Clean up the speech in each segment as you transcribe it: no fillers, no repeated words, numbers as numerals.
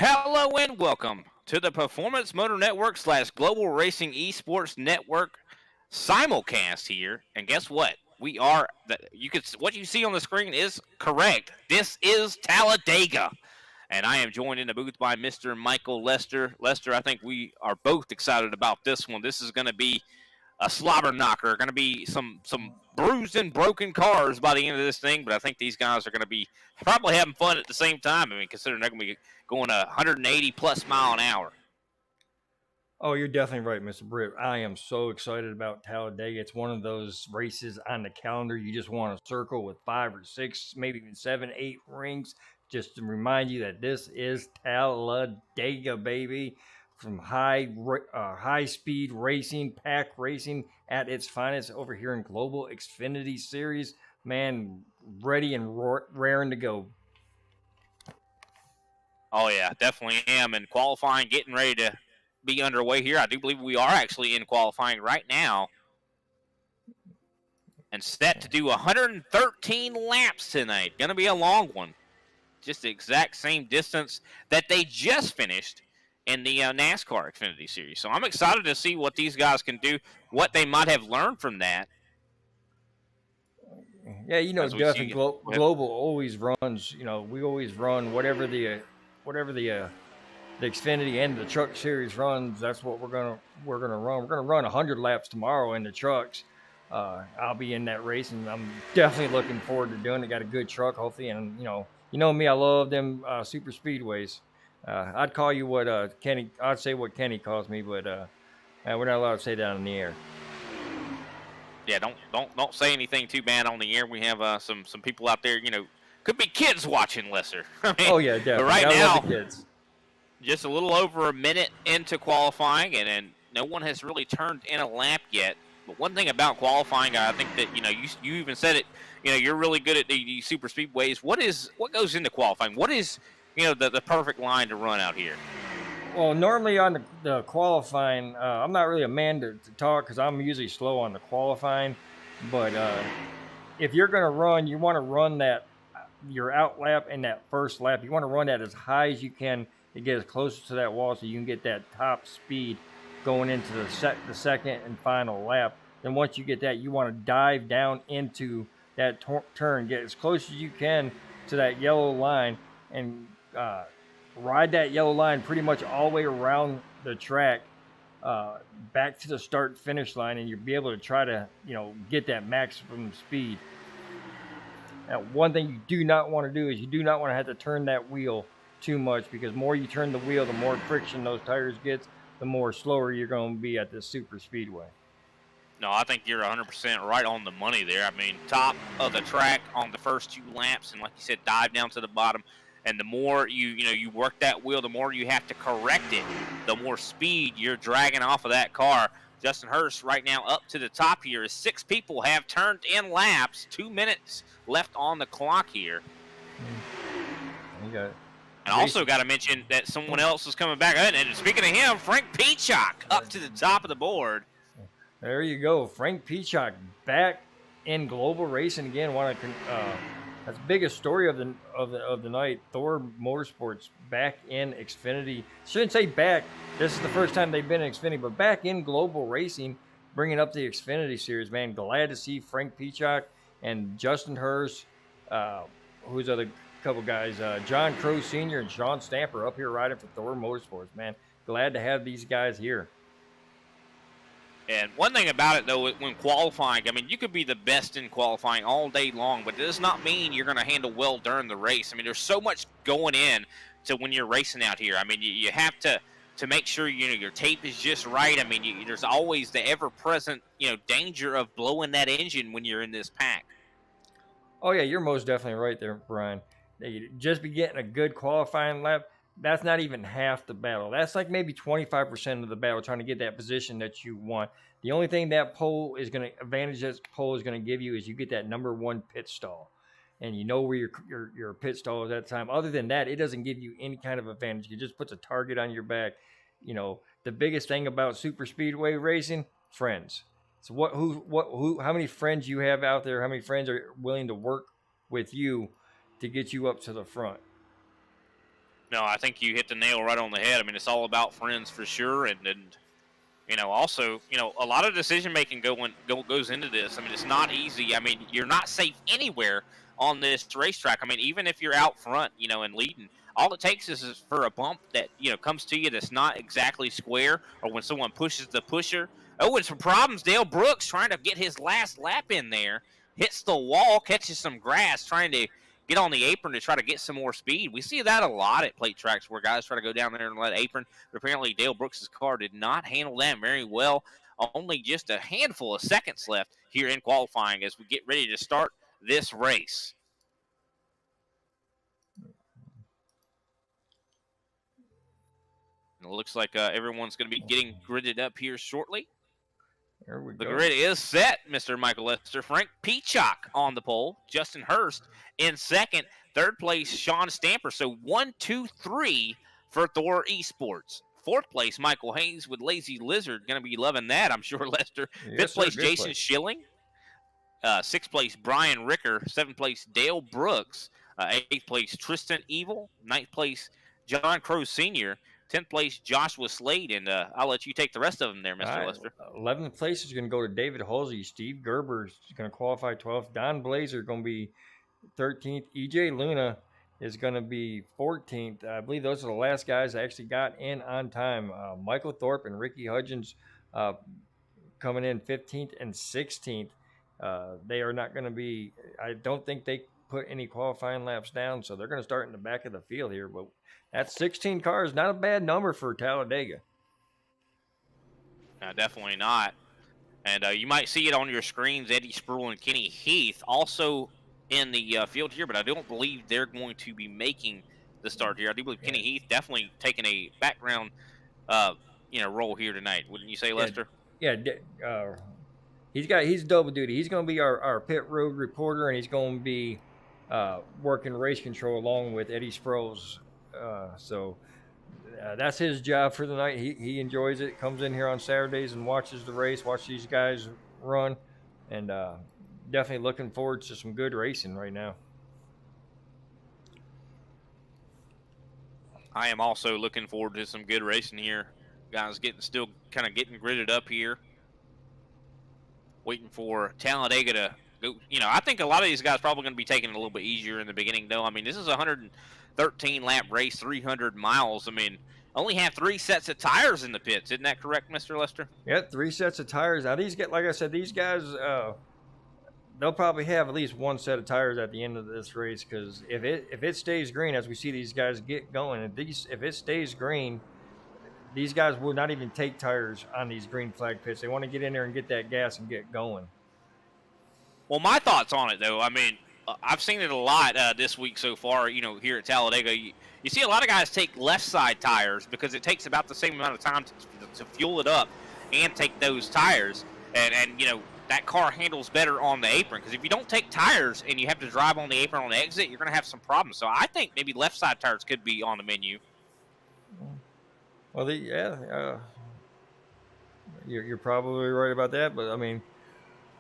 Hello and welcome to the Performance Motor Network / Global Racing Esports Network simulcast here. And guess what? We are what you see on the screen is correct. This is Talladega. And I am joined in the booth by Mr. Michael Lester. Lester, I think we are both excited about this one. This is going to be a slobber knocker. Going to be some bruised and broken cars by the end of this thing, but I think these guys are going to be probably having fun at the same time. I mean, considering they're going to be going 180 plus mile an hour. Oh, you're definitely right, Mr. Britt. I am so excited about Talladega. It's one of those races on the calendar you just want to circle with 5 or 6, maybe even 7, 8 rings, just to remind you that this is Talladega, baby. From high speed racing, pack racing at its finest over here in Global Xfinity Series. Man, ready and raring to go. Oh, yeah, definitely am. And qualifying, getting ready to be underway here. I do believe we are actually in qualifying right now. And set to do 113 laps tonight. Going to be a long one. Just the exact same distance that they just finished in the NASCAR Xfinity Series. So I'm excited to see what these guys can do, what they might have learned from that. Yeah, definitely Global always runs. We always run whatever the Xfinity and the Truck Series runs. That's what we're gonna run. We're gonna run 100 laps tomorrow in the trucks. I'll be in that race, and I'm definitely looking forward to doing it. Got a good truck, hopefully, and you know me, I love them super speedways. I'd call you what Kenny. I'd say what Kenny calls me, but we're not allowed to say that on the air. Yeah, don't say anything too bad on the air. We have some people out there. Could be kids watching, Lesser. I mean, oh yeah, definitely. But right now, kids. Just a little over a minute into qualifying, and no one has really turned in a lap yet. But one thing about qualifying, I think that you even said it. You're really good at the super speedways. What goes into qualifying? What is the perfect line to run out here? Well, normally on the qualifying, I'm not really a man to talk because I'm usually slow on the qualifying. But if you're going to run, you want to run your out lap and that first lap. You want to run that as high as you can to get as close to that wall so you can get that top speed going into the second and final lap. Then once you get that, you want to dive down into that turn, get as close as you can to that yellow line, and ride that yellow line pretty much all the way around the track back to the start-finish line, and you'll be able to try to get that maximum speed. Now, one thing you do not want to do is you do not want to have to turn that wheel too much, because the more you turn the wheel, the more friction those tires get, the more slower you're going to be at the super speedway. No, I think you're 100% right on the money there. I mean, top of the track on the first 2 laps, and like you said, dive down to the bottom. And the more you work that wheel, the more you have to correct it, the more speed you're dragging off of that car. Justin Hurst right now up to the top here as 6 people have turned in laps. 2 minutes left on the clock here. You got it. And also got to mention that someone else is coming back. And speaking of him, Frank Peacock up to the top of the board. There you go. Frank Peacock back in global racing again. That's the biggest story of the night. Thor Motorsports back in Xfinity. Shouldn't say back. This is the first time they've been in Xfinity, but back in global racing, bringing up the Xfinity series. Man, glad to see Frank Peacock and Justin Hurst. Who's the other couple guys? John Crow Sr. and Sean Stamper up here riding for Thor Motorsports. Man, glad to have these guys here. And one thing about it, though, when qualifying, I mean, you could be the best in qualifying all day long, but it does not mean you're going to handle well during the race. I mean, there's so much going in to when you're racing out here. I mean, you have to make sure, your tape is just right. I mean, there's always the ever-present, danger of blowing that engine when you're in this pack. Oh, yeah, you're most definitely right there, Brian. You just be getting a good qualifying lap. That's not even half the battle. That's like maybe 25% of the battle, trying to get that position that you want. The only thing that advantage that pole is going to give you is you get that number 1 pit stall, and you know where your pit stall is at the time. Other than that, it doesn't give you any kind of advantage. It just puts a target on your back. The biggest thing about super speedway racing, friends. So how many friends you have out there? How many friends are willing to work with you to get you up to the front? No, I think you hit the nail right on the head. I mean, it's all about friends for sure, and also, a lot of decision making goes into this. I mean, it's not easy. I mean, you're not safe anywhere on this racetrack. I mean, even if you're out front, and leading, all it takes is for a bump that comes to you that's not exactly square, or when someone pushes the pusher. Oh, and some problems. Dale Brooks trying to get his last lap in there, hits the wall, catches some grass, trying to get on the apron to try to get some more speed. We see that a lot at plate tracks where guys try to go down there and let apron. But apparently, Dale Brooks' car did not handle that very well. Only just a handful of seconds left here in qualifying as we get ready to start this race. And it looks like everyone's going to be getting gridded up here shortly. There we The go. grid is set, Mr. Michael Lester. Frank Peacock on the pole. Justin Hurst in second. Third place, Sean Stamper. So 1, 2, 3 for Thor Esports. Fourth place, Michael Hayes with Lazy Lizard. Going to be loving that, I'm sure, Lester. Fifth place, Jason Schilling. Sixth place, Brian Ricker. Seventh place, Dale Brooks. Eighth place, Tristan Evil. Ninth place, John Crow Sr. 10th place, Joshua Slade, and I'll let you take the rest of them there, Mr. Lester. 11th place is going to go to David Halsey. Steve Gerber is going to qualify 12th. Don Blazer going to be 13th. EJ Luna is going to be 14th. I believe those are the last guys that actually got in on time. Michael Thorpe and Ricky Hudgens coming in 15th and 16th. They are not going to be, I don't think they put any qualifying laps down, so they're going to start in the back of the field here. But that's 16 cars, not a bad number for Talladega. Definitely not. And you might see it on your screens, Eddie Sproul and Kenny Heath also in the field here, but I don't believe they're going to be making the start here. I do believe Kenny Heath definitely taking a background role here tonight. Wouldn't you say, Lester? Yeah, he's double duty. He's going to be our pit road reporter, and he's going to be working race control along with Eddie Sproles. So that's his job for the night. He enjoys it. Comes in here on Saturdays and watches the race, watch these guys run, and definitely looking forward to some good racing right now. I am also looking forward to some good racing here. Guys still kind of getting gridded up here. Waiting for Talladega to go. I think a lot of these guys probably going to be taking it a little bit easier in the beginning, though. I mean, this is a 113 lap race, 300 miles. I mean, only have 3 sets of tires in the pits. Isn't that correct, Mr. Lester? Yeah, 3 sets of tires. Now, like I said, these guys, they'll probably have at least 1 set of tires at the end of this race, because if it stays green, as we see these guys get going, if it stays green, these guys will not even take tires on these green flag pits. They want to get in there and get that gas and get going. Well, my thoughts on it, though, I mean, I've seen it a lot this week so far, here at Talladega. You see a lot of guys take left side tires because it takes about the same amount of time to fuel it up and take those tires. And that car handles better on the apron, because if you don't take tires and you have to drive on the apron on the exit, you're going to have some problems. So I think maybe left side tires could be on the menu. Well, you're probably right about that, but I mean,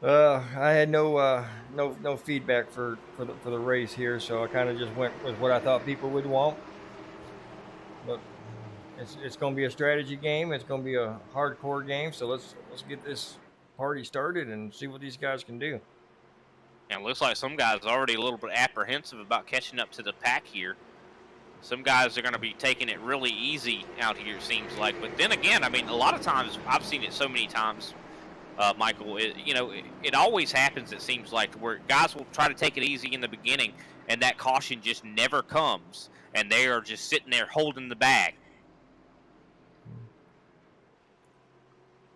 I had no feedback for the race here, so I kind of just went with what I thought people would want. But it's going to be a strategy game. It's going to be a hardcore game. So let's get this party started and see what these guys can do. And it looks like some guys are already a little bit apprehensive about catching up to the pack here. Some guys are going to be taking it really easy out here, it seems like. But then again, I mean, a lot of times, I've seen it so many times, Michael, it always happens, it seems like, where guys will try to take it easy in the beginning, and that caution just never comes, and they are just sitting there holding the bag.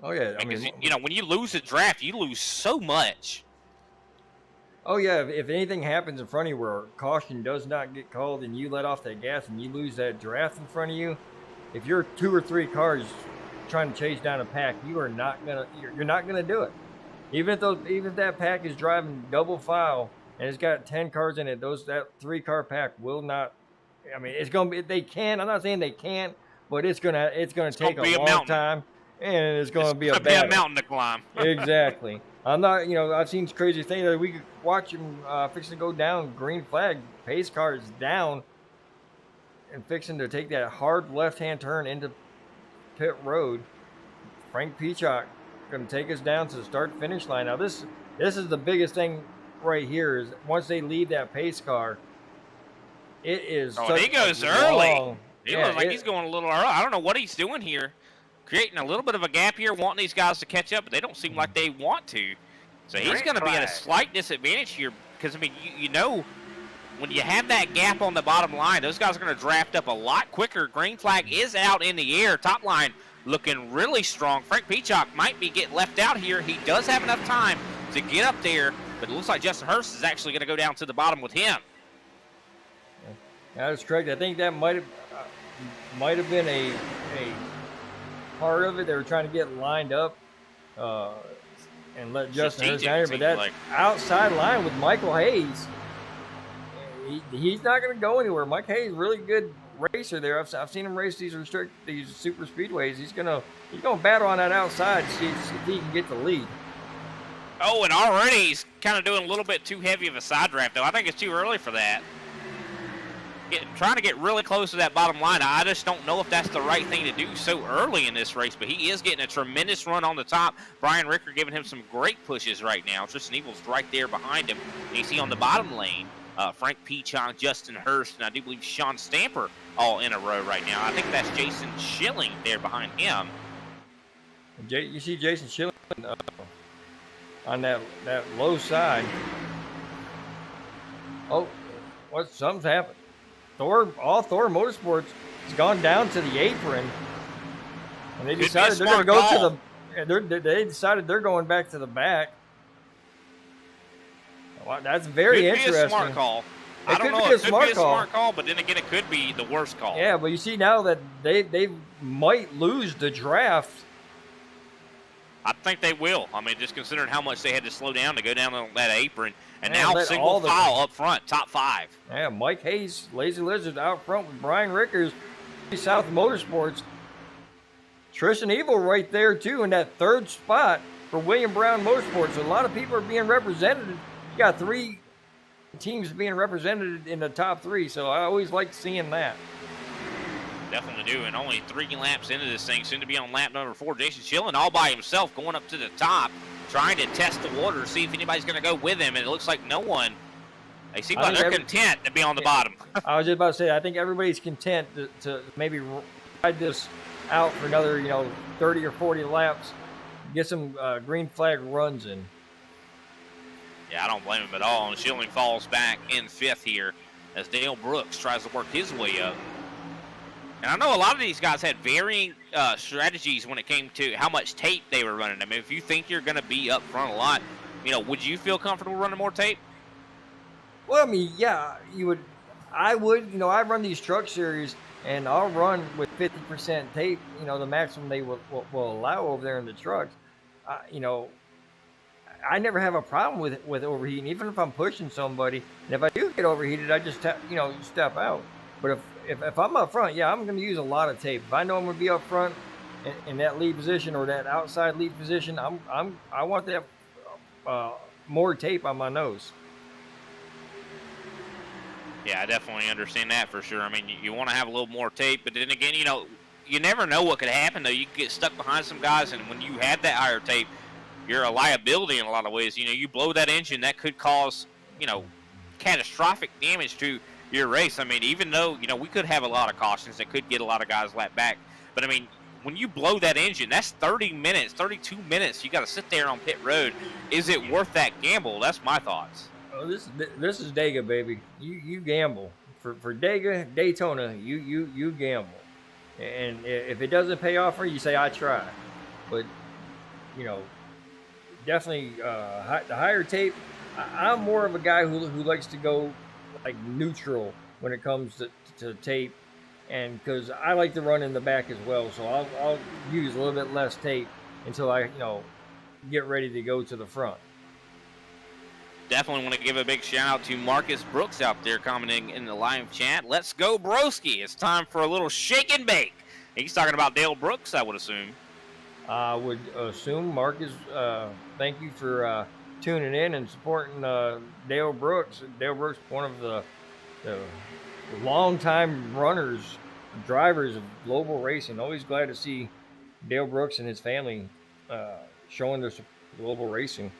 Oh, yeah. I mean, when you lose a draft, you lose so much. Oh, yeah, if anything happens in front of you where caution does not get called and you let off that gas and you lose that draft in front of you, if you're 2 or 3 cars trying to chase down a pack, you're not gonna do it. Even if that pack is driving double file and it's got 10 cars in it, that 3-car pack will not. I mean, it's gonna be. They can. I'm not saying they can't, but it's gonna take a long time, and it's gonna be a mountain to climb. Exactly. I'm not, I've seen crazy things that we could watch them fixing to go down, green flag, pace cars down, and fixing to take that hard left-hand turn into pit road. Frank Peacock going to take us down to the start-finish line. Now this is the biggest thing right here is once they leave that pace car, it is Oh, and such he goes a early. long, He looks like he's going a little early. I don't know what he's doing here, creating a little bit of a gap here, wanting these guys to catch up, but they don't seem like they want to. So he's going to be at a slight disadvantage here because, I mean, you know, when you have that gap on the bottom line, those guys are going to draft up a lot quicker. Green flag is out in the air. Top line looking really strong. Frank Peacock might be getting left out here. He does have enough time to get up there, but it looks like Justin Hurst is actually going to go down to the bottom with him. That is correct. I think that might have been a part of it. They were trying to get lined up and let Justin Hurst down here, but that outside line with Michael Hayes, he's not going to go anywhere. Mike Hayes, really good racer there. I've seen him race these super speedways. He's gonna battle on that outside to see if he can get the lead. Oh, and already he's kind of doing a little bit too heavy of a side draft, though. I think it's too early for that. Trying to get really close to that bottom line. I just don't know if that's the right thing to do so early in this race, but he is getting a tremendous run on the top. Brian Ricker giving him some great pushes right now. Tristan Evil's right there behind him. And you see on the bottom lane, Frank Peacock, Justin Hurst, and I do believe Sean Stamper all in a row right now. I think that's Jason Schilling there behind him. You see Jason Schilling on that low side. Oh, something's happened. Thor Motorsports has gone down to the apron, and they decided they're going to go to the. They decided they're going back to the back. Well, that's very interesting. Could be a smart call. I don't know. It could be a smart call, but then again, it could be the worst call. Yeah, but you see now that they might lose the draft. I think they will. I mean, just considering how much they had to slow down to go down on that apron. And now single file up front, top 5. Yeah, Mike Hayes, Lazy Lizard out front with Brian Rickers, South Motorsports. Tristan Evil right there, too, in that third spot for William Brown Motorsports. So a lot of people are being represented. You got 3 teams being represented in the top 3, so I always like seeing that. Definitely do, and only 3 laps into this thing, soon to be on lap number 4. Jason Schilling all by himself going up to the top, trying to test the water, see if anybody's going to go with him, and it looks like no one. They seem like they're content to be on the bottom. I was just about to say, I think everybody's content to maybe ride this out for another, 30 or 40 laps, get some green flag runs in. Yeah, I don't blame him at all, and Schilling falls back in 5th here as Dale Brooks tries to work his way up. And I know a lot of these guys had varying strategies when it came to how much tape they were running. I mean, if you think you're going to be up front a lot, would you feel comfortable running more tape? Well, I mean, yeah, you would. I would. I run these truck series, and I'll run with 50% tape. The maximum they will allow over there in the trucks. I never have a problem with overheating, even if I'm pushing somebody. And if I do get overheated, I just step out. But if I'm up front, yeah, I'm going to use a lot of tape. If I know I'm going to be up front in that lead position or that outside lead position, I want to have more tape on my nose. Yeah, I definitely understand that for sure. I mean, you want to have a little more tape, but then again, you never know what could happen, though. You could get stuck behind some guys, and when you have that higher tape, you're a liability in a lot of ways. You blow that engine, that could cause, catastrophic damage to your race. I mean, even though, we could have a lot of cautions that could get a lot of guys lapped back. But, I mean, when you blow that engine, that's 30 minutes, 32 minutes. You got to sit there on pit road. Is it worth that gamble? That's my thoughts. Oh, this is Dega, baby. You gamble. For Dega, Daytona, you gamble. And if it doesn't pay off for you, say, I try. But, definitely the higher tape. I'm more of a guy who likes to go like neutral when it comes to tape, and because I like to run in the back as well, so I'll use a little bit less tape until I get ready to go to the front. Definitely want to give a big shout out to Marcus Brooks out there commenting in the live chat. Let's go Broski. It's time for a little shake and bake. He's talking about Dale Brooks, I would assume. I would assume, Marcus, thank you for tuning in and supporting Dale Brooks. Dale Brooks, one of the longtime runners, drivers of global racing. Always glad to see Dale Brooks and his family showing their global racing.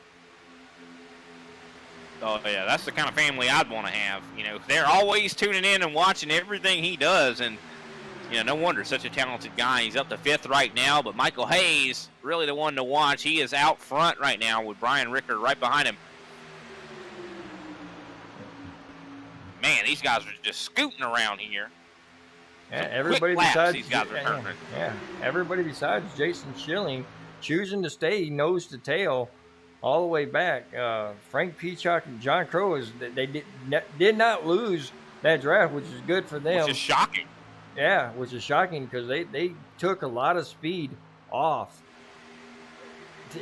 Oh yeah, that's the kind of family I'd want to have. You know, they're always tuning in and watching everything he does, and you know, no wonder such a talented guy. He's up to 5th right now, but Michael Hayes, really the one to watch. He is out front right now with Brian Ricker right behind him. Man, these guys are just scooting around here. Yeah, everybody besides these guys are everybody besides Jason Schilling choosing to stay nose to tail all the way back. Frank Peacock and John Crow they did not lose that draft, which is good for them. Which is shocking. Yeah, which is shocking because they took a lot of speed off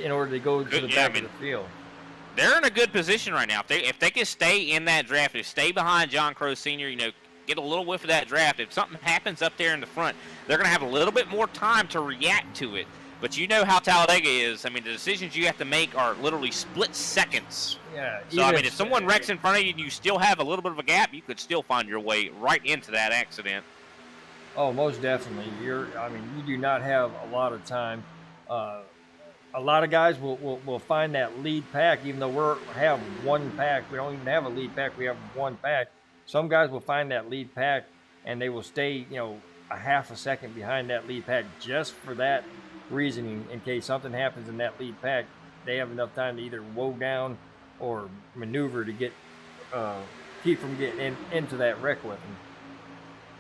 in order to go to the back of the field. They're in a good position right now. If they can stay in that draft, if stay behind John Crow Sr., you know, get a little whiff of that draft. If something happens up there in the front, they're going to have a little bit more time to react to it. But you know how Talladega is. I mean, the decisions you have to make are literally split seconds. Yeah. So, I mean, if someone wrecks in front of you and you still have a little bit of a gap, you could still find your way right into that accident. Oh, most definitely. You do not have a lot of time. A lot of guys will find that lead pack, even though we have one pack. We don't even have a lead pack. We have one pack. Some guys will find that lead pack, and they will stay, you know, a half a second behind that lead pack just for that reasoning. In case something happens in that lead pack, they have enough time to either woe down or maneuver to get keep from getting into that wreck weapon.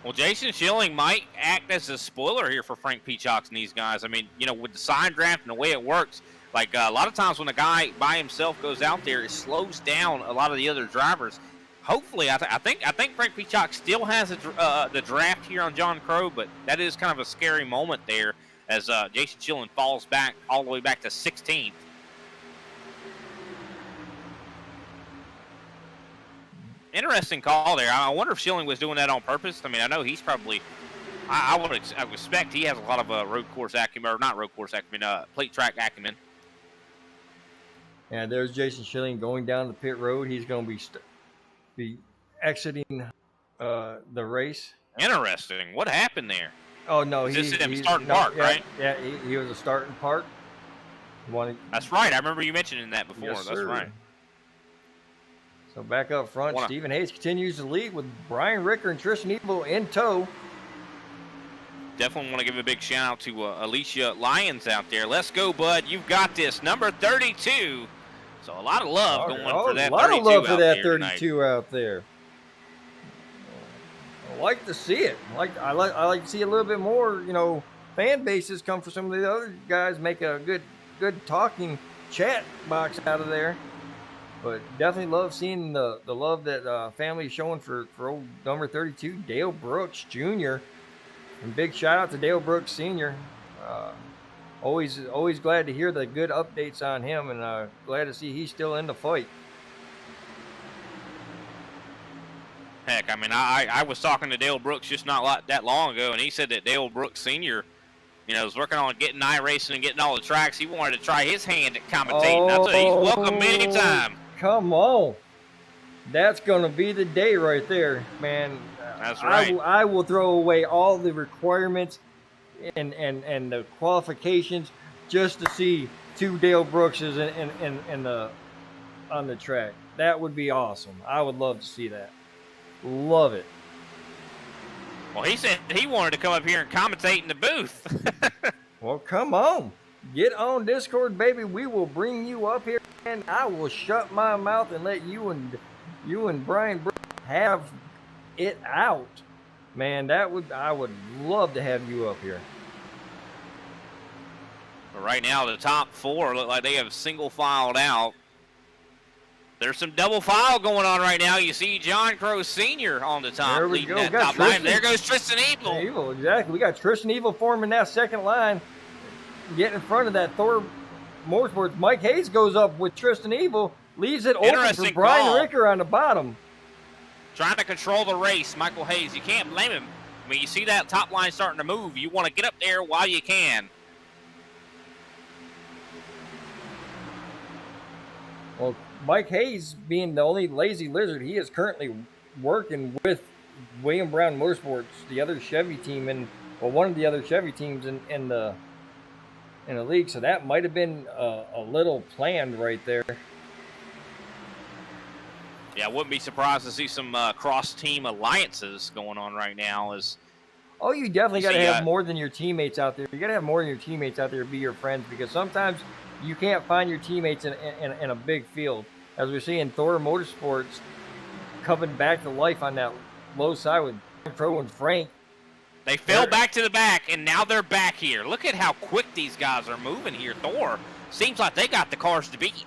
Well, Jason Schilling might act as a spoiler here for Frank Peacock and these guys. I mean, you know, with the sign draft and the way it works, like a lot of times when a guy by himself goes out there, it slows down a lot of the other drivers. Hopefully, I think Frank Peacock still has the draft here on John Crow, but that is kind of a scary moment there as Jason Schilling falls back all the way back to 16th. Interesting call there. I wonder if Schilling was doing that on purpose. I mean, I know he's probably. I would expect he has a lot of road course acumen, or not road course acumen, plate track acumen. Yeah, there's Jason Schilling going down the pit road. He's going to be exiting the race. Interesting. What happened there? Oh no, he's starting park, right? Yeah, he was a starting park. That's right. I remember you mentioning that before. Yes, that's right. So back up front, Stephen Hayes continues to lead with Brian Ricker and Tristan Evo in tow. Definitely want to give a big shout out to Alicia Lyons out there. Let's go, bud. You've got this. Number 32. So a lot of love going for that 32 A lot of love for that 32 tonight. Out there. I like to see it. I like to see a little bit more, you know, fan bases come for some of the other guys, make a good talking chat box out of there. But definitely love seeing the love that family is showing for old number 32, Dale Brooks Jr. And big shout out to Dale Brooks Sr. Always glad to hear the good updates on him, and glad to see he's still in the fight. Heck, I mean, I was talking to Dale Brooks just not that long ago, and he said that Dale Brooks Sr., you know, was working on getting iRacing and getting all the tracks. He wanted to try his hand at commentating. That's what he's welcome anytime. Come on. That's going to be the day right there, man. That's right. I will throw away all the requirements and the qualifications just to see two Dale Brookses on the track. That would be awesome. I would love to see that. Love it. Well, he said he wanted to come up here and commentate in the booth. Well, come on. Get on Discord, baby. We will bring you up here, and I will shut my mouth and let you and Brian have it out. Man, I would love to have you up here. But right now, the top four look like they have single filed out. There's some double file going on right now. You see John Crow Sr. on the top, there we leading go. that top line. There goes Tristan Evil. Evil, exactly. We got Tristan Evil forming that second line, getting in front of that Thor Motorsports. Mike Hayes goes up with Tristan Evil, leaves it open for Brian Ricker on the bottom. Trying to control the race, Michael Hayes. You can't blame him. I mean, you see that top line starting to move. You want to get up there while you can. Well, Mike Hayes, being the only lazy lizard, he is currently working with William Brown Motorsports, the other Chevy team, one of the other Chevy teams in the league. So that might have been a little planned right there. Yeah, I wouldn't be surprised to see some cross-team alliances going on right now. Oh, you definitely got to have more than your teammates out there. You got to have more than your teammates out there to be your friends, because sometimes you can't find your teammates in a big field. As we're seeing Thor Motorsports coming back to life on that low side with Crow and Frank. They fell back to the back, and now they're back here. Look at how quick these guys are moving here. Thor seems like they got the cars to beat.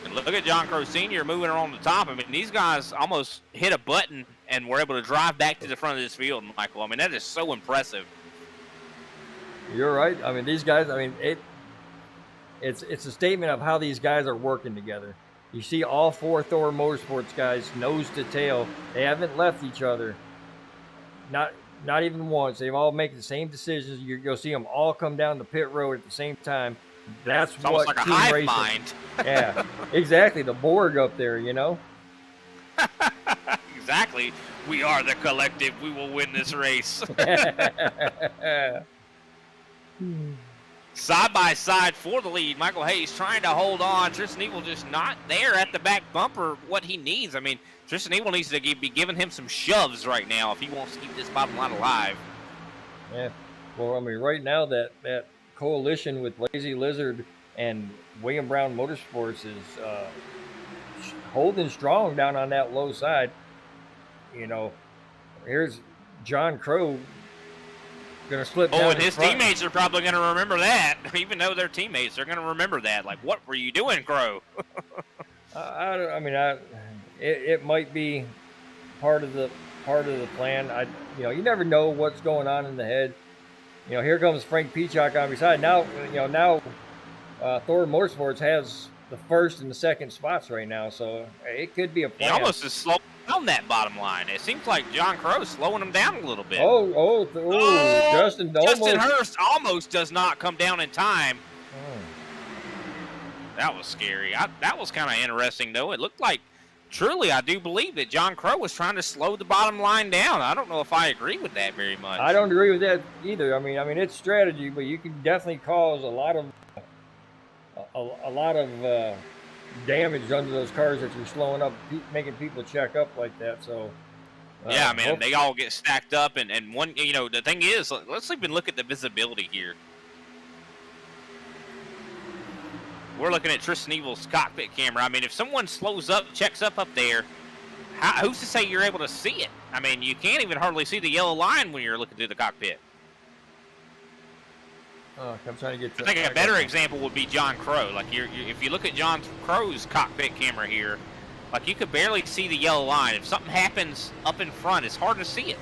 And look at John Crow Sr. moving on the top. I mean, these guys almost hit a button and were able to drive back to the front of this field, Michael. I mean, that is so impressive. You're right. I mean, these guys, I mean, it's a statement of how these guys are working together. You see all four Thor Motorsports guys nose to tail. They haven't left each other. Not even once. They've all made the same decisions. You'll see them all come down the pit road at the same time. That's it's what almost like a team hive racing. mind. Yeah, exactly. The Borg up there, you know. Exactly. We are the collective. We will win this race. Side by side for the lead. Michael Hayes trying to hold on. Tristan Evil just not there at the back bumper. What he needs. I mean, Tristan Evil needs to be giving him some shoves right now if he wants to keep this bottom line alive. Yeah. Well, I mean, right now that coalition with Lazy Lizard and William Brown Motorsports is holding strong down on that low side. You know, here's John Crow going to slip down. Oh, and his teammates are probably going to remember that. Even though they're teammates, they're going to remember that. Like, what were you doing, Crow? It might be part of the plan. You never know what's going on in the head. You know, here comes Frank Peacock on beside. Now, Thor Motorsports has the first and the second spots right now, so it could be a plan. He almost is slowing down that bottom line. It seems like John Crow's slowing him down a little bit. Justin Hurst almost does not come down in time. That was scary. That was kind of interesting, though. It looked like, truly, I do believe that John Crow was trying to slow the bottom line down. I don't know if I agree with that very much. I don't agree with that either. I mean, it's strategy, but you can definitely cause a lot of damage under those cars that you're slowing up, making people check up like that. So yeah, man, they all get stacked up, and one, the thing is, let's even look at the visibility here. We're looking at Tristan Evil's cockpit camera. I mean, if someone slows up, checks up there, who's to say you're able to see it? I mean, you can't even hardly see the yellow line when you're looking through the cockpit. I'm trying to get. I think a better example would be John Crow. Like, if you look at John Crow's cockpit camera here, like, you could barely see the yellow line. If something happens up in front, it's hard to see it.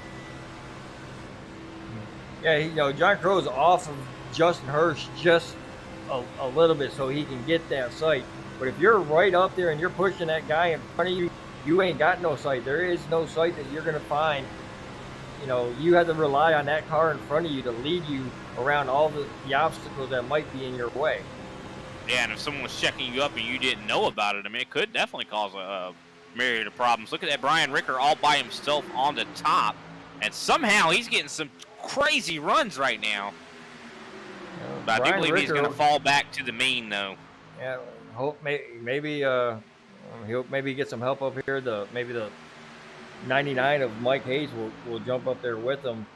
Yeah, John Crow's off of Justin Hurst just a little bit so he can get that sight. But if you're right up there and you're pushing that guy in front of you, you ain't got no sight. There is no sight that you're going to find. You have to rely on that car in front of you to lead you around all the obstacles that might be in your way. Yeah, and if someone was checking you up and you didn't know about it, I mean, it could definitely cause a myriad of problems. Look at that Brian Ricker all by himself on the top, and somehow he's getting some crazy runs right now. But I do believe he's going to fall back to the mean, though. Yeah, hope maybe get some help up here. Maybe the 99 of Mike Hayes will jump up there with him.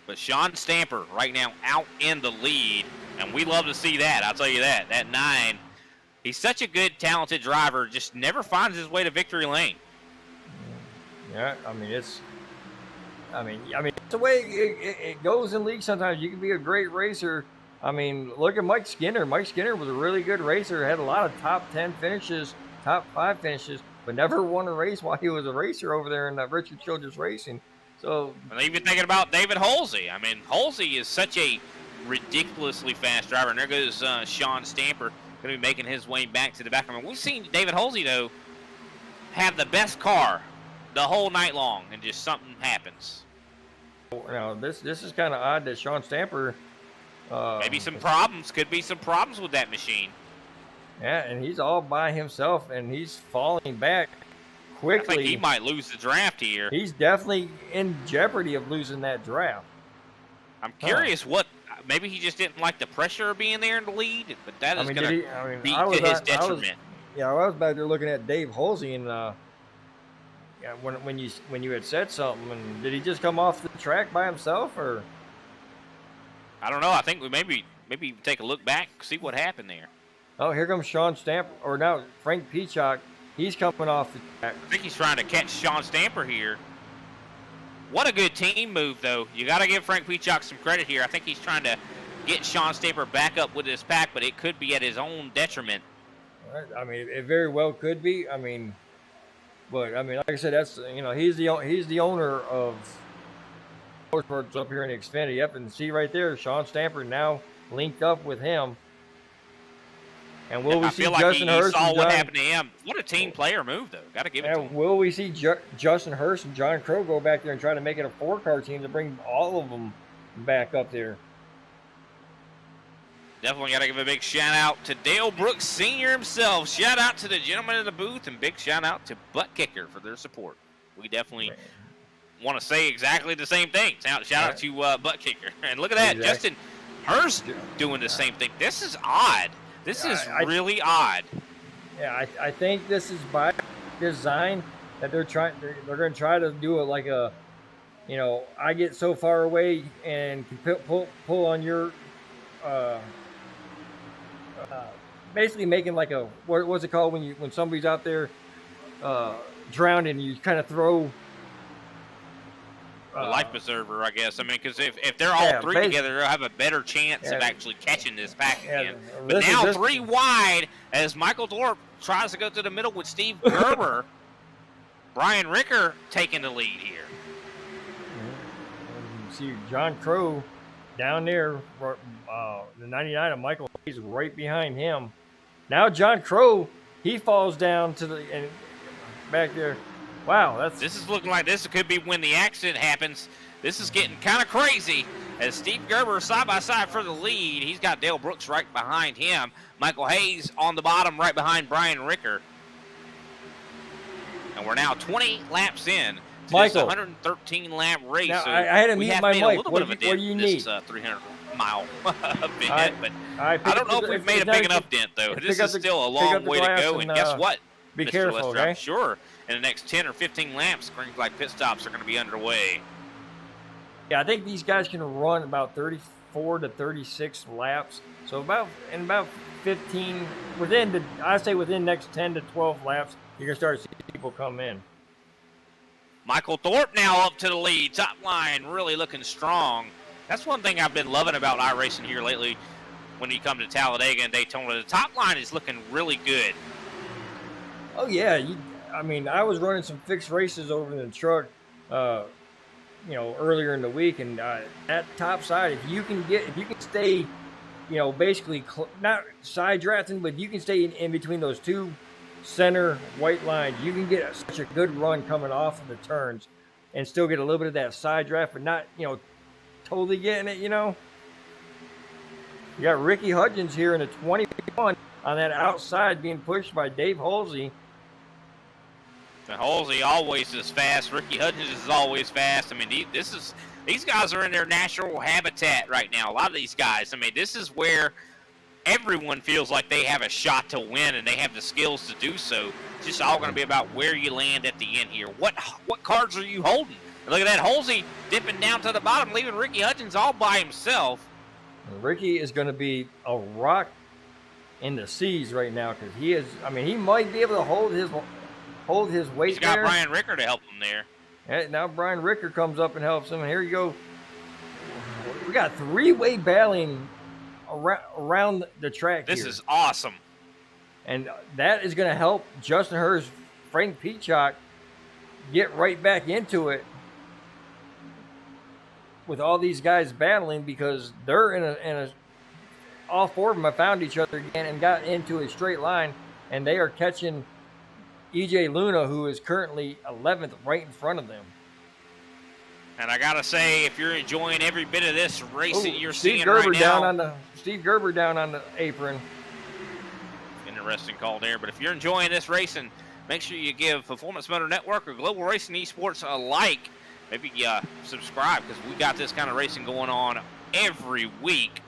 But Sean Stamper right now out in the lead, and we love to see that. I'll tell you that. That 9, he's such a good, talented driver, just never finds his way to victory lane. Yeah, I mean it's the way it goes in league. Sometimes you can be a great racer. I mean, look at Mike Skinner. Mike Skinner was a really good racer, had a lot of top 10 finishes, top 5 finishes, but never won a race while he was a racer over there in Richard Childress Racing. So, and even thinking about David Halsey. I mean, Halsey is such a ridiculously fast driver, and there goes Sean Stamper going to be making his way back to the back. I mean, we've seen David Halsey, though, have the best car the whole night long, and just something happens. This is kind of odd that Sean Stamper. Maybe some problems. Could be some problems with that machine. Yeah, and he's all by himself, and he's falling back quickly. I think he might lose the draft here. He's definitely in jeopardy of losing that draft. I'm curious what. Maybe he just didn't like the pressure of being there in the lead, but that is going to be to his detriment. I was back there looking at Dave Halsey, and when you had said something, and did he just come off the track by himself, or? I don't know. I think we maybe take a look back, see what happened there. Oh, here comes Sean Stamper, or now Frank Peacock. He's coming off the track. I think he's trying to catch Sean Stamper here. What a good team move, though. You got to give Frank Peacock some credit here. I think he's trying to get Sean Stamper back up with his pack, but it could be at his own detriment. I mean, it very well could be. But like I said, that's he's the owner of Motorsports up here in Xfinity. Yep, and see right there, Sean Stamper now linked up with him. And will we see Justin Hurst? I feel like he saw what happened to him. What a team player move, though. Got to give it to him. Will we see Justin Hurst and John Crow go back there and try to make it a 4-car team to bring all of them back up there? Definitely got to give a big shout out to Dale Brooks Sr. himself. Shout out to the gentleman in the booth, and big shout out to Butt Kicker for their support. We definitely want to say exactly the same thing. Shout out to Butt Kicker. And look at that, Justin Hurst doing the same thing. This is odd. This is really odd. Yeah, I think this is by design that they're going to try to do it like a, I get so far away and can pull on your, basically making like a, what's it called when somebody's out there drowning and you kind of throw. A life preserver, I guess. I mean, because if they're all three together, they'll have a better chance of actually catching this pack again. But now 3 wide as Michael Thorpe tries to go to the middle with Steve Gerber. Brian Ricker taking the lead here. You see John Crow down there, the 99 of Michael Hayes right behind him. Now John Crow, he falls down to and back there. Wow, this is looking like this could be when the accident happens. This is getting kind of crazy as Steve Gerber side by side for the lead. He's got Dale Brooks right behind him. Michael Hayes on the bottom right behind Brian Ricker. And we're now 20 laps in to this 113-lap race. Now, so I had to mute my mic. What do you need? This 300-mile vignette, but I don't know if we've made a big enough dent, though. This is still a long way to go, and guess what? Be careful, okay? Sure. In the next 10 or 15 laps, Green Flag pit stops are going to be underway. Yeah, I think these guys can run about 34 to 36 laps. So about 15, within next 10 to 12 laps, you're going to start seeing people come in. Michael Thorpe now up to the lead. Top line really looking strong. That's one thing I've been loving about iRacing here lately when you come to Talladega and Daytona. The top line is looking really good. Oh, yeah. I was running some fixed races over in the truck, earlier in the week, and that top side, if you can stay, basically not side drafting, but you can stay in between those two center white lines, you can get such a good run coming off of the turns, and still get a little bit of that side draft, but not, totally getting it. You got Ricky Hudgens here in the 21 on that outside being pushed by Dave Halsey. And Halsey always is fast. Ricky Hudgens is always fast. I mean, these guys are in their natural habitat right now. A lot of these guys. I mean, this is where everyone feels like they have a shot to win, and they have the skills to do so. It's just all going to be about where you land at the end here. What cards are you holding? And look at that, Halsey dipping down to the bottom, leaving Ricky Hudgens all by himself. Ricky is going to be a rock in the seas right now because he is. I mean, he might be able to hold his weight. He's got Brian Ricker to help him there. And now Brian Ricker comes up and helps him. And here you go. We got 3-way battling around the track. This is awesome. And that is going to help Justin Hurst, Frank Peacock get right back into it with all these guys battling because they're in a all 4 of them have found each other again and got into a straight line, and they are catching EJ Luna, who is currently 11th, right in front of them. And I gotta say, if you're enjoying every bit of this racing you're seeing right now, Steve Gerber down on the apron, getting interesting call there. But if you're enjoying this racing, make sure you give Performance Motor Network or Global Racing Esports a like. Maybe subscribe, because we got this kind of racing going on every week.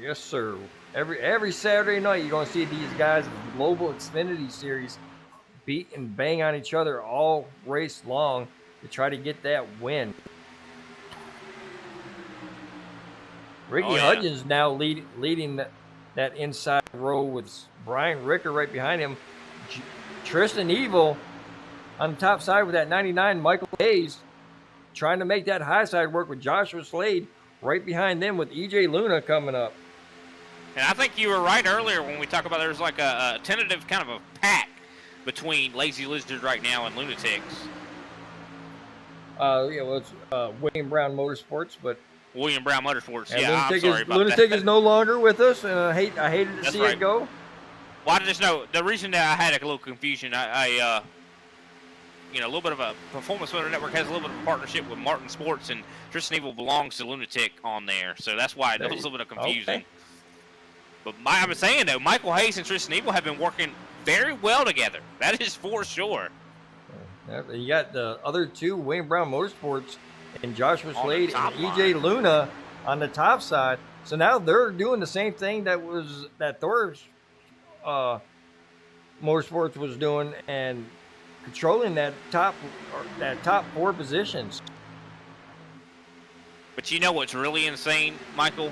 Yes, sir. Every Saturday night, you're going to see these guys in the Global Xfinity Series beat and bang on each other all race long to try to get that win. Ricky Hudgens now leading that inside row with Brian Ricker right behind him. Tristan Evil on the top side with that 99, Michael Hayes trying to make that high side work with Joshua Slade right behind them with EJ Luna coming up. And I think you were right earlier when we talked about there's like a tentative kind of a pack between Lazy Lizard right now and Lunatics. It's William Brown Motorsports, but William Brown Motorsports. Yeah, Lunatic I'm sorry about Lunatic that. is no longer with us, and I hated to That's see right. it go. Well, I just know the reason that I had a little confusion. I a little bit of a Performance Motor Network has a little bit of a partnership with Martin Sports, and Tristan Evil belongs to Lunatic on there, so that's why there was a little bit of confusion. Okay. But I was saying though, Michael Hayes and Tristan Evil have been working very well together. That is for sure. You got the other two, William Brown Motorsports and Joshua On Slade the and top EJ line. Luna on the top side. So now they're doing the same thing that Thor's Motorsports was doing and controlling that top four positions. But you know what's really insane, Michael?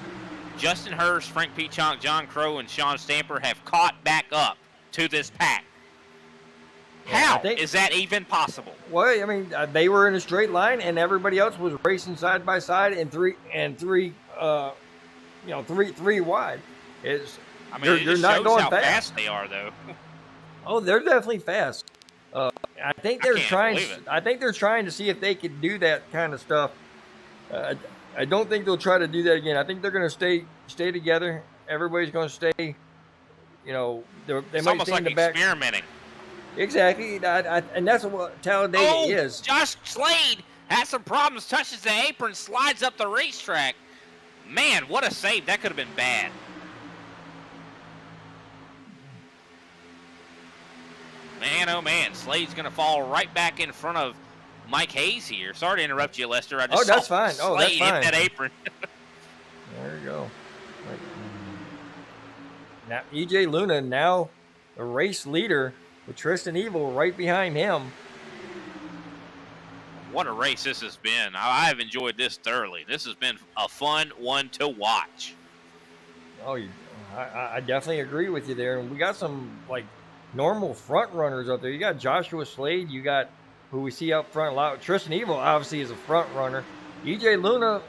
Justin Hurst, Frank Peachonk, John Crow, and Sean Stamper have caught back up to this pack. How is that even possible? Well, I mean, they were in a straight line, and everybody else was racing side by side and three wide. They're not shows going how fast. fast they are, though. Oh, they're definitely fast. I think they're trying. believe it. I think they're trying to see if they could do that kind of stuff. I don't think they'll try to do that again. I think they're going to stay together. Everybody's going to stay. They It's might almost stay in like the back. experimenting. Exactly, and that's what Talladega is. Josh Slade has some problems, touches the apron, slides up the racetrack. Man, what a save. That could have been bad. Man, oh man, Slade's going to fall right back in front of Mike Hayes here. Sorry to interrupt you, Lester. I just that's saw fine. That's Slade fine. hit that apron. There you go. Now EJ Luna, now the race leader with Tristan Evil right behind him. What a race this has been. I have enjoyed this thoroughly. This has been a fun one to watch. Oh, I definitely agree with you there. And we got some normal front runners out there. You got Joshua Slade. You got who we see up front a lot. Tristan Evil obviously is a front runner. EJ Luna,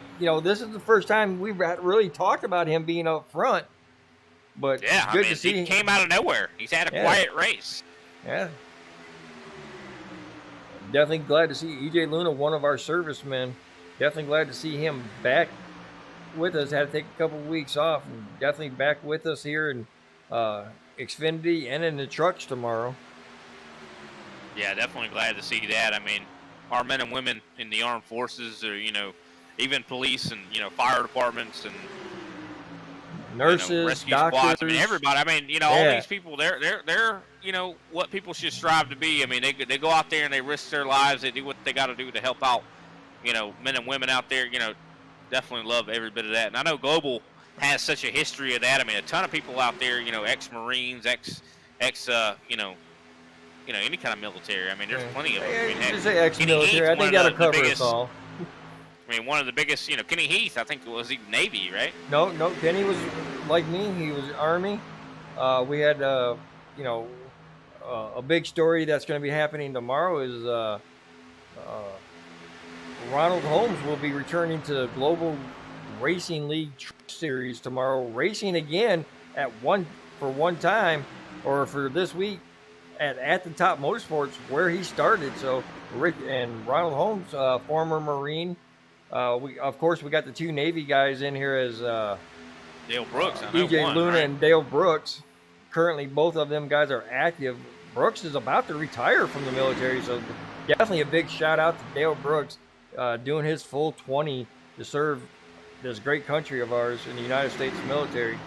this is the first time we've really talked about him being up front. But yeah, good to see he came out of nowhere. He's had a quiet race. Yeah. Definitely glad to see EJ Luna, one of our servicemen. Definitely glad to see him back with us. Had to take a couple of weeks off. And definitely back with us here in Xfinity and in the trucks tomorrow. Yeah, definitely glad to see that. I mean, our men and women in the armed forces, or even police and fire departments and nurses, rescue doctors. squads. I mean, everybody. I mean, all these people. They're what people should strive to be. I mean, they go out there and they risk their lives. They do what they got to do to help out. Men and women out there. Definitely love every bit of that. And I know Global has such a history of that. I mean, a ton of people out there. Ex-Marines, any kind of military. I mean, there's plenty of them. I mean, just say ex-military. I think that'll cover us all. I mean, one of the biggest, Kenny Heath, I think it was even Navy, right? No, Kenny was like me. He was Army. We had, a big story that's going to be happening tomorrow is Ronald Holmes will be returning to Global Racing League Series tomorrow, racing again for one time, or for this week at the Top Motorsports where he started. So Rick and Ronald Holmes, former Marine. We got the two Navy guys in here as Dale Brooks, EJ Luna, right? And Dale Brooks. Currently, both of them guys are active. Brooks is about to retire from the military, so definitely a big shout out to Dale Brooks, doing his full 20 to serve this great country of ours in the United States military.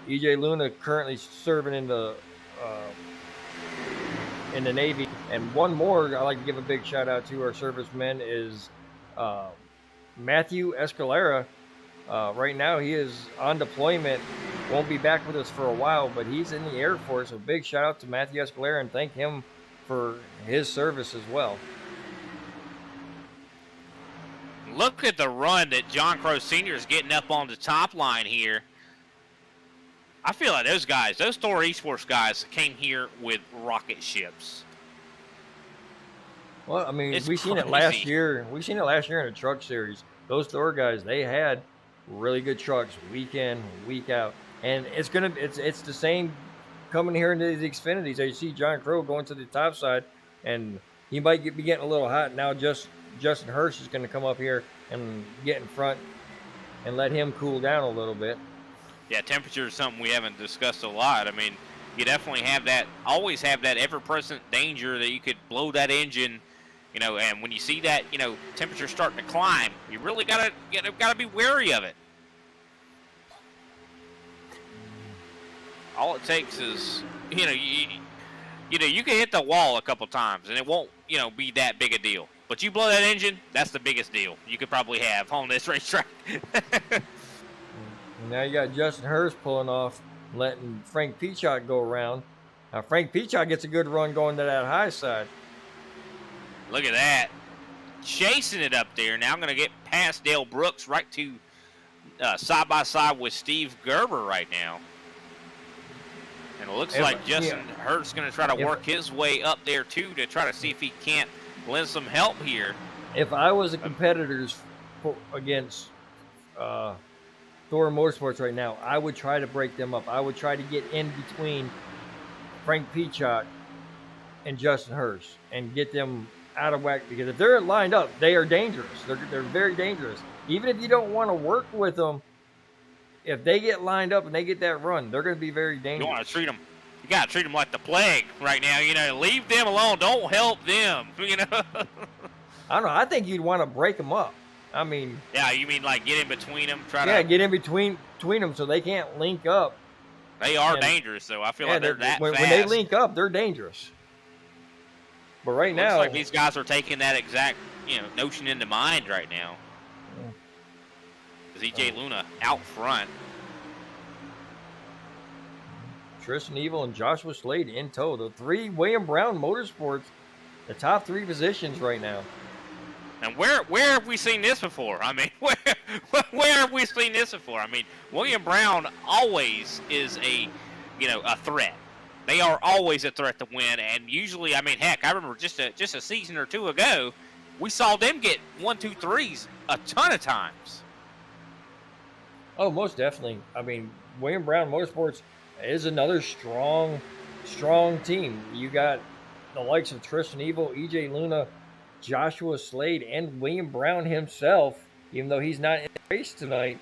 EJ Luna currently serving in the Navy. And one more I like to give a big shout out to our servicemen is uh, Matthew Escalera. Right now he is on deployment. Won't be back with us for a while, but he's in the Air Force. So big shout out to Matthew Escalera and thank him for his service as well. Look at the run that John Crow Sr. is getting up on the top line here. I feel like those guys, those Thor Esports guys, came here with rocket ships. Well, I mean, It's we seen it crazy. last year. We seen it last year in the truck series. Those Thor guys, they had really good trucks week in, week out, and it's the same coming here into the Xfinities. You see John Crow going to the top side, and he might be getting a little hot now. Justin Hirsch is going to come up here and get in front and let him cool down a little bit. Yeah, temperature is something we haven't discussed a lot. I mean, you definitely have that, always have that ever-present danger that you could blow that engine, you know, and when you see that, you know, temperature starting to climb, you really gotta be wary of it. All it takes is, you know, you can hit the wall a couple times and it won't, you know, be that big a deal. But you blow that engine, that's the biggest deal you could probably have on this racetrack. Now you got Justin Hurst pulling off, letting Frank Peacock go around. Now Frank Peacock gets a good run going to that high side. Look at that. Chasing it up there. Now I'm going to get past Dale Brooks right to side by side with Steve Gerber right now. And it looks like Justin Hurst's going to try to work his way up there too to try to see if he can't lend some help here. If I was a competitor against Thor Motorsports right now, I would try to break them up. I would try to get in between Frank Peacock and Justin Hurst and get them out of whack, because if they're lined up, they are dangerous. They're very dangerous. Even if you don't want to work with them, if they get lined up and they get that run, they're going to be very dangerous. You want to treat them. You got to treat them like the plague right now. You know, leave them alone. Don't help them. You know. I don't know. I think you'd want to break them up. I mean. Yeah, you mean like get in between them? Get in between them so they can't link up. They are dangerous, though. I feel like they're that when, fast. When they link up, they're dangerous. But right now, looks like these guys are taking that exact, you know, notion into mind right now. Because EJ Luna out front. Tristan Evil and Joshua Slade in tow. The three William Brown Motorsports, the top three positions right now. And where have we seen this before? I mean, where have we seen this before? I mean, William Brown always is a threat. They are always a threat to win, and usually, I mean, heck, I remember just a season or two ago, we saw them get 1, 2, 3s a ton of times. Oh, most definitely. I mean, William Brown Motorsports is another strong team. You got the likes of Tristan Evil, EJ Luna, Joshua Slade, and William Brown himself, even though he's not in the race tonight.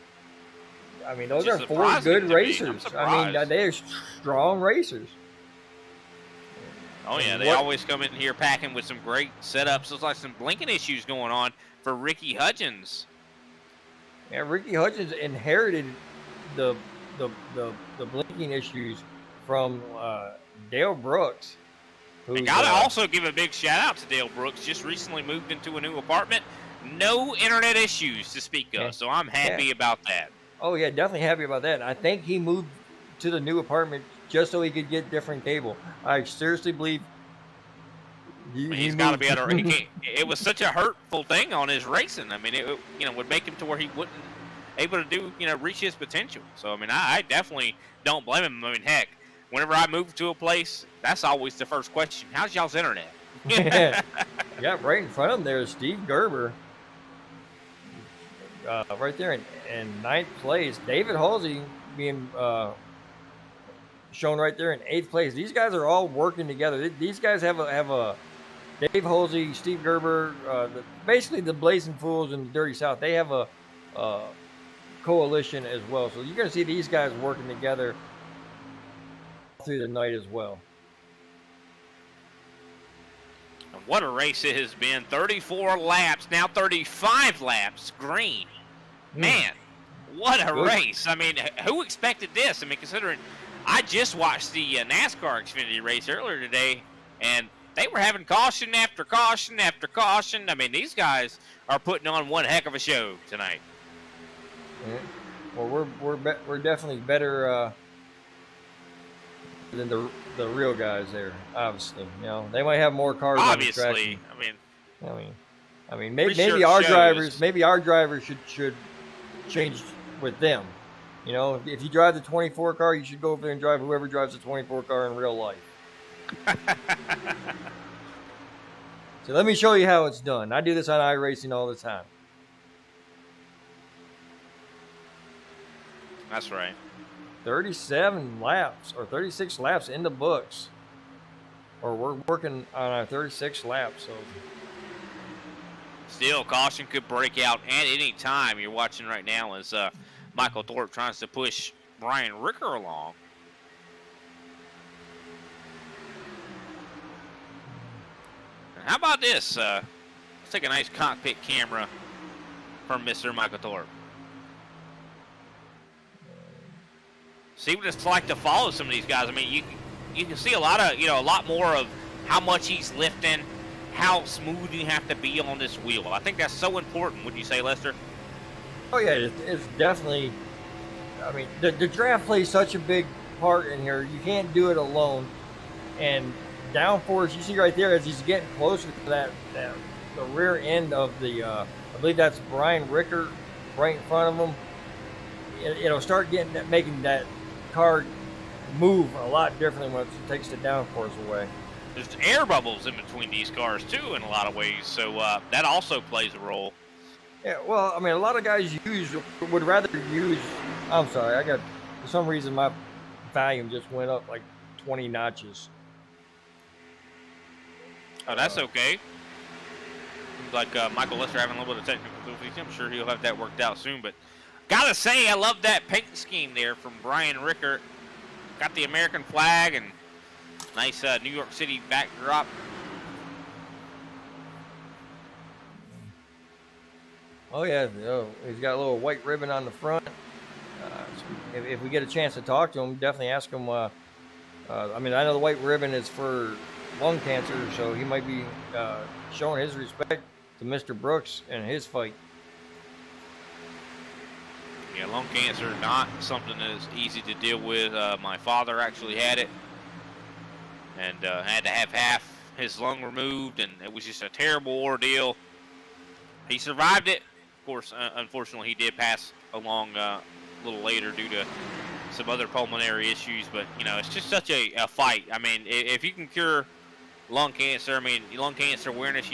I mean, those are four good racers. I mean, they're strong racers. Oh, yeah, they always come in here packing with some great setups. Looks like some blinking issues going on for Ricky Hudgens. Yeah, Ricky Hudgens inherited the blinking issues from Dale Brooks. I gotta also give a big shout out to Dale Brooks. Just recently moved into a new apartment. No internet issues to speak of, so I'm happy about that. Oh, yeah, definitely happy about that. I think he moved to the new apartment just so he could get different cable. I seriously believe he's got to be able to. It was such a hurtful thing on his racing. I mean, it would make him to where he wouldn't able to do reach his potential. So I mean, I definitely don't blame him. I mean, heck, whenever I move to a place, that's always the first question: how's y'all's internet? Yeah, right in front of him there is Steve Gerber. Right there in ninth place. David Halsey being shown right there in 8th place. These guys are all working together. These guys have a Dave Halsey, Steve Gerber, basically the Blazing Fools and the Dirty South. They have a coalition as well. So you're going to see these guys working together through the night as well. And what a race it has been. 34 laps, now 35 laps green. Man, What a Good. race. I mean, who expected this? I mean, considering I just watched the NASCAR Xfinity race earlier today, and they were having caution after caution after caution. I mean, these guys are putting on one heck of a show tonight. Yeah. Well, we're definitely better than the real guys there. Obviously, they might have more cars on the track. Obviously, I mean, maybe our drivers should change with them. If you drive the 24 car, you should go over there and drive whoever drives the 24 car in real life. So let me show you how it's done. I do this on iRacing all the time. That's right. 37 laps or 36 laps in the books. Or we're working on our 36 laps. So still, caution could break out at any time. You're watching right now as Michael Thorpe tries to push Brian Ricker along. And how about this? Let's take a nice cockpit camera from Mr. Michael Thorpe. See what it's like to follow some of these guys. I mean, you can see a lot more of how much he's lifting, how smooth you have to be on this wheel. I think that's so important. Would you say, Lester? Oh yeah, it's definitely. I mean, the draft plays such a big part in here. You can't do it alone. And downforce, you see right there as he's getting closer to the rear end of the. I believe that's Brian Ricker, right in front of him. It'll start making that car move a lot differently once it takes the downforce away. There's air bubbles in between these cars too, in a lot of ways. So that also plays a role. Yeah, well, I mean, a lot of guys would rather use. I'm sorry, for some reason my volume just went up like 20 notches. Oh, that's okay. Seems like Michael Lester having a little bit of technical difficulties. I'm sure he'll have that worked out soon. But gotta say, I love that paint scheme there from Brian Ricker. Got the American flag and nice New York City backdrop. Oh yeah, he's got a little white ribbon on the front. If we get a chance to talk to him, definitely ask him. I mean, I know the white ribbon is for lung cancer, so he might be showing his respect to Mr. Brooks and his fight. Yeah, lung cancer, not something that is easy to deal with. My father actually had it and had to have half his lung removed, and it was just a terrible ordeal. He survived it. Of course, unfortunately, he did pass along a little later due to some other pulmonary issues, but, it's just such a fight. I mean, if you can cure lung cancer, lung cancer awareness,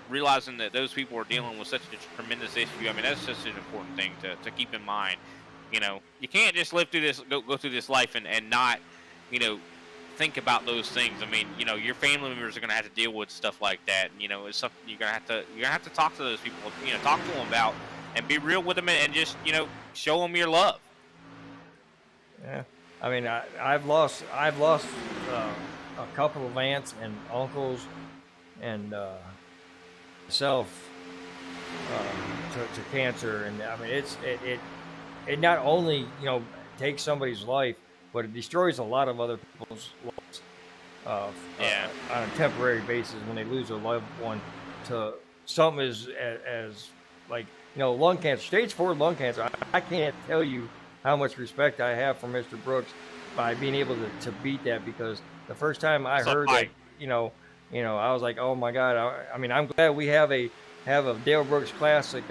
realizing that those people are dealing with such a tremendous issue, I mean, that's just an important thing to keep in mind. You can't just live through this, go through this life and not, think about those things. I mean, your family members are going to have to deal with stuff like that. It's something you're going to have to talk to those people, talk to them about and be real with them and just, show them your love. Yeah. I mean, I've lost a couple of aunts and uncles and myself to cancer, and I mean it not only takes somebody's life, but it destroys a lot of other people's lives on a temporary basis when they lose a loved one to something as like lung cancer, stage 4 lung cancer. I can't tell you how much respect I have for Mr. Brooks by being able to beat that, because the first time I heard that, I was like, oh my God. I mean, I'm glad we have a Dale Brooks Classic.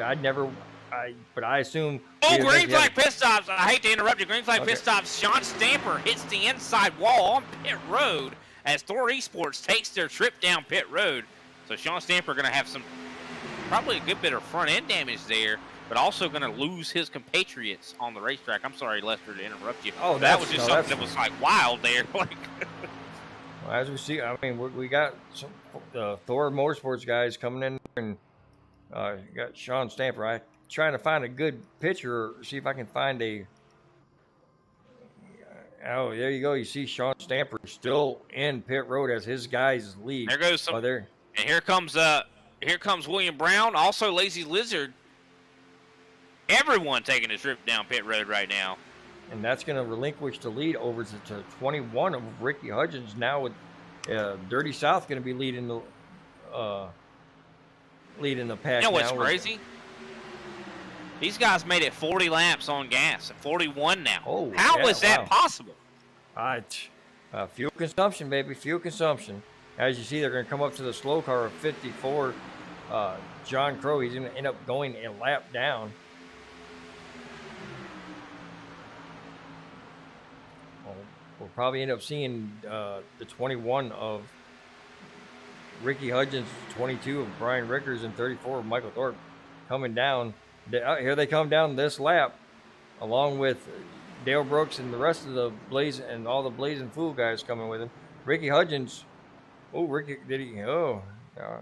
But I assume. Oh, green flag pit stops. I hate to interrupt you. Green flag pit stops. Sean Stamper hits the inside wall on pit road as Thor Esports takes their trip down pit road. So Sean Stamper going to have probably a good bit of front end damage there, but also going to lose his compatriots on the racetrack. I'm sorry, Lester, to interrupt you. Oh, that was just something that was like wild there. Well, as we see, I mean, we got some Thor Motorsports guys coming in, and got Sean Stamper. I'm trying to find a good picture, see if I can find a. Oh, there you go. You see Sean Stamper still in pit road as his guys leave. There goes some. And here comes William Brown, also Lazy Lizard. Everyone taking a trip down pit road right now. And that's going to relinquish the lead over to 21 of Ricky Hudgens. Now with Dirty South going to be leading the pack You know what's now. crazy? These guys made it 40 laps on gas and 41 now. Oh, How yeah, is that wow. possible? Fuel consumption, baby, fuel consumption. As you see, they're going to come up to the slow car of 54. John Crow, he's going to end up going a lap down. We'll probably end up seeing the 21 of Ricky Hudgens, 22 of Brian Rickers, and 34 of Michael Thorpe coming down. Here they come down this lap, along with Dale Brooks and the rest of the Blaze and all the Blazing Fool guys coming with him. Ricky Hudgens. Oh, Ricky, did he? Oh,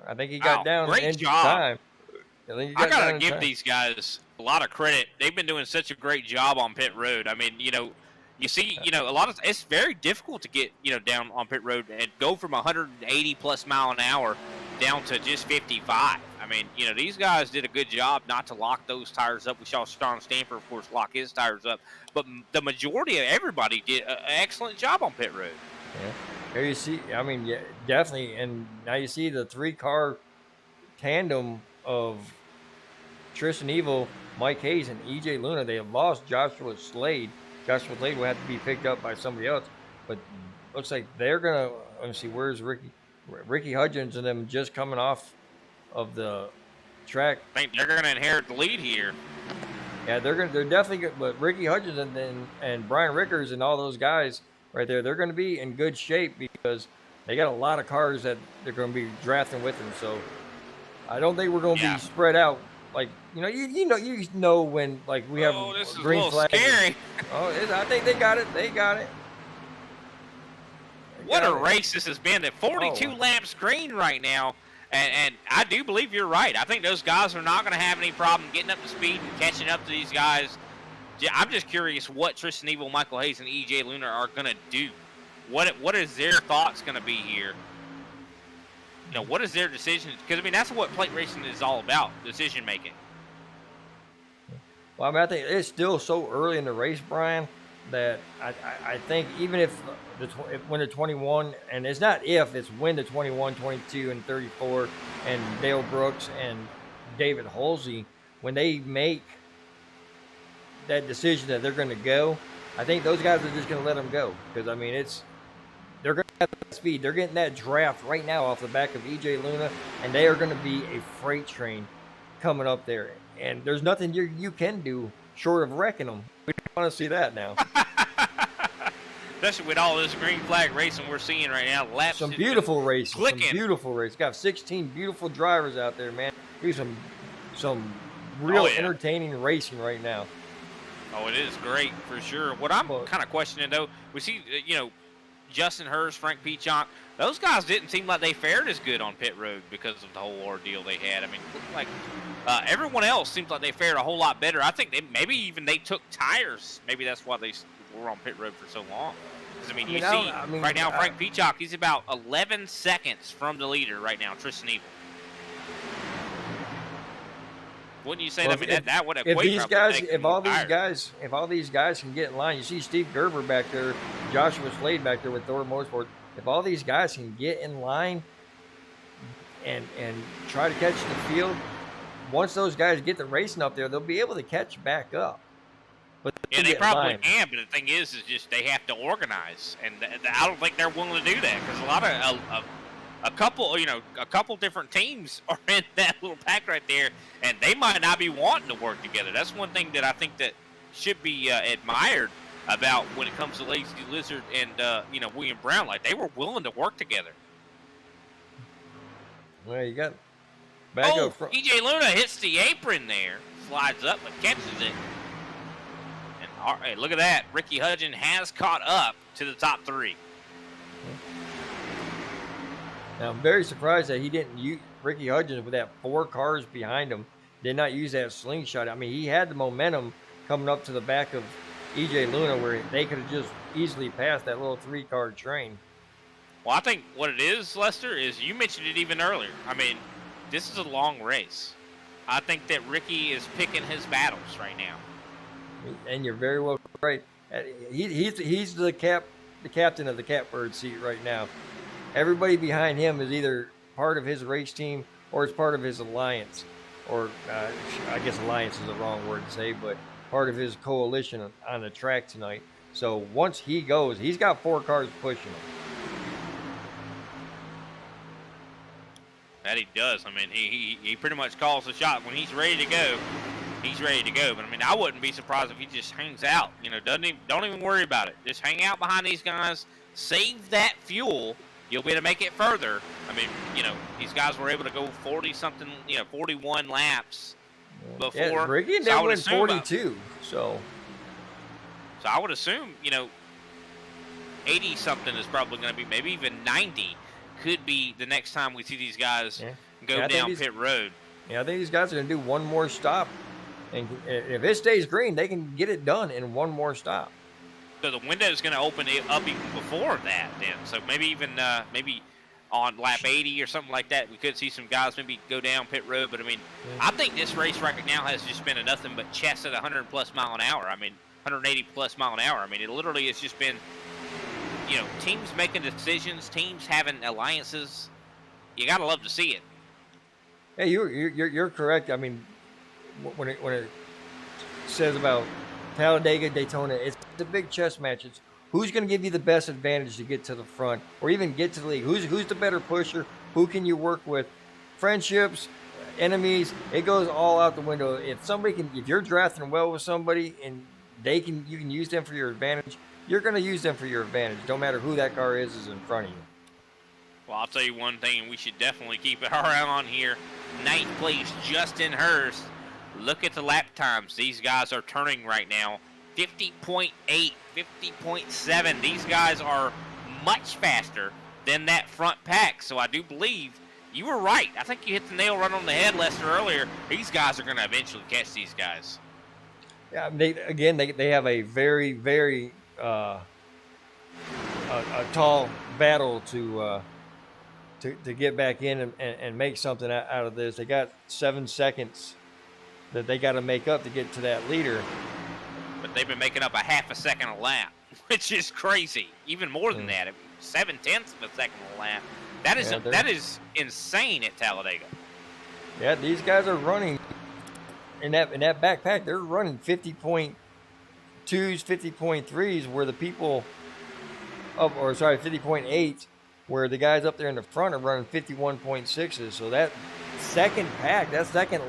I think he got down great in job. time. I gotta give these guys a lot of credit. They've been doing such a great job on pit road. I mean, you see, a lot of it's very difficult to get down on pit road and go from 180 plus mile an hour down to just 55. I mean, these guys did a good job not to lock those tires up. We saw Sean Stanford, of course, lock his tires up, but the majority of everybody did an excellent job on pit road. Yeah. Here you see, I mean, yeah, definitely, and now you see the 3-car tandem of Tristan Evil, Mike Hayes, and EJ Luna. They have lost Joshua Slade. Joshua Slade will have to be picked up by somebody else, but looks like they're gonna. Let me see, where's Ricky? Ricky Hudgens and them just coming off of the track. I think they're gonna inherit the lead here. Yeah, they're definitely good. But Ricky Hudgens and Brian Rickers and all those guys right there, they're going to be in good shape because they got a lot of cars that they're going to be drafting with them. So I don't think we're going to be spread out. Like, you know when, like, we have this is green flag. Scary. I think they got it. They got it. What a race this has been. At 42 laps green right now. And I do believe you're right. I think those guys are not going to have any problem getting up to speed and catching up to these guys. I'm just curious what Tristan Evil, Michael Hayes, and EJ Luna are going to do. What is their thoughts going to be here? What is their decision? Because, I mean, that's what plate racing is all about, decision making. Well, I mean, I think it's still so early in the race, Brian, that I think even if when the 21, and it's not if, it's when the 21, 22, and 34, and Dale Brooks and David Halsey, when they make that decision that they're going to go, I think those guys are just going to let them go. Because, I mean, they're going to have that speed. They're getting that draft right now off the back of EJ Luna, and they are going to be a freight train coming up there. And there's nothing you can do short of wrecking them. We want to see that now. Especially with all this green flag racing we're seeing right now. Laps some beautiful racing. Clicking. Some beautiful racing. Got 16 beautiful drivers out there, man. There's some real entertaining racing right now. Oh, it is great for sure. What I'm kind of questioning, though, we see, Justin Hurst, Frank Peacock, those guys didn't seem like they fared as good on pit road because of the whole ordeal they had. I mean, like everyone else seems like they fared a whole lot better. I think maybe they took tires. Maybe that's why they were on pit road for so long. Because, I mean, right now, Frank Peacock, he's about 11 seconds from the leader right now, Tristan Evil. Wouldn't you say that would equate? If all these guys can get in line, you see Steve Gerber back there, Joshua Slade back there with Thor Motorsport. If all these guys can get in line and try to catch the field, once those guys get the racing up there, they'll be able to catch back up. But they probably can. But the thing is just they have to organize, and I don't think they're willing to do that because a lot of a couple different teams are in that little pack right there, and they might not be wanting to work together. That's one thing that I think that should be admired about when it comes to Lazy Lizard and William Brown. Like, they were willing to work together. Well, you got EJ Luna hits the apron there, slides up but catches it. And all right, look at that. Ricky Hudgens has caught up to the top three. Now, I'm very surprised that he didn't use Ricky Hudgens with that 4 cars behind him. Did not use that slingshot. I mean, he had the momentum coming up to the back of EJ Luna where they could have just easily passed that little 3-car train. Well, I think what it is, Lester, is you mentioned it even earlier. I mean, this is a long race. I think that Ricky is picking his battles right now. And you're very well right. He's the captain of the catbird seat right now. Everybody behind him is either part of his race team or it's part of his alliance, or I guess alliance is the wrong word to say, but part of his coalition on the track tonight. So once he goes, he's got 4 cars pushing him. That he does. I mean, he pretty much calls the shot when he's ready to go. He's ready to go. But I mean, I wouldn't be surprised if he just hangs out. You know, don't even worry about it. Just hang out behind these guys. Save that fuel. You'll be able to make it further. I mean, you know, these guys were able to go 40-something, 41 laps before. Yeah, Ricky and them went 42. So I would assume, 80-something is probably going to be, maybe even 90 could be the next time we see these guys go down pit road. Yeah, I think these guys are going to do one more stop. And if it stays green, they can get it done in one more stop. So the window is going to open it up even before that then. So maybe even maybe on lap 80 or something like that, we could see some guys maybe go down pit road. But, I mean, I think this race right now has just been a nothing but chess at 100-plus mile an hour. I mean, 180-plus mile an hour. I mean, it literally has just been, teams making decisions, teams having alliances. You got to love to see it. Hey, you're correct. I mean, when it says about Talladega, Daytona, it's a big chess match. It's who's going to give you the best advantage to get to the front or even get to the lead. Who's the better pusher? Who can you work with? Friendships, enemies, it goes all out the window. If you're drafting well with somebody and you can use them for your advantage, you're going to use them for your advantage. No matter who that car is in front of you. Well, I'll tell you one thing, we should definitely keep our eye on here. 9th place, Justin Hurst. Look at the lap times these guys are turning right now. 50.8, 50.7. These guys are much faster than that front pack. So I do believe you were right. I think you hit the nail right on the head, Lester, earlier. These guys are going to eventually catch these guys. Yeah, they have a very, very a tall battle to get back in and make something out of this. They got 7 seconds that they got to make up to get to that leader. But they've been making up a half a second a lap, which is crazy. Even more than that, 0.7 of a second a lap. That is insane at Talladega. Yeah, these guys are running in that backpack. They're running 50.2s, 50.3s, where the people 50.8s, where the guys up there in the front are running 51.6s. So that second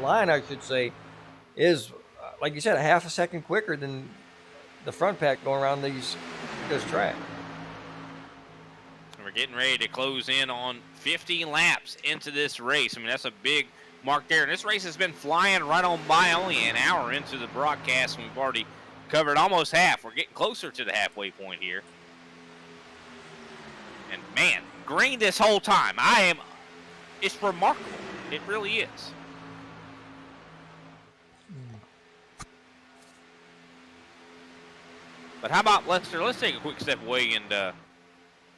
line, I should say, is, like you said, a half a second quicker than the front pack going around this track. We're getting ready to close in on 50 laps into this race. I mean, that's a big mark there. And this race has been flying right on by, only an hour into the broadcast, and we've already covered almost half. We're getting closer to the halfway point here. And, man, green this whole time. It's remarkable. It really is. But how about, Lester, let's take a quick step away, and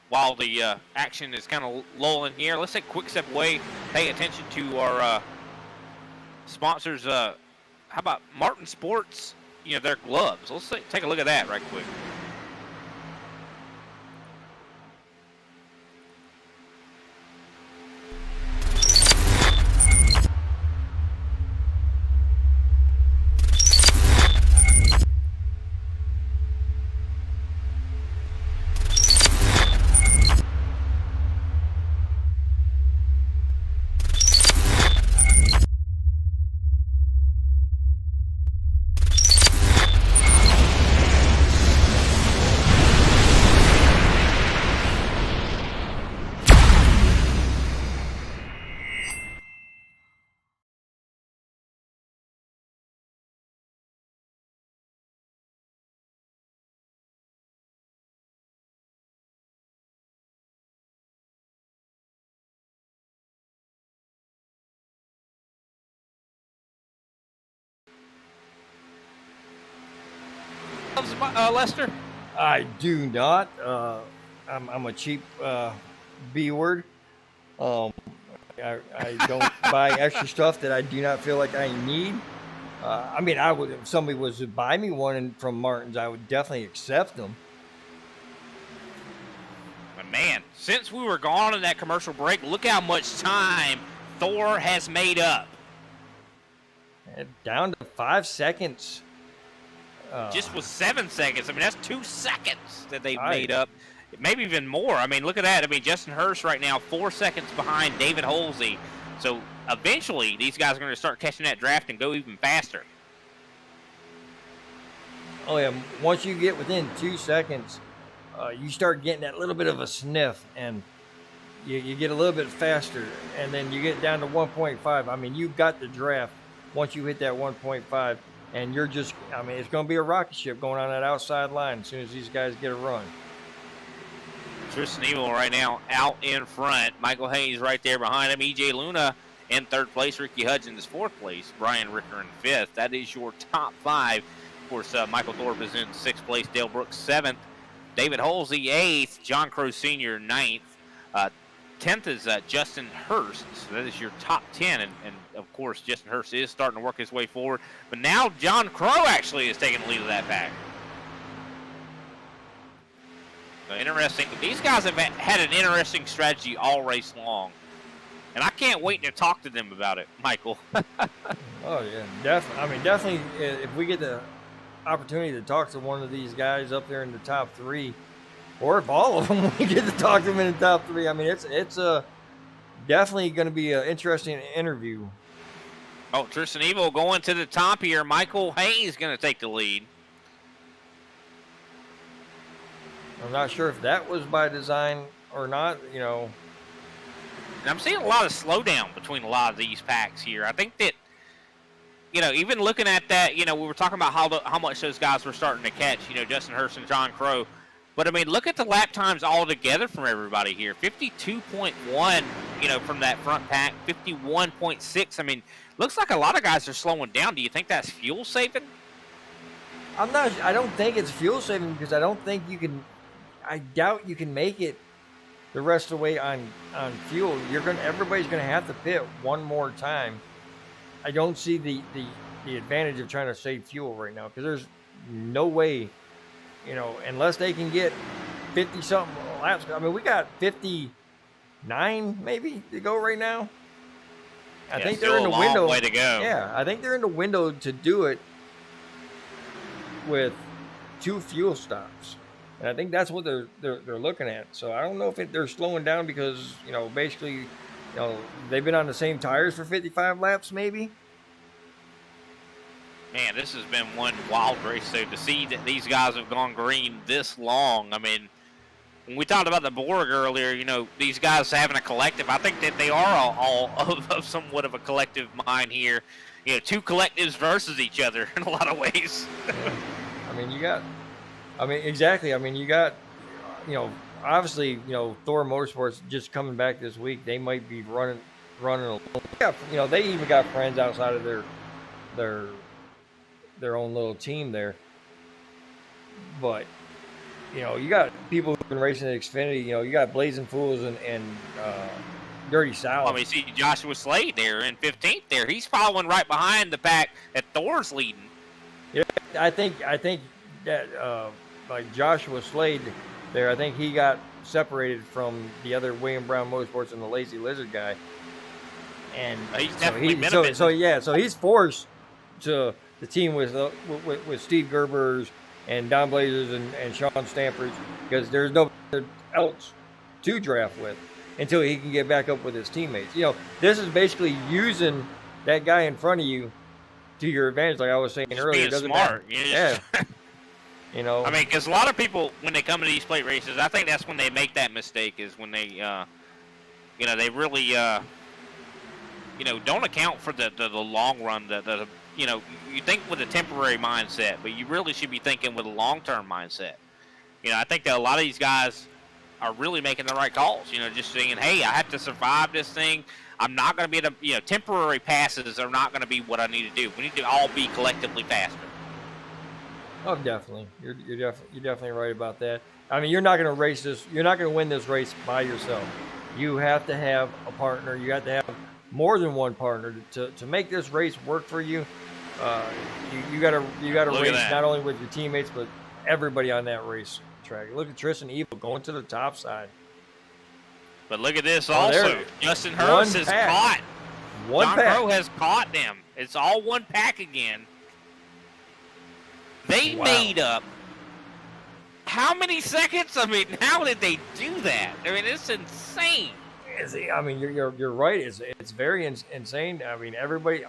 while the action is kind of lulling here, let's take a quick step away, pay attention to our sponsors. How about Martin Sports, their gloves. Let's take a look at that right quick. Lester? I do not. I'm a cheap B word. I don't buy extra stuff that I do not feel like I need. I mean, I would if somebody was to buy me one from Martin's, I would definitely accept them. But man, since we were gone in that commercial break, look how much time Thor has made up. Down to 5 seconds. Just with 7 seconds. I mean, that's 2 seconds that they've made up. Maybe even more. I mean, look at that. I mean, Justin Hurst right now 4 seconds behind David Holsey. So eventually, these guys are going to start catching that draft and go even faster. Oh yeah, once you get within 2 seconds, you start getting that little bit of a sniff, and you get a little bit faster, and then you get down to 1.5. I mean, you've got the draft once you hit that 1.5, and you're just, I mean, it's going to be a rocket ship going on that outside line as soon as these guys get a run. Tristan Evil right now out in front. Michael Hayes right there behind him. EJ Luna in 3rd place. Ricky Hudgens 4th place. Brian Ricker in 5th. That is your top 5. Of course, Michael Thorpe is in 6th place. Dale Brooks 7th. David Holsey 8th. John Crow Sr. 9th. 10th is Justin Hurst. So that is your top 10. And of course, Justin Hurst is starting to work his way forward. But now John Crow actually is taking the lead of that pack. So interesting. These guys have had an interesting strategy all race long. And I can't wait to talk to them about it, Michael. Oh, yeah. Definitely. I mean, definitely, if we get the opportunity to talk to one of these guys up there in the top 3, or if all of them, we get to talk to them in the top 3, I mean, it's definitely going to be an interesting interview. Oh, Tristan Evil going to the top here. Michael Hayes going to take the lead. I'm not sure if that was by design or not, you know. And I'm seeing a lot of slowdown between a lot of these packs here. I think that, you know, even looking at that, you know, we were talking about how much those guys were starting to catch, you know, Justin Hurst and John Crow. But, I mean, look at the lap times all together from everybody here. 52.1, you know, from that front pack. 51.6. I mean, looks like a lot of guys are slowing down. Do you think that's fuel saving? I don't think it's fuel saving because I don't think you can, I doubt you can make it the rest of the way on fuel. Everybody's gonna have to pit one more time. I don't see the advantage of trying to save fuel right now because there's no way, you know, unless they can get 50 something laps. I mean, we got 59 maybe to go right now. I think they're in the window. Way to go. Yeah, I think they're in the window to do it with 2 fuel stops. And I think that's what they're looking at. So I don't know if they're slowing down because, you know, basically, you know, they've been on the same tires for 55 laps maybe. Man, this has been one wild race. So to see that these guys have gone green this long, I mean, when we talked about the Borg earlier, you know, these guys having a collective, I think that they are all of somewhat of a collective mind here. You know, 2 collectives versus each other in a lot of ways. Yeah. Exactly. I mean, you got, you know, obviously, you know, Thor Motorsports just coming back this week. They might be running alone. You know, they even got friends outside of their own little team there. But, you know, you got people who've been racing at Xfinity. You know, you got Blazing Fools and Dirty South. I mean, see Joshua Slade there in 15th there. He's following right behind the pack that Thor's leading. Yeah, I think that like Joshua Slade there, I think he got separated from the other William Brown Motorsports and the Lazy Lizard guy. And he's definitely so he's forced to the team with Steve Gerber's and Don Blazers and Sean Stampers because there's nobody else to draft with until he can get back up with his teammates. You know, this is basically using that guy in front of you to your advantage, like I was saying earlier. Being smart. Yeah. You know, I mean, because a lot of people, when they come to these plate races, I think that's when they make that mistake is when they, you know, they really, you know, don't account for the long run. You know, you think with a temporary mindset, but you really should be thinking with a long-term mindset. You know, I think that a lot of these guys are really making the right calls. You know, just saying, hey, I have to survive this thing. I'm not going to be able to, you know, temporary passes are not going to be what I need to do. We need to all be collectively faster. Oh, definitely. You're definitely right about that. I mean, you're not going to race this. You're not going to win this race by yourself. You have to have a partner. You have to have more than one partner to make this race work for you. You gotta Look at race that. not only with your teammates but everybody on that race track. Look at Tristan Evil going to the top side. But look at this Oh, also. there- Justin one Hurst has pack. caught. One John pack. Crow has caught them. It's all one pack again. They Wow. made up how many seconds? I mean, how did they do that? I mean, it's insane. I mean, you're right. It's very insane. I mean,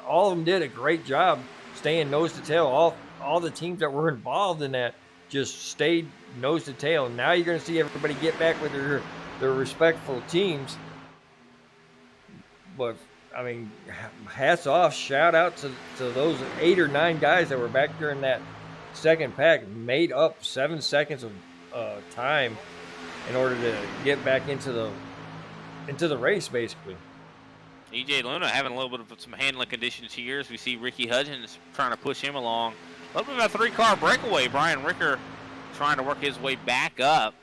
all of them did a great job staying nose to tail. All the teams that were involved in that just stayed nose to tail. Now you're going to see everybody get back with their respectful teams. But I mean, hats off, shout out to those 8 or 9 guys that were back during that second pack, made up 7 seconds of time in order to get back into the race, basically. EJ Luna having a little bit of some handling conditions here as we see Ricky Hudgens trying to push him along. A little bit of a 3-car breakaway. Brian Ricker trying to work his way back up.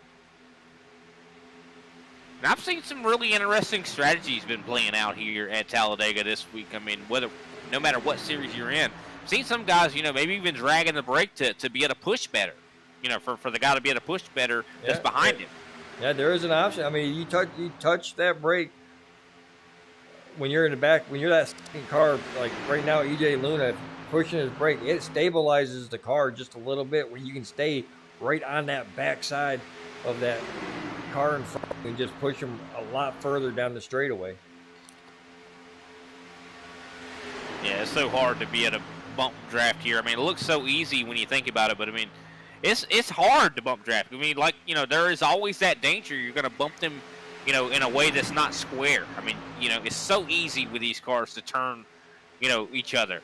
And I've seen some really interesting strategies been playing out here at Talladega this week. I mean, no matter what series you're in, I've seen some guys, maybe even dragging the brake to be able to push better. For the guy to be able to push better that's behind him. Yeah, there is an option. I mean, you touch that brake when you're in the back, when you're that second car, like right now, EJ Luna pushing his brake, it stabilizes the car just a little bit where you can stay right on that backside of that car in front and just push them a lot further down the straightaway. Yeah, it's so hard to be at a bump draft here. I mean, it looks so easy when you think about it, but I mean, it's hard to bump draft. I mean, there is always that danger you're going to bump them, in a way that's not square. I mean, it's so easy with these cars to turn, each other.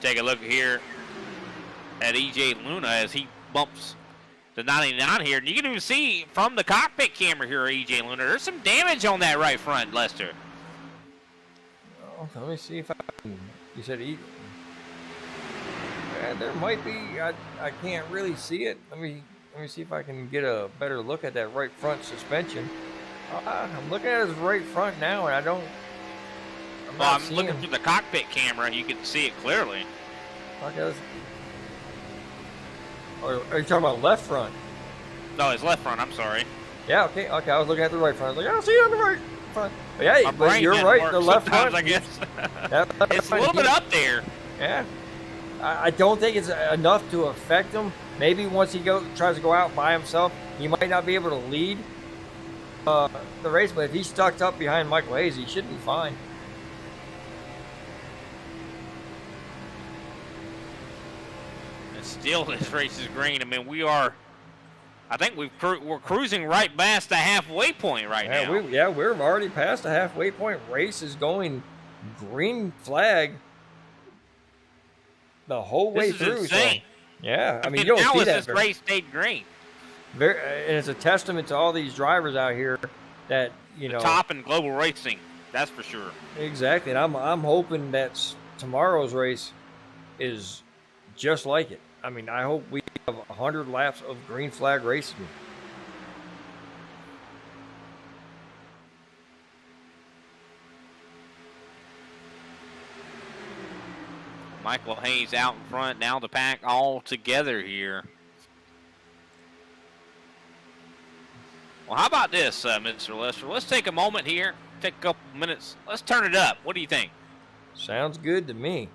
Take a look here at EJ Luna as he bumps the 99 here. And you can even see from the cockpit camera here, EJ Luna, there's some damage on that right front, Lester. Oh, let me see if I can. You said EJ. Yeah, there might be. I can't really see it. Let me see if I can get a better look at that right front suspension. I'm looking at his right front now, and I'm looking through the cockpit camera. You can see it clearly. Okay. Are you talking about left front? No, his left front. I'm sorry. Yeah. Okay. I was looking at the right front. I was like, I don't see it on the right front. But yeah, but you're right. The left front, I guess. Left it's front, a little bit up there. Yeah. I don't think it's enough to affect him. Maybe once he tries to go out by himself, he might not be able to lead the race. But if he's stuck up behind Michael Hayes, he should be fine. And still, this race is green. I mean, I think we're cruising right past the halfway point now. We're already past the halfway point. Race is going green flag the whole way through. Insane. So, yeah, I mean, you don't see that. This race stayed green. And it's a testament to all these drivers out here that top in global racing. That's for sure. Exactly, and I'm hoping that tomorrow's race is just like it. I mean, I hope we have 100 laps of green flag racing. Michael Hayes out in front. Now the pack all together here. Well, how about this, Mr. Lester? Let's take a moment here, take a couple minutes. Let's turn it up. What do you think? Sounds good to me.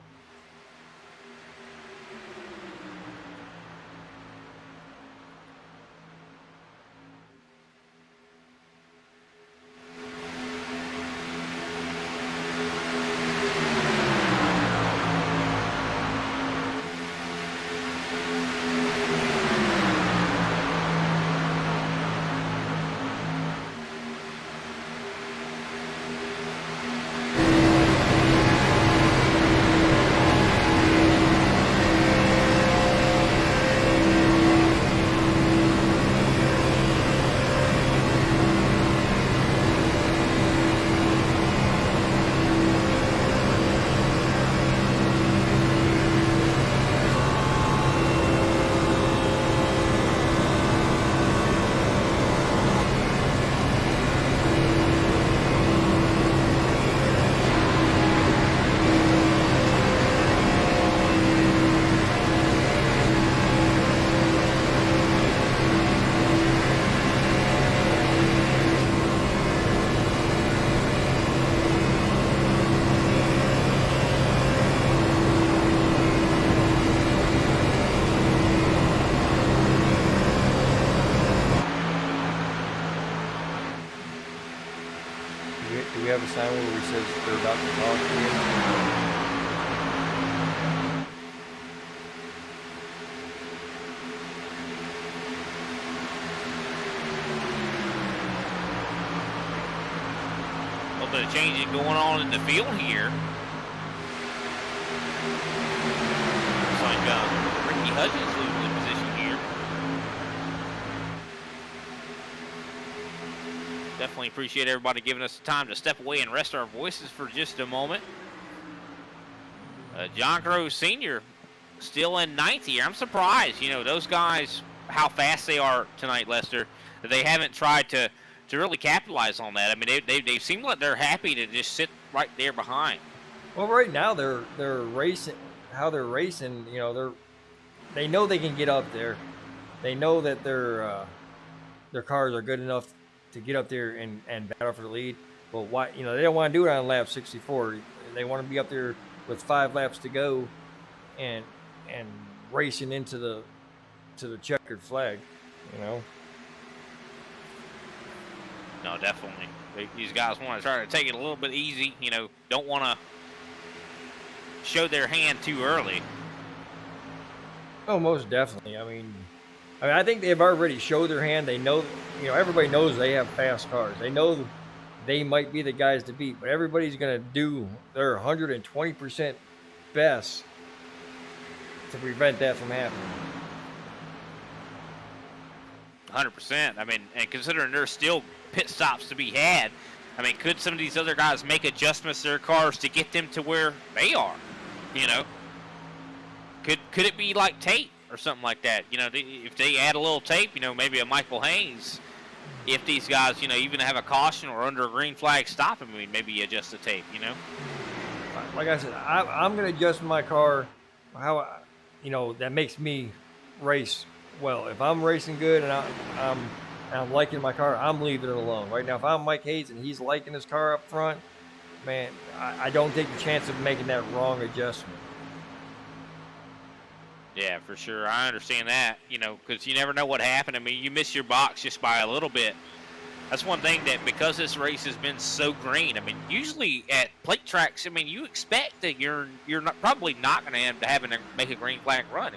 have a sign where it says they're about to talk to you? A little bit of changing going on in the field here. Looks like Ricky Hudgens losing the position here. Definitely appreciate everybody giving us the time to step away and rest our voices for just a moment. John Crow Sr. still in ninth here. I'm surprised, those guys, how fast they are tonight, Lester, that they haven't tried to really capitalize on that. I mean, they seem like they're happy to just sit right there behind. Well, right now they're racing. How they're racing, they know they can get up there. They know that their cars are good enough to get up there and battle for the lead. But why? They don't want to do it on lap 64. They want to be up there with 5 laps to go, and racing into the checkered flag. No, definitely. These guys want to try to take it a little bit easy. Don't want to show their hand too early. Oh, most definitely. I mean, I think they've already showed their hand. They know, everybody knows they have fast cars. They know they might be the guys to beat, but everybody's going to do their 120% best to prevent that from happening. 100%. I mean, and considering there's still pit stops to be had, I mean, could some of these other guys make adjustments to their cars to get them to where they are? Could it be like tape or something like that? If they add a little tape, maybe a Michael Haynes, if these guys, even have a caution or under a green flag stop, maybe adjust the tape, Like I said, I'm going to adjust my car how, that makes me race well. If I'm racing good and I'm liking my car, I'm leaving it alone. Right now, if I'm Mike Hayes and he's liking his car up front, man, I don't take the chance of making that wrong adjustment. Yeah, for sure. I understand that, because you never know what happened. I mean, you miss your box just by a little bit. That's one thing that, because this race has been so green, I mean, usually at plate tracks, you expect that you're probably not going to end up having to make a green flag run.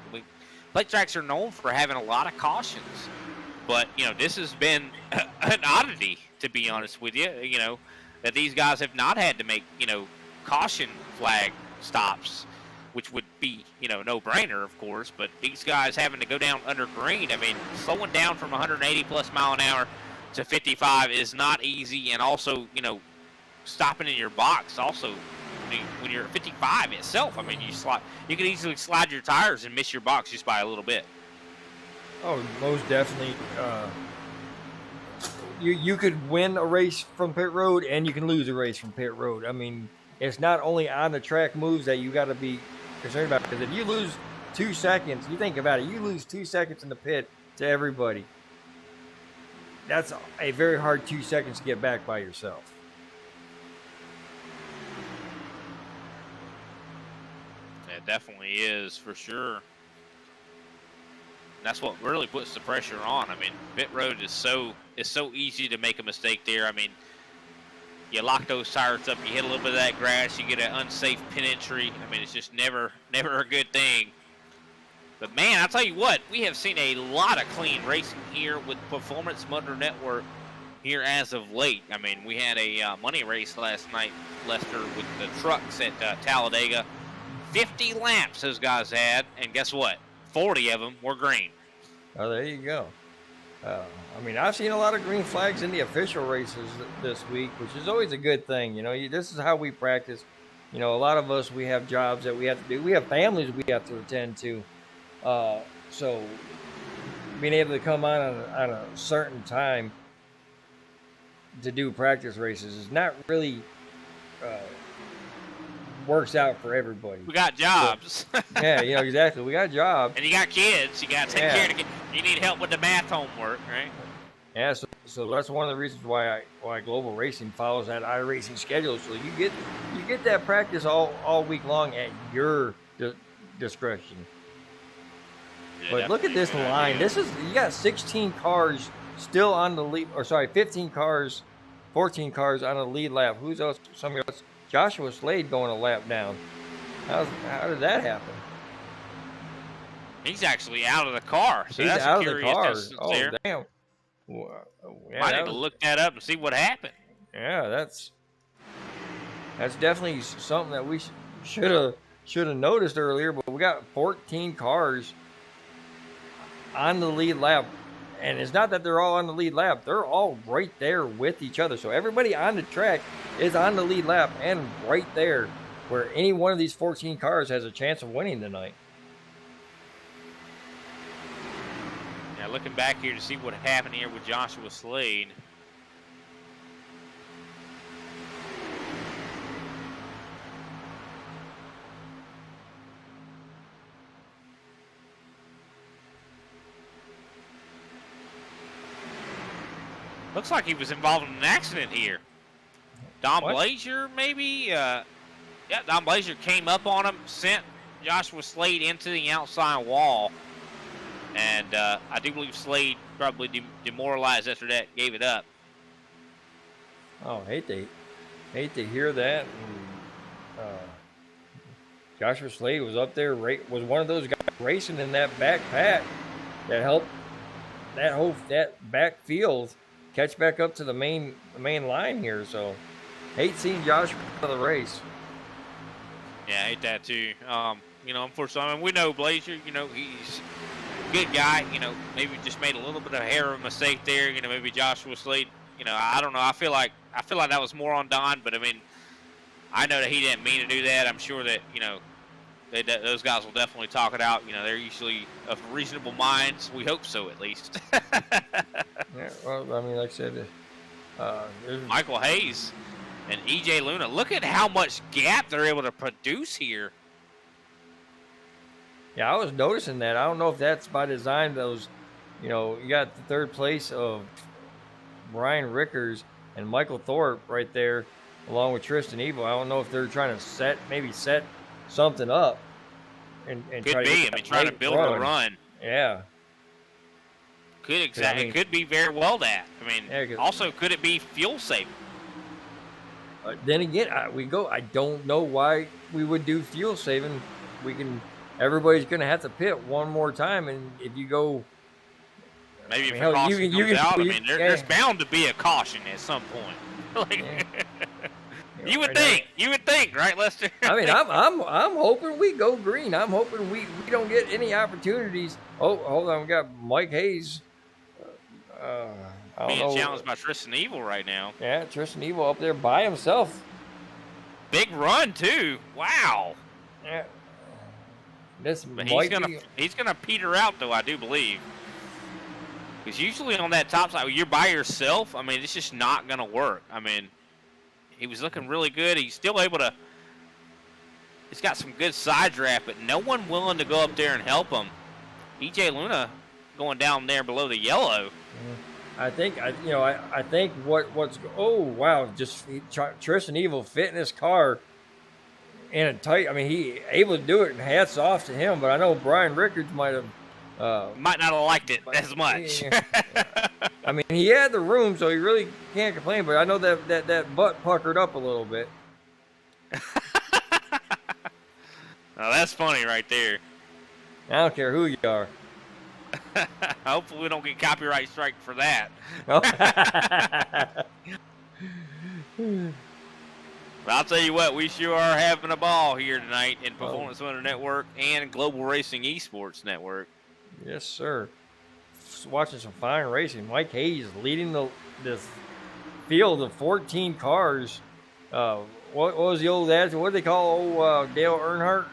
Plate tracks are known for having a lot of cautions. But, this has been an oddity, to be honest with you, that these guys have not had to make, caution flag stops, which would be, no-brainer, of course. But these guys having to go down under green, slowing down from 180 plus mile an hour to 55 is not easy. And also, stopping in your box also, when you're at 55 itself, you can easily slide your tires and miss your box just by a little bit. Oh, most definitely. You could win a race from pit road, and you can lose a race from pit road. It's not only on the track moves that you got to be concerned about, because if you lose 2 seconds, you think about it, you lose 2 seconds in the pit to everybody. That's a very hard 2 seconds to get back by yourself. It definitely is, for sure. That's what really puts the pressure on. Pit road is so easy to make a mistake there. You lock those tires up, you hit a little bit of that grass, you get an unsafe pit entry. It's just never a good thing. But man, I'll tell you what, we have seen a lot of clean racing here with Performance Motor Network here as of late. We had a money race last night, Lester, with the trucks at Talladega. 50 laps those guys had, and guess what? 40 of them were green. Oh, there you go. I've seen a lot of green flags in the official races this week, which is always a good thing. This is how we practice. A lot of us, we have jobs that we have to do. We have families we have to attend to. So being able to come on a certain time to do practice races is not really works out for everybody. We got jobs. Yeah, exactly. We got jobs. And you got kids. You got to take care of the kids. You need help with the math homework, right? Yeah, so that's one of the reasons why Global Racing follows that iRacing schedule. So you get that practice all week long at your discretion. Yeah, but look at this line. You got 16 cars still on the lead, or sorry, 15 cars 14 cars on the lead lap. Who's else? Somebody else. Joshua Slade going a lap down. How did that happen? He's actually out of the car. So He's that's out a of the curious car. instance Oh, there. damn. Well, yeah, Might need to look that up and see what happened. Yeah, that's definitely something that we should have noticed earlier. But we got 14 cars on the lead lap, and it's not that they're all on the lead lap; they're all right there with each other. So everybody on the track is on the lead lap and right there, where any one of these 14 cars has a chance of winning tonight. Now looking back here to see what happened here with Joshua Slade. Looks like he was involved in an accident here. Don Blazier, maybe? Yeah, Don Blazier came up on him, sent Joshua Slade into the outside wall. And I do believe Slade probably demoralized after that, gave it up. Oh, hate to hear that. And, Joshua Slade was up there, was one of those guys racing in that back pack that helped that backfield catch back up to the main line here. So, hate seeing Joshua out of the race. Yeah, I hate that too. Unfortunately, I mean, we know Blazier. He's a good guy. Maybe just made a little bit of hair of a mistake there. Maybe Joshua Slade. I don't know. I feel like that was more on Don, but I mean, I know that he didn't mean to do that. I'm sure that those guys will definitely talk it out. They're usually of reasonable minds. We hope so, at least. Yeah, well, I mean, like I said, Michael Hayes and EJ Luna. Look at how much gap they're able to produce here. Yeah, I was noticing that. I don't know if that's by design. Those, you got the third place of Brian Rickers and Michael Thorpe right there, along with Tristan Evil. I don't know if they're trying to set something up and could be. Trying to build a run. Yeah. It could be very well that. Also, could it be fuel saving? Then again, I don't know why we would do fuel saving. Everybody's going to have to pit one more time, and if you go, maybe if a caution comes out, there's bound to be a caution at some point. You would think, right, Lester? I'm hoping we go green. I'm hoping we don't get any opportunities. Oh, hold on, we got Mike Hayes. Being challenged by Tristan Evil right now. Yeah, Tristan Evil up there by himself. Big run too. Wow. Yeah. He's gonna peter out though, I do believe. Because usually on that top side, when you're by yourself, it's just not gonna work. He was looking really good. He's still able to. He's got some good side draft, but no one willing to go up there and help him. EJ Luna going down there below the yellow. I think what's oh wow, just Tristan Evil fit in his car in a tight. He able to do it, and hats off to him. But I know Brian Rickards might not have liked it as much. Yeah. He had the room, so he really can't complain. But I know that butt puckered up a little bit. Oh, that's funny right there. I don't care who you are. Hopefully we don't get copyright strike for that. But I'll tell you what, we sure are having a ball here tonight in Performance Motor Network and Global Racing Esports Network. Yes, sir. Watching some fine racing. Mike Hayes leading this field of 14 cars. What was the old adage? What did they call Dale Earnhardt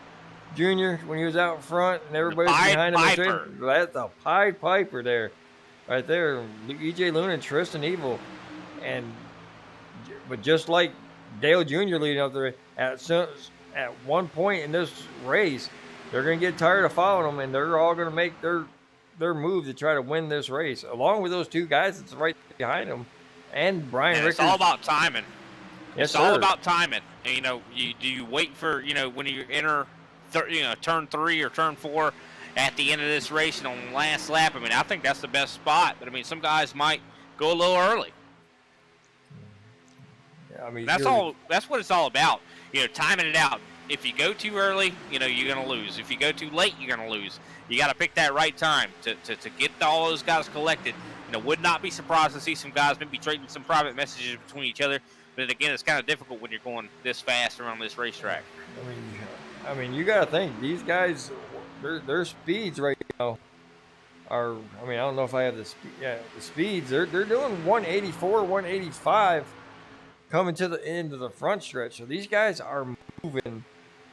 Jr. when he was out front and everybody was behind him? That's a Pied Piper there. Right there. EJ Luna and Tristan Evil. But just like Dale Jr. leading up there, at one point in this race, they're going to get tired of following them, and they're all going to make their move to try to win this race, along with those two guys that's right behind them, and Brian Rickers. It's all about timing. Yes, it's all about timing. And, do you wait for, when you enter, turn 3 or turn 4 at the end of this race and on the last lap? I think that's the best spot. But, some guys might go a little early. I mean, That's what it's all about. Timing it out. If you go too early, you're going to lose. If you go too late, you're going to lose. You got to pick that right time to get all those guys collected. Would not be surprised to see some guys maybe trading some private messages between each other. But again, it's kind of difficult when you're going this fast around this racetrack. I mean, you got to think these guys, their speeds right now are. I mean, I don't know if I have the speed. Yeah, the speeds. They're doing 184, 185 coming to the end of the front stretch. So these guys are moving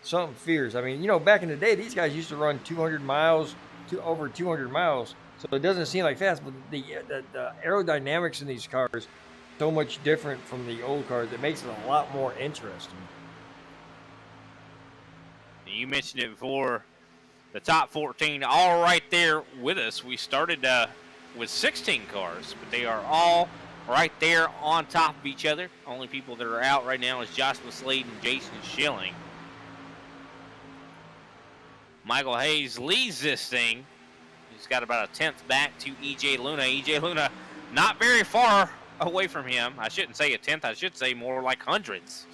something fierce. I mean, back in the day, these guys used to run 200 miles to over 200 miles. So it doesn't seem like fast, but the aerodynamics in these cars so much different from the old cars. It makes it a lot more interesting. You mentioned it before. The top 14 all right there with us. We started with 16 cars, but they are all right there on top of each other. Only people that are out right now is Joshua Slade and Jason Schilling. Michael Hayes leads this thing. He's got about a 10th back to EJ Luna. EJ Luna not very far away from him. I shouldn't say a 10th. I should say more like hundreds.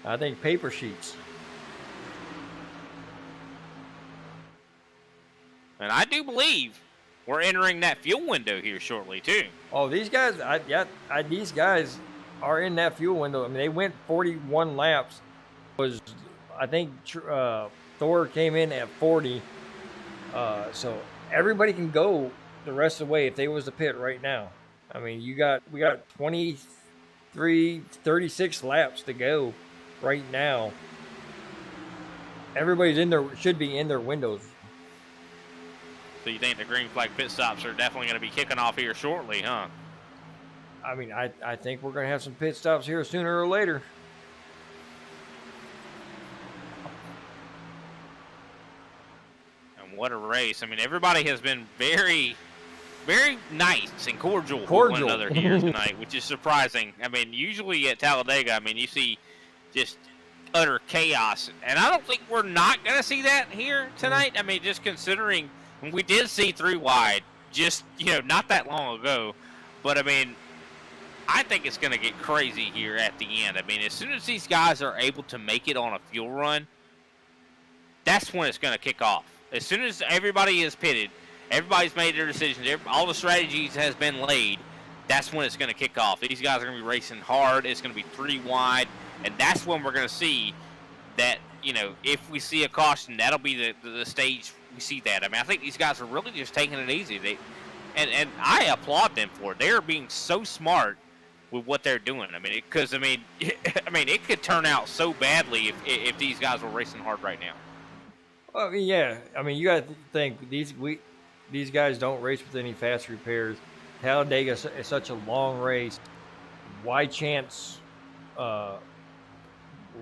I think paper sheets. And I do believe we're entering that fuel window here shortly, too. Oh, these guys, these guys are in that fuel window. I mean, they went 41 laps. I think Thor came in at 40. So everybody can go the rest of the way if they was to pit right now. I mean, we got 36 laps to go right now. Everybody's should be in their windows. So you think the green flag pit stops are definitely going to be kicking off here shortly, huh? I mean, I think we're going to have some pit stops here sooner or later. And what a race. I mean, everybody has been very, very nice and cordial with one another here tonight, which is surprising. I mean, usually at Talladega, I mean, you see just utter chaos. And I don't think we're not going to see that here tonight. I mean, just considering we did see 3 wide just, not that long ago. But, I mean, I think it's going to get crazy here at the end. I mean, as soon as these guys are able to make it on a fuel run, that's when it's going to kick off. As soon as everybody is pitted, everybody's made their decisions, all the strategies has been laid, that's when it's going to kick off. These guys are going to be racing hard. It's going to be 3 wide. And that's when we're going to see that, if we see a caution, that'll be the stage we see that. I mean, I think these guys are really just taking it easy. And I applaud them for it. They are being so smart with what they're doing. I mean, because it could turn out so badly if these guys were racing hard right now. Well, yeah. I mean, you got to think these guys don't race with any fast repairs. Talladega is such a long race. Why chance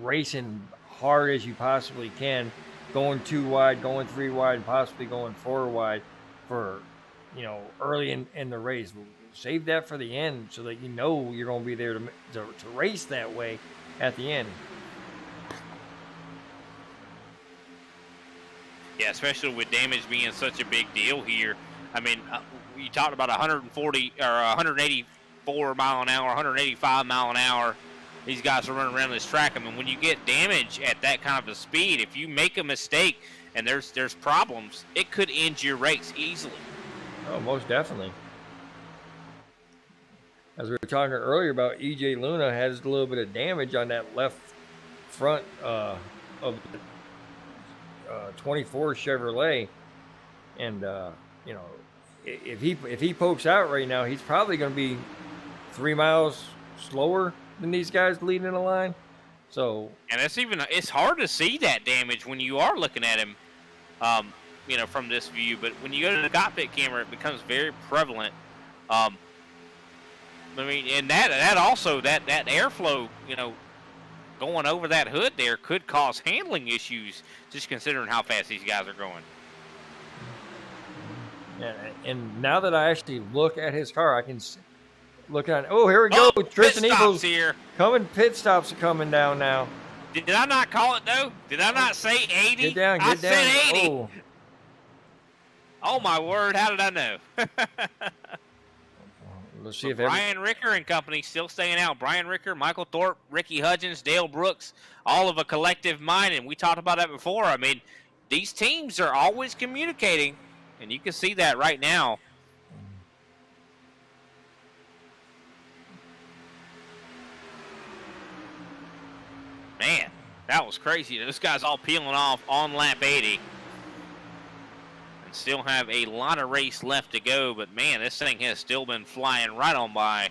racing hard as you possibly can, going 2 wide, going 3 wide, and possibly going 4 wide for, early in the race. Save that for the end so that you're going to be there to race that way at the end. Yeah, especially with damage being such a big deal here. I mean, you talked about 140 or 184 mile an hour, 185 mile an hour. These guys are running around this track. I mean, when you get damage at that kind of a speed, if you make a mistake and there's problems, it could end your race easily. Oh, most definitely. As we were talking earlier about, EJ Luna has a little bit of damage on that left front of the 24 Chevrolet, and if he pokes out right now, he's probably going to be 3 miles slower than these guys leading the line. So, and it's hard to see that damage when you are looking at him, from this view. But when you go to the cockpit camera, it becomes very prevalent. I mean, and that also that airflow, going over that hood there could cause handling issues, just considering how fast these guys are going. Yeah, and now that I actually look at his car, I can look at. Oh, here we go. Tristan Eagles here. Pit stops are coming down now. Did I not call it though? Did I not say 80? Get down. I said 80. Oh my word! How did I know? Let's see if Brian Ricker and company still staying out. Brian Ricker, Michael Thorpe, Ricky Hudgens, Dale Brooks, all of a collective mind. And we talked about that before. I mean, these teams are always communicating, and you can see that right now. Man, that was crazy. This guy's all peeling off on lap 80. And still have a lot of race left to go, but man, this thing has still been flying right on by.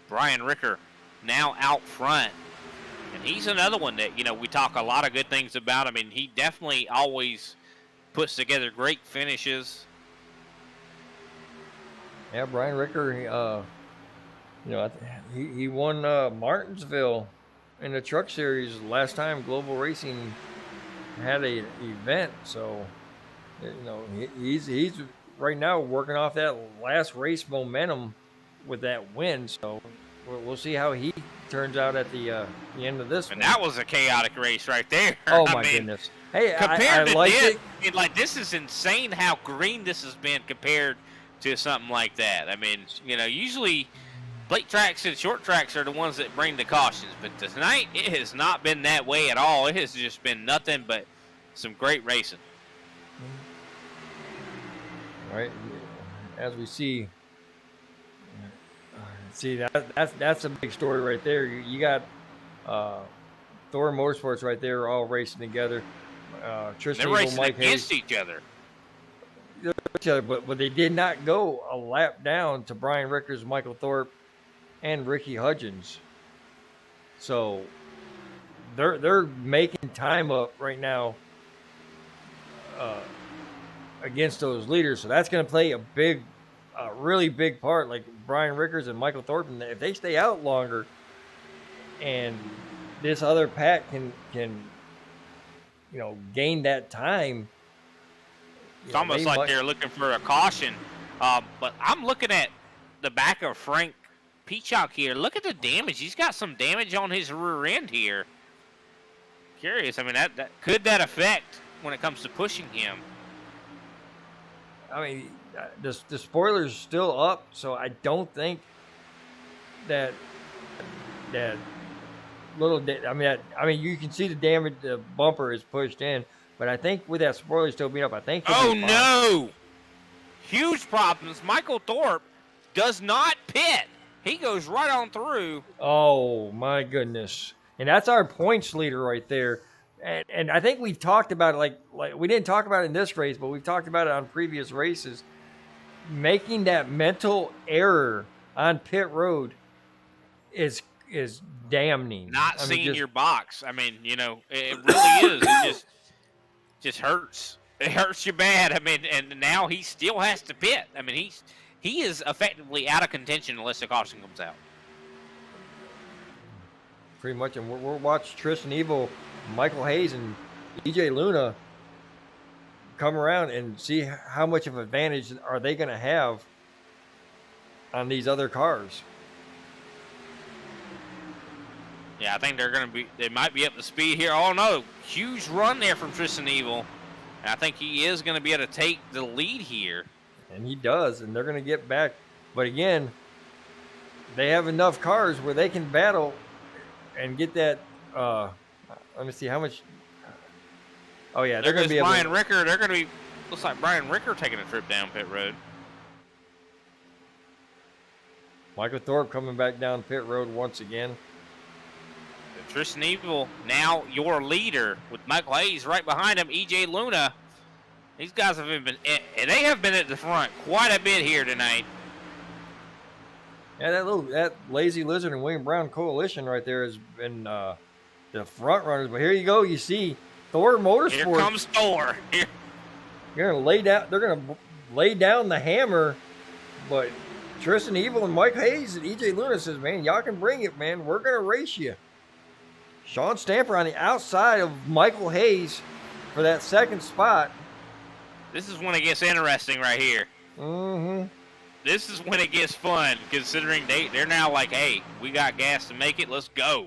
Brian Ricker now out front. And he's another one that, you know, we talk a lot of good things about. I mean, he definitely always puts together great finishes. Yeah, Brian Ricker, you know, he won Martinsville in the Truck Series last time Global Racing had a event. So, you know, he's right now working off that last race momentum with that win. So we'll see how he turns out at the end of this. And one. that was a chaotic race right there. Oh my goodness! Hey, compared I to like this, it. like this is insane how green this has been compared to something like that. I mean, you know, usually plate tracks and short tracks are the ones that bring the cautions, but tonight it has not been that way at all. It has just been nothing but some great racing. All right, as we see that's a big story right there. You got Thor Motorsports right there, all racing together. Tristan They're Eagle, racing Mike against Hayes, each other. but they did not go a lap down to Brian Ricker's, Michael Thorpe, and Ricky Hudgens. So they're making time up right now against those leaders. So that's going to play a really big part. Like Brian Rickers and Michael Thornton, if they stay out longer, and this other pack can you know gain that time. It's almost like they're looking for a caution. But I'm looking at the back of Frank Peacock here. Look at the damage. He's got some damage on his rear end here. Curious. I mean, that could that affect when it comes to pushing him? I mean, the spoiler's still up, so I don't think that little. I mean, you can see the damage. The bumper is pushed in, but I think with that spoiler still being up, I think. Oh no! Huge problems. Michael Thorpe does not pit. He goes right on through. Oh my goodness! And that's our points leader right there. And I think we've talked about it, like we didn't talk about it in this race, but we've talked about it on previous races. Making that mental error on pit road is damning. Not seeing your box. I mean, you know, it really is. It just hurts. It hurts you bad. I mean, and now he still has to pit. I mean, he is effectively out of contention unless the caution comes out. Pretty much, and we'll watch Tristan Evil, Michael Hayes, and EJ Luna come around and see how much of an advantage are they going to have on these other cars. Yeah, I think they might be up to speed here. Oh no, huge run there from Tristan Evil. And I think he is going to be able to take the lead here. And he does, and they're going to get back. But again, they have enough cars where they can battle and get that. Let me see how much. Oh yeah, they're going to be able. Brian Ricker. They're going to be. Looks like Brian Ricker taking a trip down pit road. Michael Thorpe coming back down pit road once again. Tristan Evil now your leader with Michael Hayes right behind him. EJ Luna. These guys have been they have been at the front quite a bit here tonight. Yeah, that Lazy Lizard and William Brown coalition right there has been the front runners. But here you go, you see Thor Motorsports. Here comes Thor. Here. They're gonna lay down the hammer, but Tristan Evil and Mike Hayes and EJ Luna says, man, y'all can bring it, man. We're gonna race you. Sean Stamper on the outside of Michael Hayes for that second spot. This is when it gets interesting right here. Mm-hmm. This is when it gets fun, considering they're now like, hey, we got gas to make it. Let's go.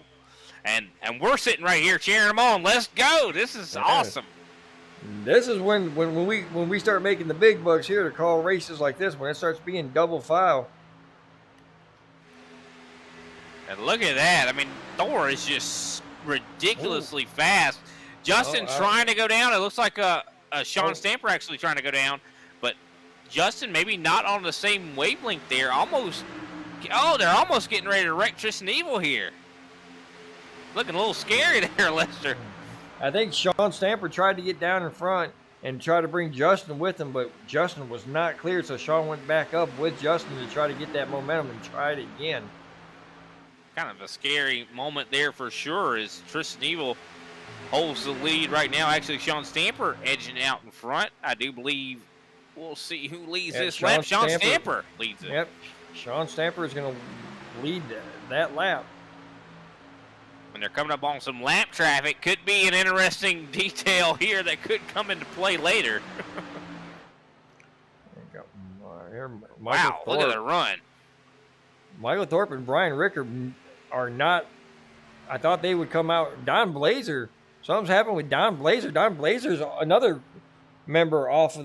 And we're sitting right here cheering them on. Let's go. This is awesome. This is when we start making the big bucks here to call races like this, when it starts being double file. And look at that. I mean, Thor is just ridiculously fast. Justin trying to go down. It looks like Sean Stamper actually trying to go down. But Justin maybe not on the same wavelength there. Almost. Oh, they're almost getting ready to wreck Tristan Evil here. Looking a little scary there, Lester. I think Sean Stamper tried to get down in front and try to bring Justin with him, but Justin was not clear, so Sean went back up with Justin to try to get that momentum and try it again. Kind of a scary moment there for sure, as Tristan Evil holds the lead right now. Actually, Sean Stamper edging out in front. I do believe we'll see who leads this lap. Sean Stamper leads it. Yep, Sean Stamper is going to lead that lap. When they're coming up on some lap traffic, could be an interesting detail here that could come into play later. Wow, look at the run. Michael Thorpe and Brian Ricker are not. I thought they would come out. Don Blazer, something's happened with Don Blazer. Don Blazer's another member off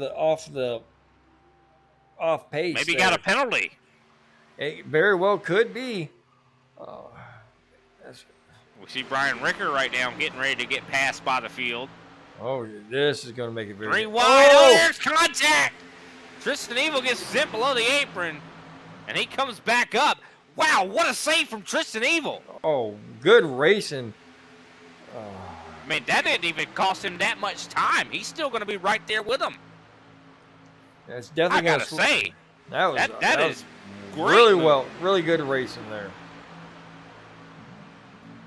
pace. Maybe got a penalty. It very well could be. We see Brian Ricker right now getting ready to get passed by the field. Oh, this is going to make it very. 3 wide. Oh, there's contact. Tristan Evil gets sent below the apron, and he comes back up. Wow, what a save from Tristan Evil. Oh, good racing. I mean, that didn't even cost him that much time. He's still going to be right there with him. That's definitely. I got to say, that is great. Really good racing there.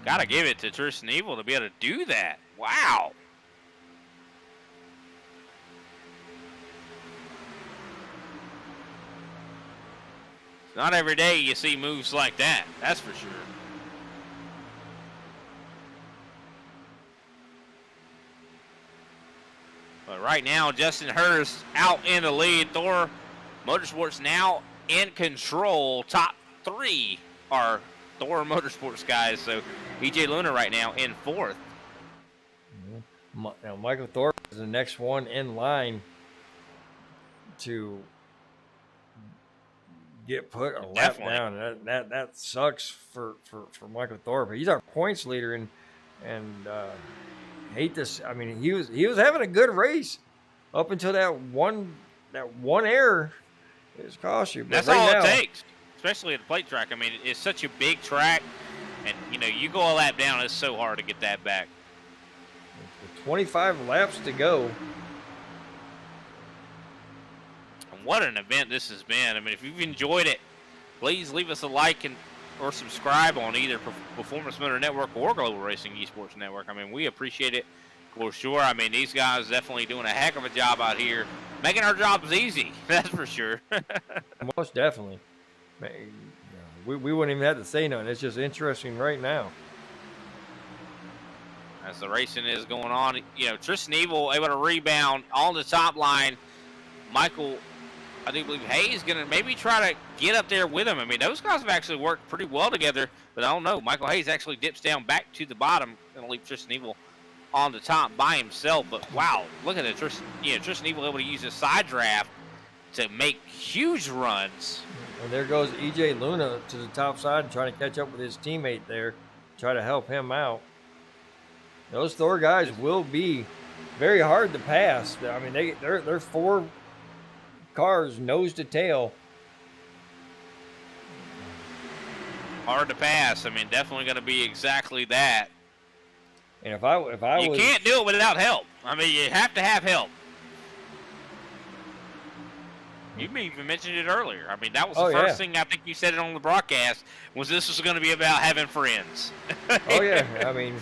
Got to give it to Tristan Evil to be able to do that. Wow. Not every day you see moves like that, that's for sure. But right now, Justin Hurst out in the lead. Thor Motorsports now in control. Top 3 are Thor Motorsports guys. So EJ Luna right now in 4th. Now Michael Thorpe is the next one in line to get put a lap down. That sucks for Michael Thorpe. He's our points leader, and hate this. I mean, he was having a good race up until that one error. It was cost you. That's all it takes, especially at the plate track. I mean, it's such a big track, and you go a lap down. It's so hard to get that back. 25 laps to go. And what an event this has been. I mean, if you've enjoyed it, please leave us a like or subscribe on either Performance Motor Network or Global Racing Esports Network. I mean, we appreciate it for sure. I mean, these guys definitely doing a heck of a job out here, making our jobs easy. That's for sure. Most definitely. We wouldn't even have to say nothing. It's just interesting right now. As the racing is going on, Tristan Evil able to rebound on the top line. Michael, I do believe Hayes going to maybe try to get up there with him. I mean, those guys have actually worked pretty well together, but I don't know. Michael Hayes actually dips down back to the bottom, going to leave Tristan Evil on the top by himself. But wow, look at it. Tristan Evil able to use his side draft to make huge runs. And there goes EJ Luna to the top side and trying to catch up with his teammate there, try to help him out. Those Thor guys will be very hard to pass. I mean, they're 4 cars nose to tail. Hard to pass. I mean, definitely going to be exactly that. And if I you can't do it without help. I mean, you have to have help. You even mentioned it earlier. I mean, that was the first thing I think you said it on the broadcast, was this was going to be about having friends. Oh yeah, I mean,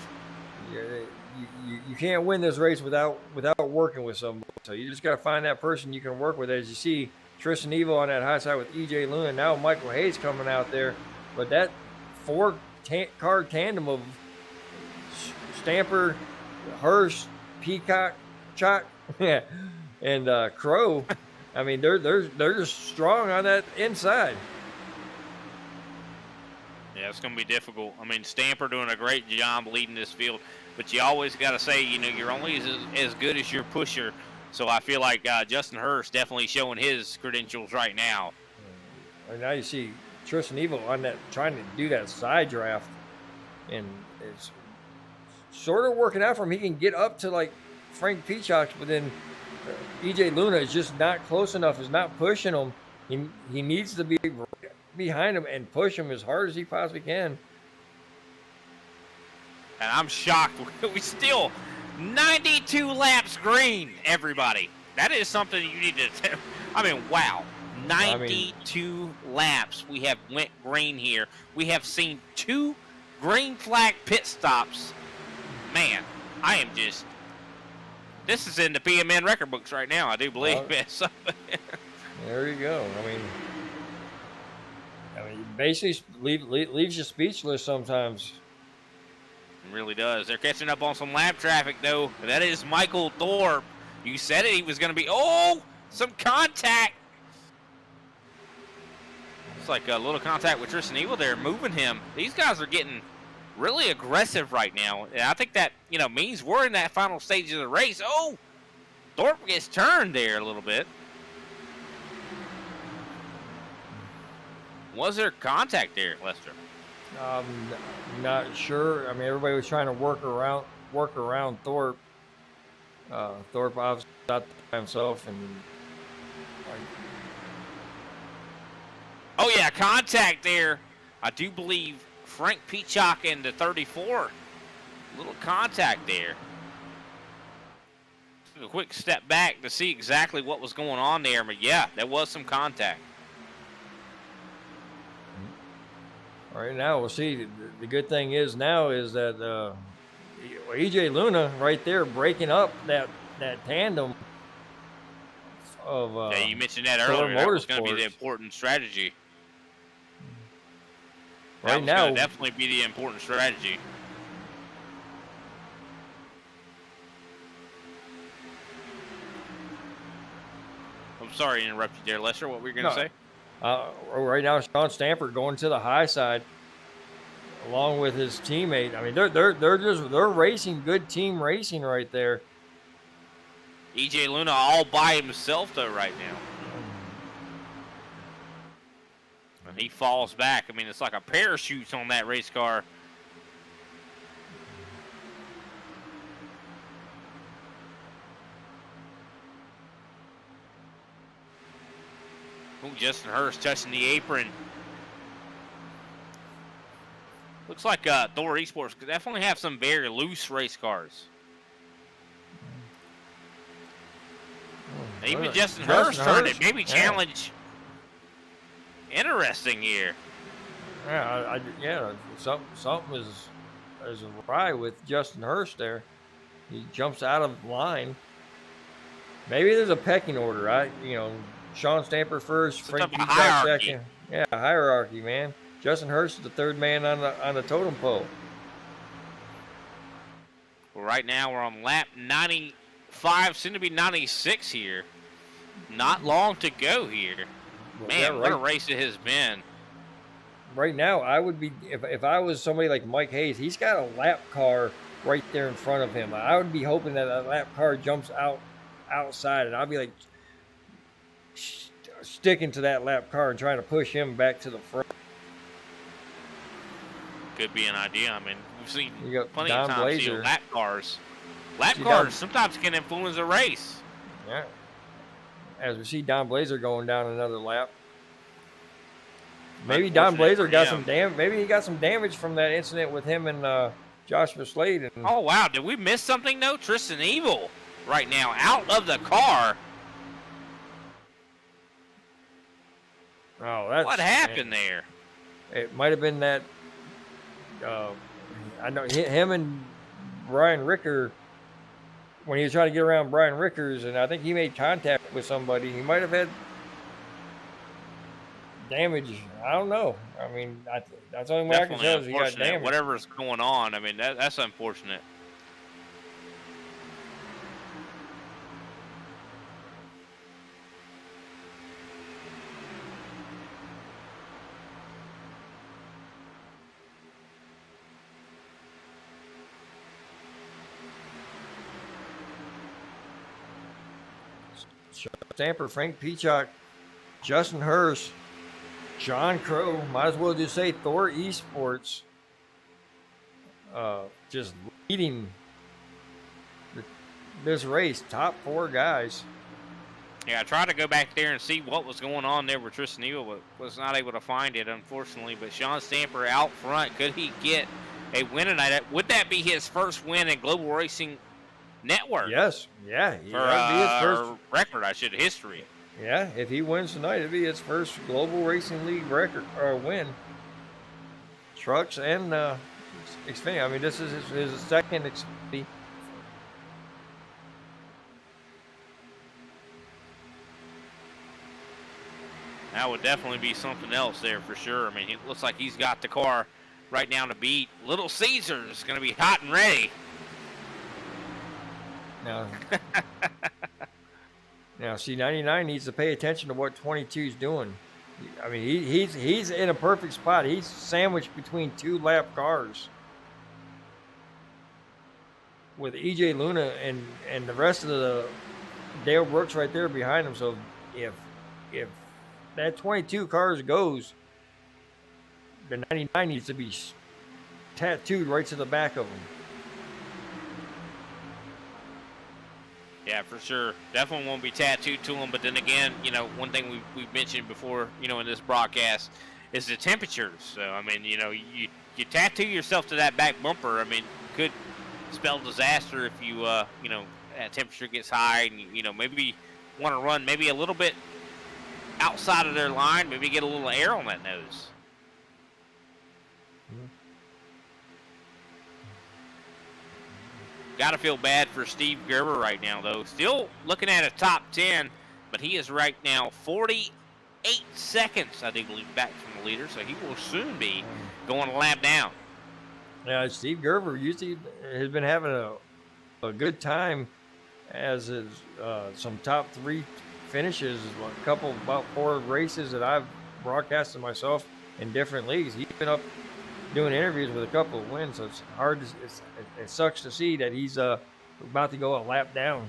you can't win this race without working with somebody. So you just got to find that person you can work with. As you see, Tristan Evil on that high side with EJ Luna. Now Michael Hayes coming out there, but that 4-car tandem of Stamper, Hurst, Peacock, Chalk, and Crow. I mean, they're just strong on that inside. Yeah, it's going to be difficult. I mean, Stamper doing a great job leading this field, but you always got to say, you're only as good as your pusher. So I feel like Justin Hurst definitely showing his credentials right now. And now you see Tristan Evil on that trying to do that side draft, and it's sort of working out for him. He can get up to like Frank Peacock, but then EJ Luna is just not close enough. Is not pushing him. He needs to be behind him and push him as hard as he possibly can. And I'm shocked. We still 92 laps green, everybody. That is something you need to. I mean, wow. 92 laps we have went green here. We have seen 2 green flag pit stops. Man, I am just. This is in the PMN record books right now, I do believe. There you go. I mean, basically leaves you speechless sometimes. It really does. They're catching up on some lap traffic, though. That is Michael Thorpe. You said it. He was going to be. Oh, some contact. It's like a little contact with Tristan Evil there, moving him. These guys are getting really aggressive right now. And I think that, means we're in that final stage of the race. Oh, Thorpe gets turned there a little bit. Was there contact there, Lester? Not sure. I mean, everybody was trying to work around Thorpe. Thorpe obviously out by himself, and oh yeah, contact there. I do believe Frank Peacock in the 34. Little contact there. Took a quick step back to see exactly what was going on there, but yeah, there was some contact. All right, now we'll see. The good thing is now is that EJ Luna right there breaking up that tandem of yeah, you mentioned that earlier. That was going to be the important strategy. That was going to definitely be the important strategy. I'm sorry to interrupt you there, Lester. What were you going to say? Right now, Sean Stamper going to the high side, along with his teammate. I mean, they're racing good team racing right there. EJ Luna all by himself though right now, and he falls back. I mean, it's like a parachute on that race car. Ooh, Justin Hurst touching the apron. Looks like Thor Esports could definitely have some very loose race cars. Even Justin Hurst trying to maybe challenge. Interesting here. Yeah, something is awry with Justin Hurst there. He jumps out of line. Maybe there's a pecking order. Sean Stamper first, Frank Peacock second. Yeah, hierarchy, man. Justin Hurst is the third man on the totem pole. Well, right now we're on lap 95, soon to be 96 here. Not long to go here. Man, what a race it has been. Right now, I would be, if I was somebody like Mike Hayes, he's got a lap car right there in front of him. I would be hoping that a lap car jumps outside, and I'd be like sticking to that lap car and trying to push him back to the front. Could be an idea. I mean, we've seen plenty Don of times lap cars. Lap cars sometimes can influence a race. Yeah. As we see Don Blazer going down another lap. Maybe Don Blazer got some damage. Maybe he got some damage from that incident with him and Joshua Slade. Oh wow! Did we miss something? No, Tristan Evil right now out of the car. Oh, that's what happened there? It might have been that. I know him and Brian Ricker, when he was trying to get around Brian Rickers, and I think he made contact with somebody. He might have had damage. I don't know. I mean, that's the only way I can tell is he got damage. Whatever's going on, I mean, that's unfortunate. Stamper, Frank Peacock, Justin Hurst, John Crow, might as well just say Thor Esports, just leading this race. Top 4 guys. Yeah, I tried to go back there and see what was going on there with Tristan Eagle, but was not able to find it, unfortunately. But Sean Stamper out front. Could he get a win tonight? Would that be his first win in Global Racing Network? Yes. Yeah. For his first record, history. Yeah, if he wins tonight, it'd be his first Global Racing League record or win. Trucks and Xfinity. I mean, this is his second Xfinity. That would definitely be something else there for sure. I mean, it looks like he's got the car right now to beat. Little Caesar's going to be hot and ready. Now, see, 99 needs to pay attention to what 22's doing. I mean, he's in a perfect spot. He's sandwiched between 2 lap cars with EJ Luna and the rest of the Dale Brooks right there behind him. So if that 22 cars goes, the 99 needs to be tattooed right to the back of him. Yeah, for sure. Definitely won't be tattooed to him. But then again, one thing we've mentioned before, in this broadcast is the temperatures. So, I mean, you tattoo yourself to that back bumper. I mean, could spell disaster if you, that temperature gets high and, maybe want to run maybe a little bit outside of their line, maybe get a little air on that nose. Got to feel bad for Steve Gerber right now, though. Still looking at a top 10, but he is right now 48 seconds, I think, back from the leader, so he will soon be going a lap down. Yeah, Steve Gerber usually has been having a good time as his some top 3 finishes, about 4 races that I've broadcasted myself in different leagues. He's been up doing interviews with a couple of wins, so it's hard. It sucks to see that he's about to go a lap down.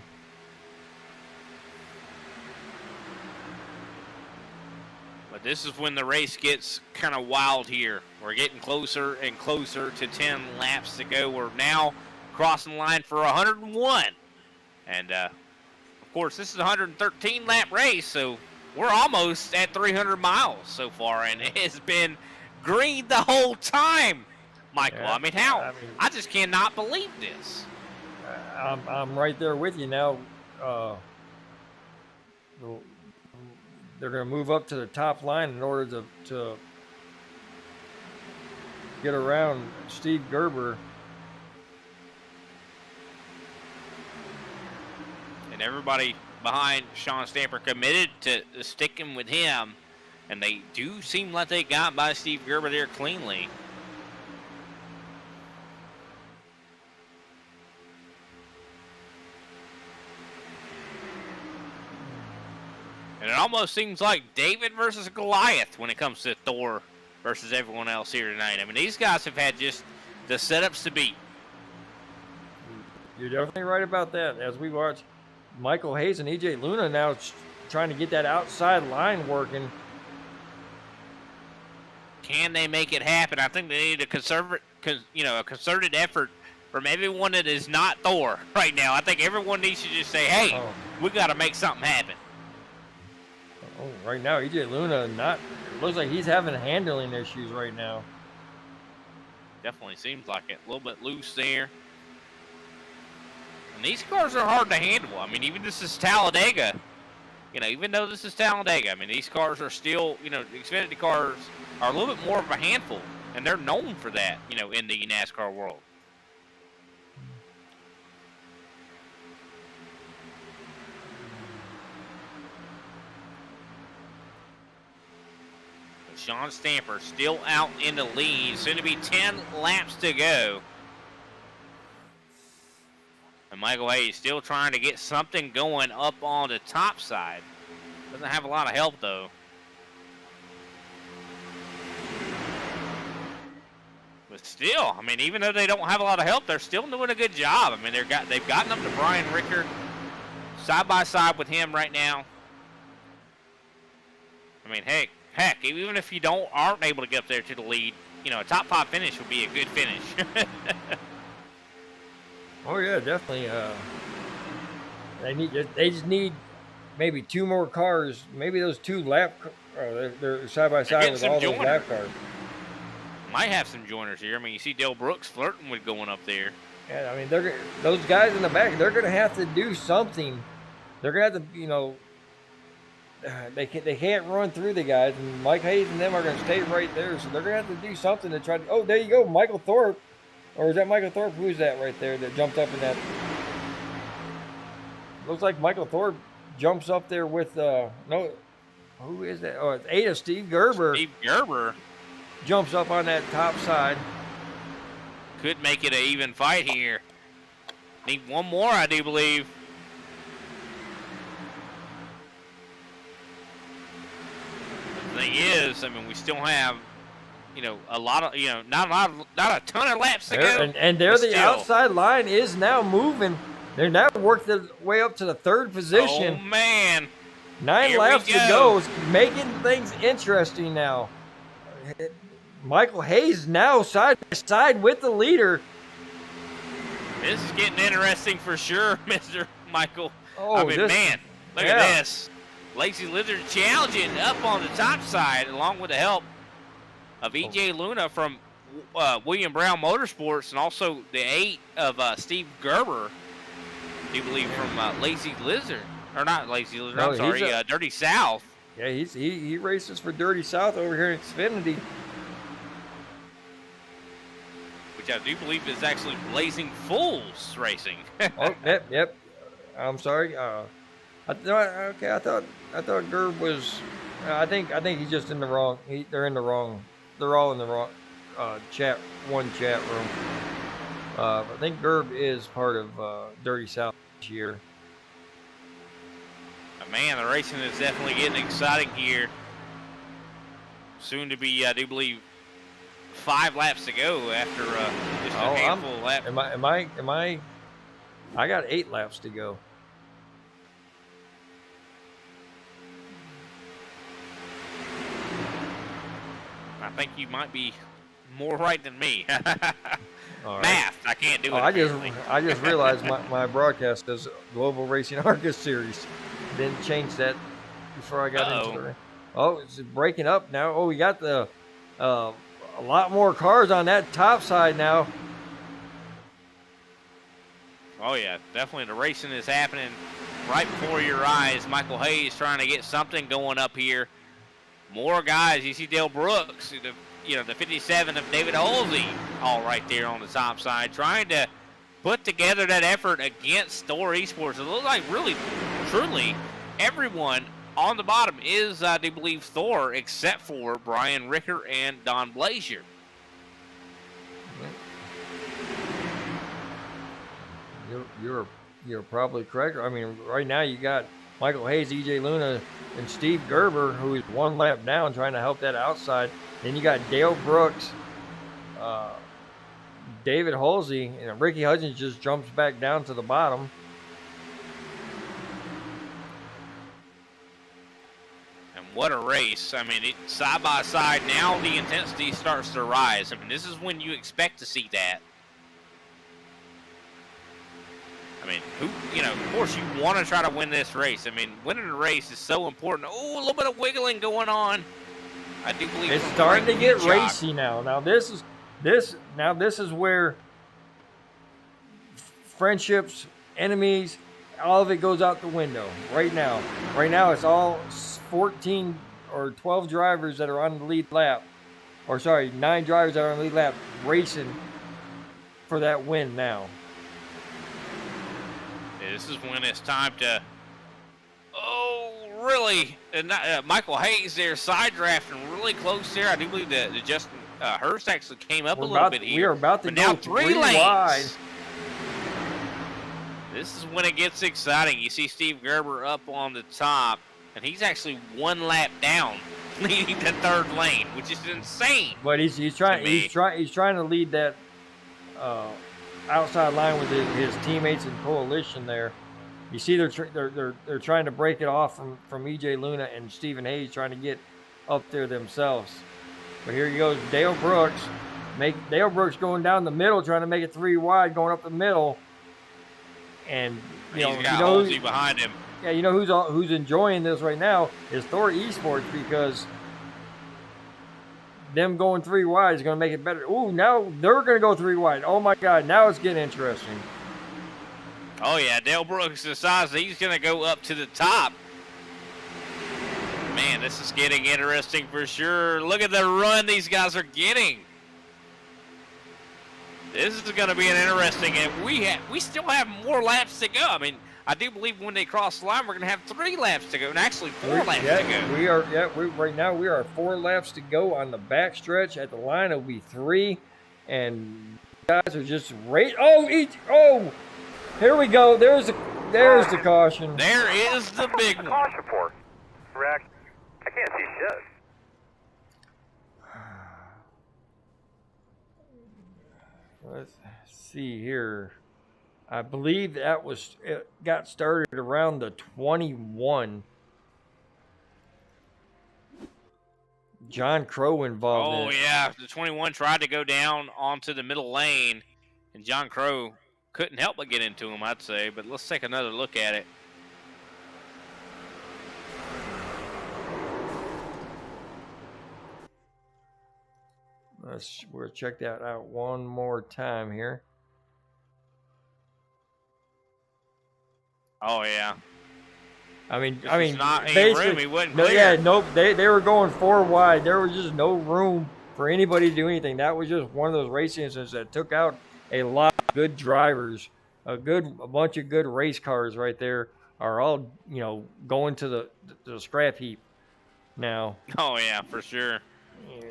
But this is when the race gets kind of wild here. We're getting closer and closer to 10 laps to go. We're now crossing the line for 101. And, of course, this is a 113-lap race, so we're almost at 300 miles so far, and it has been green the whole time, Michael. Yeah, I mean, how? I just cannot believe this. I'm right there with you now. They're going to move up to the top line in order to get around Steve Gerber. And everybody behind Sean Stamper committed to sticking with him. And they do seem like they got by Steve Gerber there cleanly. And it almost seems like David versus Goliath when it comes to Thor versus everyone else here tonight. I mean, these guys have had just the setups to beat. You're definitely right about that. As we watch Michael Hayes and EJ Luna now trying to get that outside line working. Can they make it happen? I think they need a concerted effort from everyone that is not Thor right now. I think everyone needs to just say, hey, we got to make something happen. Right now, EJ Luna it looks like he's having handling issues right now. Definitely seems like it. A little bit loose there. And these cars are hard to handle. I mean, even this is Talladega. Even though this is Talladega, I mean, these cars are still, the Xfinity cars are a little bit more of a handful, and they're known for that, in the NASCAR world. But Sean Stamper still out in the lead, soon to be 10 laps to go. And Michael Hayes still trying to get something going up on the top side. Doesn't have a lot of help, though. But still, I mean, even though they don't have a lot of help, they're still doing a good job. I mean, they've gotten up to Brian Rickard. side by side with him right now. I mean, heck, even if you aren't able to get up there to the lead, a top 5 finish would be a good finish. Oh yeah, definitely. They just need maybe 2 more cars. Maybe those 2 lap. They're side by side with all those lap cars. Might have some joiners here. I mean, you see Dale Brooks flirting with going up there. Yeah, I mean, those guys in the back. They're going to have to do something. They're going to have to, they can't run through the guys, and Mike Hayes and them are going to stay right there. So they're going to have to do something to try to. Oh, there you go, Michael Thorpe, or is that Michael Thorpe? Who's that right there that jumped up in that? Looks like Michael Thorpe jumps up there with no. Who is that? Oh, it's Ada. Steve Gerber. Steve Gerber jumps up on that top side. Could make it an even fight here. Need one more, I do believe. The thing is, I mean, we still have, a lot of, not a ton of laps to go. And there, the outside line is now moving. They're now worked their way up to the 3rd position. Oh man! 9 laps to go, making things interesting now. Michael Hayes now side by side with the leader. This is getting interesting for sure, Mr. Michael. Oh, I mean, man, look at this. Lazy Lizard challenging up on the top side, along with the help of E.J. Luna from William Brown Motorsports, and also the 8 of Steve Gerber, do you believe, from Lazy Lizard. Or not Lazy Lizard, no, I'm sorry, Dirty South. Yeah, he races for Dirty South over here in Xfinity. Which I do believe is actually Blazing Fools Racing. Oh, yep. I'm sorry. I thought Gerb was. I think he's just in the wrong. They're all in the wrong chat room. I think Gerb is part of Dirty South this year. Man, the racing is definitely getting exciting here. Soon to be, I do believe, 5 laps to go after just a handful of laps. Am I? I got 8 laps to go. I think you might be more right than me. All right. Math, I can't do it. I just realized my broadcast is Global Racing Argus Series. Didn't change that before I got into it. Oh, it's breaking up now. Oh, we got a lot more cars on that top side now. Oh yeah, definitely the racing is happening right before your eyes. Michael Hayes trying to get something going up here. More guys. You see Dale Brooks, the 57 of David Holsey, all right there on the top side, trying to put together that effort against Thor Esports. It looks like really, truly, everyone on the bottom is, I do believe, Thor, except for Brian Ricker and Don Blazier. You're probably correct. I mean, right now you got Michael Hayes, E.J. Luna, and Steve Gerber, who is 1 lap down, trying to help that outside. Then you got Dale Brooks, David Holsey, and Ricky Hudgens just jumps back down to the bottom. And what a race. I mean, side by side, now the intensity starts to rise. I mean, this is when you expect to see that. I mean, of course you want to try to win this race. I mean, winning a race is so important. Oh, a little bit of wiggling going on. I do believe it's starting to get racy now. Now this is where friendships, enemies, all of it goes out the window right now. Right now it's all 14 or 12 drivers that are on the lead lap. Or sorry, 9 drivers that are on the lead lap racing for that win now. This is when it's time to, really, Michael Hayes there side drafting really close there. I do believe that Justin Hurst actually came up a little bit here. We are about to go now 3 lanes. Wide. This is when it gets exciting. You see Steve Gerber up on the top, and he's actually 1 lap down, leading the 3rd lane, which is insane. But he's trying to lead that outside line with his teammates and coalition there. You see, they're trying to break it off from EJ Luna and Stephen Hayes trying to get up there themselves. But here he goes, Dale Brooks. Dale Brooks going down the middle, trying to make it 3 wide, going up the middle. And he's got Halsey behind him. Yeah, you know who's enjoying this right now is Thor Esports, because them going 3 wide is going to make it better. Ooh, now they're going to go 3 wide. Oh my God, now it's getting interesting. Oh yeah, Dale Brooks decides he's going to go up to the top. Man, this is getting interesting for sure. Look at the run these guys are getting. This is going to be an interesting, and we still have more laps to go. I mean, I do believe when they cross the line, we're going to have 3 laps to go, and actually 4 laps to go. We are. Yeah, right now we are 4 laps to go on the back stretch. At the line, it'll be 3, and guys are just Oh, here we go. There's the caution. There is the big one. Caution for. Correct. I can't see shit. Let's see here. I believe it got started around the 21. John Crow involved in it. Yeah, the 21 tried to go down onto the middle lane, and John Crow couldn't help but get into him, I'd say. But let's take another look at it. We'll check that out one more time here. Oh yeah. I mean, not any room. He wasn't clear. They were going 4 wide. There was just no room for anybody to do anything. That was just one of those race incidents that took out a lot of good drivers, a bunch of good race cars right there are all going to the scrap heap now. Oh yeah, for sure. Yeah.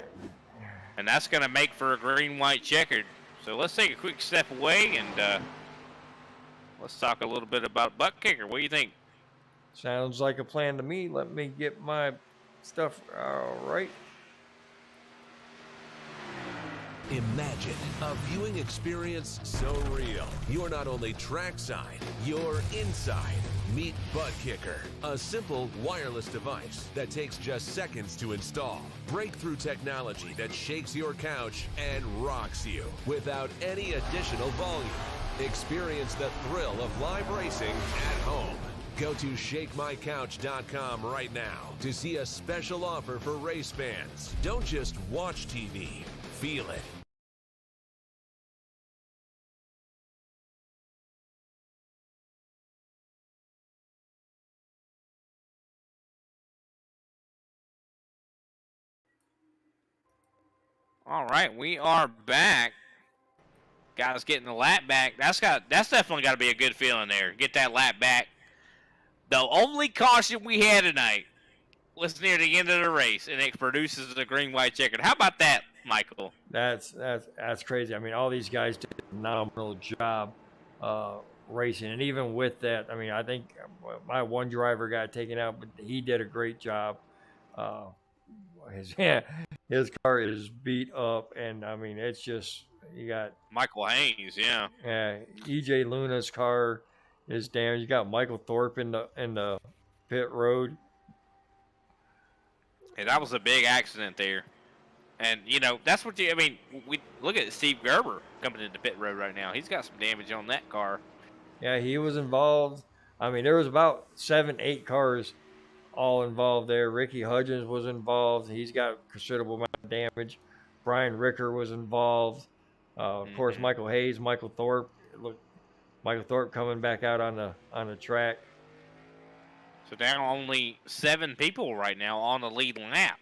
And that's going to make for a green-white checkered. So let's take a quick step away and let's talk a little bit about butt kicker. What do you think? Sounds like a plan to me. Let me get my stuff. All right. Imagine a viewing experience so real. You're not only trackside, you're inside. Meet Butt Kicker, a simple wireless device that takes just seconds to install. Breakthrough technology that shakes your couch and rocks you without any additional volume. Experience the thrill of live racing at home. Go to shakemycouch.com right now to see a special offer for race fans. Don't just watch TV, feel it. All right, we are back. Guys getting the lap back. That's definitely got to be a good feeling there. Get that lap back. The only caution we had tonight was near the end of the race, and it produces the green-white checkered. How about that, Michael? That's crazy. I mean, all these guys did a phenomenal job racing, and even with that, I mean, I think my one driver got taken out, but he did a great job. His car is beat up, and I mean, it's just you got Michael Hayes, yeah. EJ Luna's car is damaged. You got Michael Thorpe in the pit road. And that was a big accident there. And that's what we look at Steve Gerber coming into pit road right now. He's got some damage on that car. Yeah, he was involved. I mean, there was about 7-8 cars all involved there. Ricky Hudgens was involved. He's got a considerable amount of damage. Brian Ricker was involved. Of course, Michael Hayes, Michael Thorpe. Look, Michael Thorpe coming back out on the track. So now only 7 people right now on the lead lap.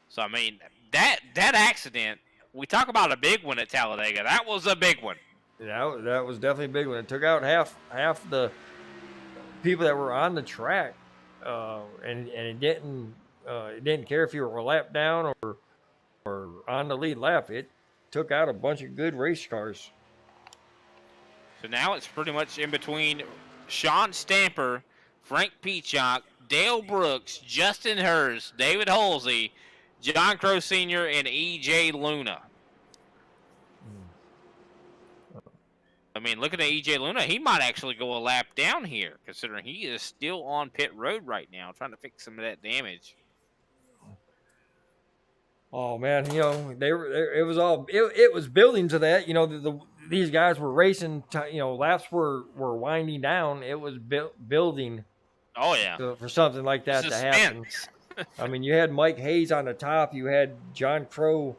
So I mean that accident. We talk about a big one at Talladega. That was a big one. That was definitely a big one. It took out half the people that were on the track. And it didn't care if you were a lap down or on the lead lap. It took out a bunch of good race cars. So now it's pretty much in between Sean Stamper, Frank Peacock, Dale Brooks, Justin Hurst, David Halsey, John Crow Sr., and EJ Luna. mean, looking at EJ Luna, he might actually go a lap down here, considering he is still on pit road right now, trying to fix some of that damage. Oh man, it was all it was building to that. These guys were racing. Laps were winding down. It was building Oh yeah, for something like that to happen. suspense. I mean, you had Mike Hayes on the top. You had John Crow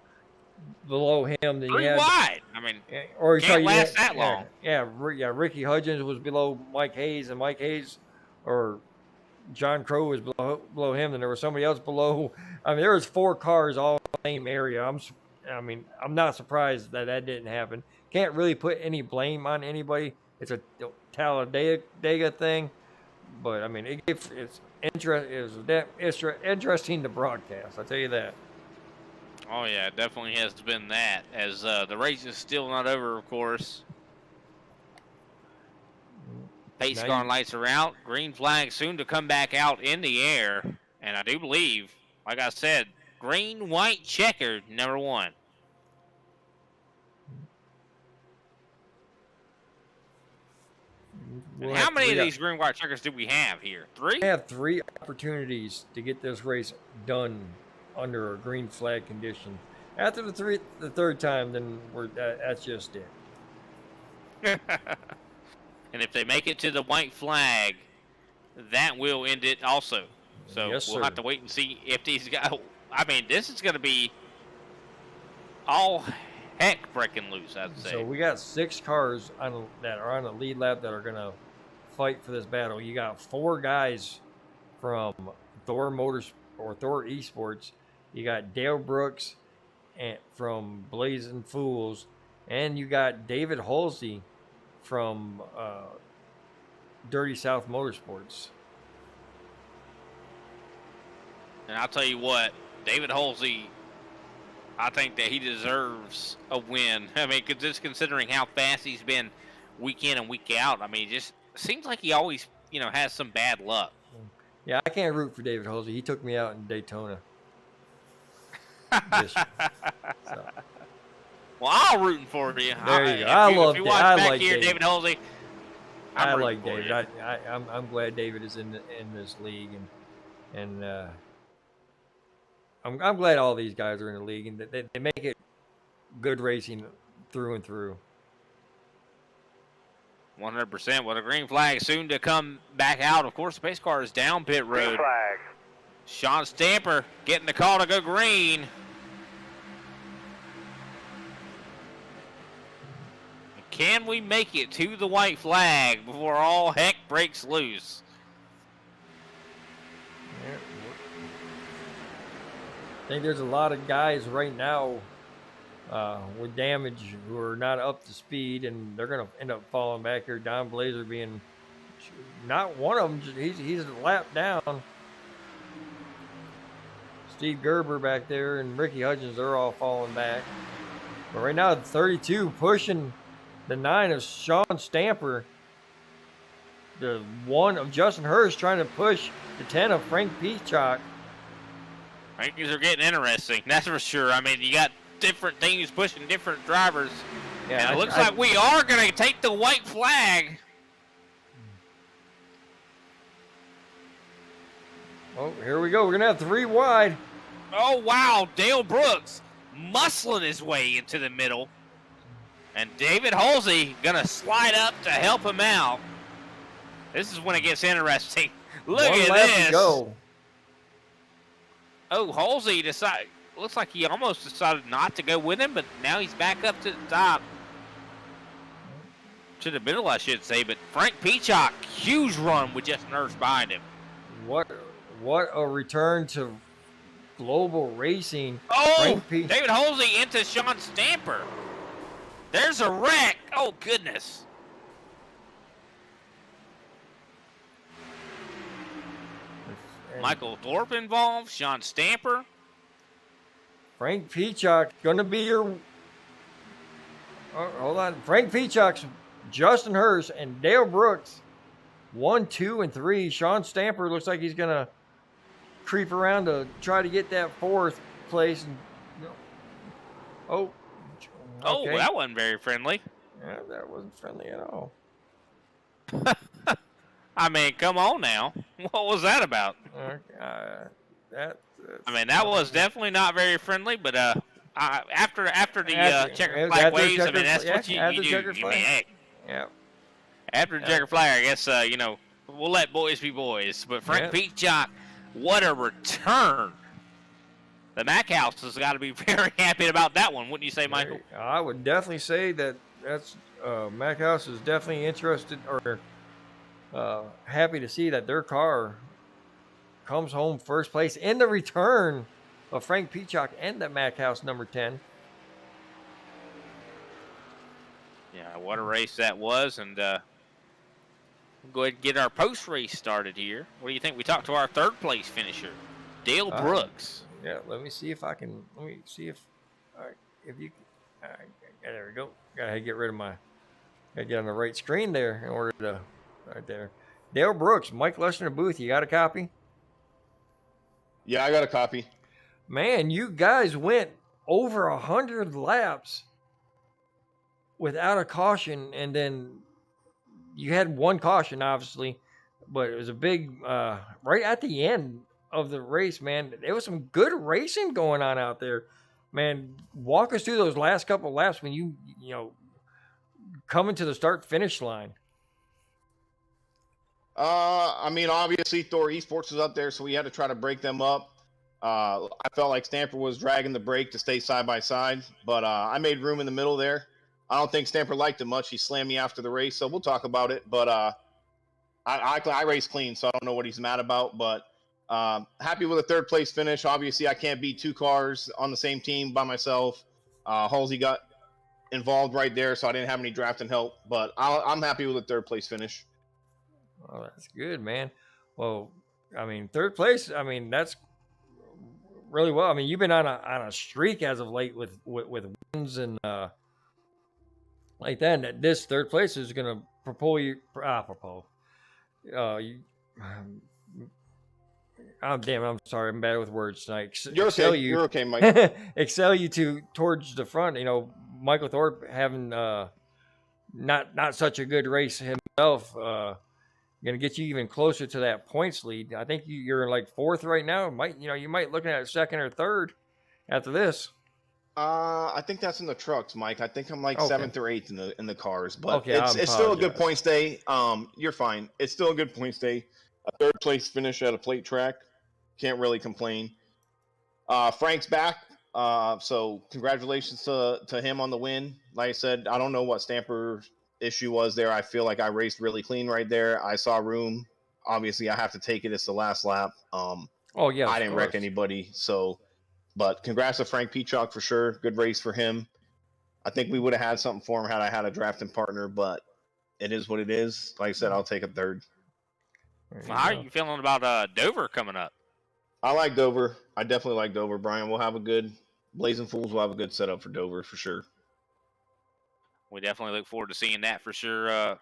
below him. Then you 3 had, wide. I mean, or can't last that long. Yeah. Ricky Hudgens was below Mike Hayes, and Mike Hayes, or John Crow was below him, and there was somebody else below. I mean, there was 4 cars all in the same area. I'm not surprised that didn't happen. Can't really put any blame on anybody. It's a Talladega thing, but I mean, it's interesting to broadcast. I'll tell you that. Oh yeah, it definitely has been that. As the race is still not over, of course. Pace car and lights are out. Green flag soon to come back out in the air. And I do believe, like I said, green, white, checkered, number 1. And how many of these green, white checkers do we have here? 3? We have 3 opportunities to get this race done under a green flag condition. After the third time, then that's just it. And if they make it to the white flag, that will end it also. So yes, we'll sir. have to wait and see if these guys. I mean, this is going to be all heck breaking loose, I'd say. So we got 6 cars that are on the lead lap that are going to fight for this battle. You got 4 guys from Thor Motors or Thor Esports. You got Dale Brooks from Blazing Fools, and you got David Halsey from Dirty South Motorsports. And I'll tell you what, David Halsey, I think that he deserves a win. I mean, just considering how fast he's been week in and week out. I mean, it just seems like he always, has some bad luck. Yeah, I can't root for David Halsey. He took me out in Daytona. So. Well, I'm rooting for you. There you go. If you watch back here, David Halsey, I like David. I'm glad David is in this league, and I'm glad all these guys are in the league, and they make it good racing through and through. 100%. Well, the green flag soon to come back out. Of course, the pace car is down pit road. Green flag. Sean Stamper getting the call to go green. Can we make it to the white flag before all heck breaks loose? I think there's a lot of guys right now with damage who are not up to speed, and they're going to end up falling back here. Don Blazer being not one of them. He's a lap down. Steve Gerber back there and Ricky Hudgens, they're all falling back. But right now, 32 pushing the 9 of Sean Stamper. The 1 of Justin Hurst trying to push the 10 of Frank Peacock. I think these are getting interesting, that's for sure. I mean, you got different things pushing different drivers. Yeah, and it looks like we are going to take the white flag. Oh, here we go. We're going to have 3 wide. Oh, wow. Dale Brooks muscling his way into the middle. And David Halsey going to slide up to help him out. This is when it gets interesting. Look at this. To go. Oh, Halsey looks like he almost decided not to go with him, but now he's back up to the top. To the middle, I should say. But Frank Peacock, huge run with Justin Hurst behind him. What a return to global racing. Oh, David Halsey into Sean Stamper. There's a wreck. Oh, goodness. Michael Thorpe involved. Sean Stamper. Frank Peacock going to be your... hold on. Frank Peacock's Justin Hurst and Dale Brooks. 1, 2, and 3. Sean Stamper looks like he's going to creep around to try to get that 4th place. And, okay. Oh, that wasn't very friendly. Yeah, that wasn't friendly at all. I mean, come on now. What was that about? That's I mean, that was definitely not very friendly. But after the checkered flag after waves, I mean, checkered, that's what you after do. checkered You mean, flag. hey, Yeah. after the checkered flag, I guess we'll let boys be boys. But Frank Peacock, what a return! The Mac House has got to be very happy about that one, wouldn't you say, Michael? I would definitely say that's Mac House is definitely interested or happy to see that their car comes home first place in the return of Frank Peacock and the Mac House number 10. Yeah, what a race that was, and we'll go ahead and get our post race started here. What do you think? We talked to our third place finisher, Dale Brooks. Yeah, let me see if I can. Let me see if you. There we go. Gotta get rid of my. Gotta get on the right screen there in order to. Right there. Dale Brooks, Mike Lester in the booth. You got a copy? Yeah, I got a copy. Man, you guys went over 100 laps without a caution, and then you had one caution, obviously, but it was a big right at the end of the race, man. There was some good racing going on out there, man. Walk us through those last couple of laps when you coming to the start finish line. I mean, obviously Thor Esports was up there, so we had to try to break them up. I felt like Stamper was dragging the brake to stay side by side, but I made room in the middle there. I don't think Stamper liked it much. He slammed me after the race, so we'll talk about it. But I raced clean, so I don't know what he's mad about. But happy with a third place finish. Obviously, I can't beat two cars on the same team by myself. Halsey got involved right there, so I didn't have any drafting help. But I'm happy with a third place finish. Oh, that's good, man. Well, I mean, third place. I mean, that's really well. I mean, you've been on a streak as of late with wins and like that. And this third place is going to propel you. I'm sorry. I'm bad with words tonight. You're okay. You're okay, Mike. Excel you towards the front. Michael Thorpe having not such a good race himself. Going to get you even closer to that points lead. I think you're like fourth right now. You might looking at second or third after this. I think that's in the trucks, Mike. I think I'm like seventh or eighth in the cars, but okay, it's still a good points day. You're fine. It's still a good points day. A third place finish at a plate track. Can't really complain. Frank's back. So congratulations to him on the win. Like I said, I don't know what Stamper's issue was there. I feel like I raced really clean right there. I saw room. Obviously, I have to take it. It's the last lap. I didn't wreck anybody. So, but congrats to Frank Peacock for sure. Good race for him. I think we would have had something for him had I had a drafting partner, but it is what it is. Like I said, I'll take a third. Well, how are you feeling about Dover coming up? I like Dover. I definitely like Dover, Brian. We'll have a good Blazing Fools. We'll have a good setup for Dover for sure. We definitely look forward to seeing that for sure.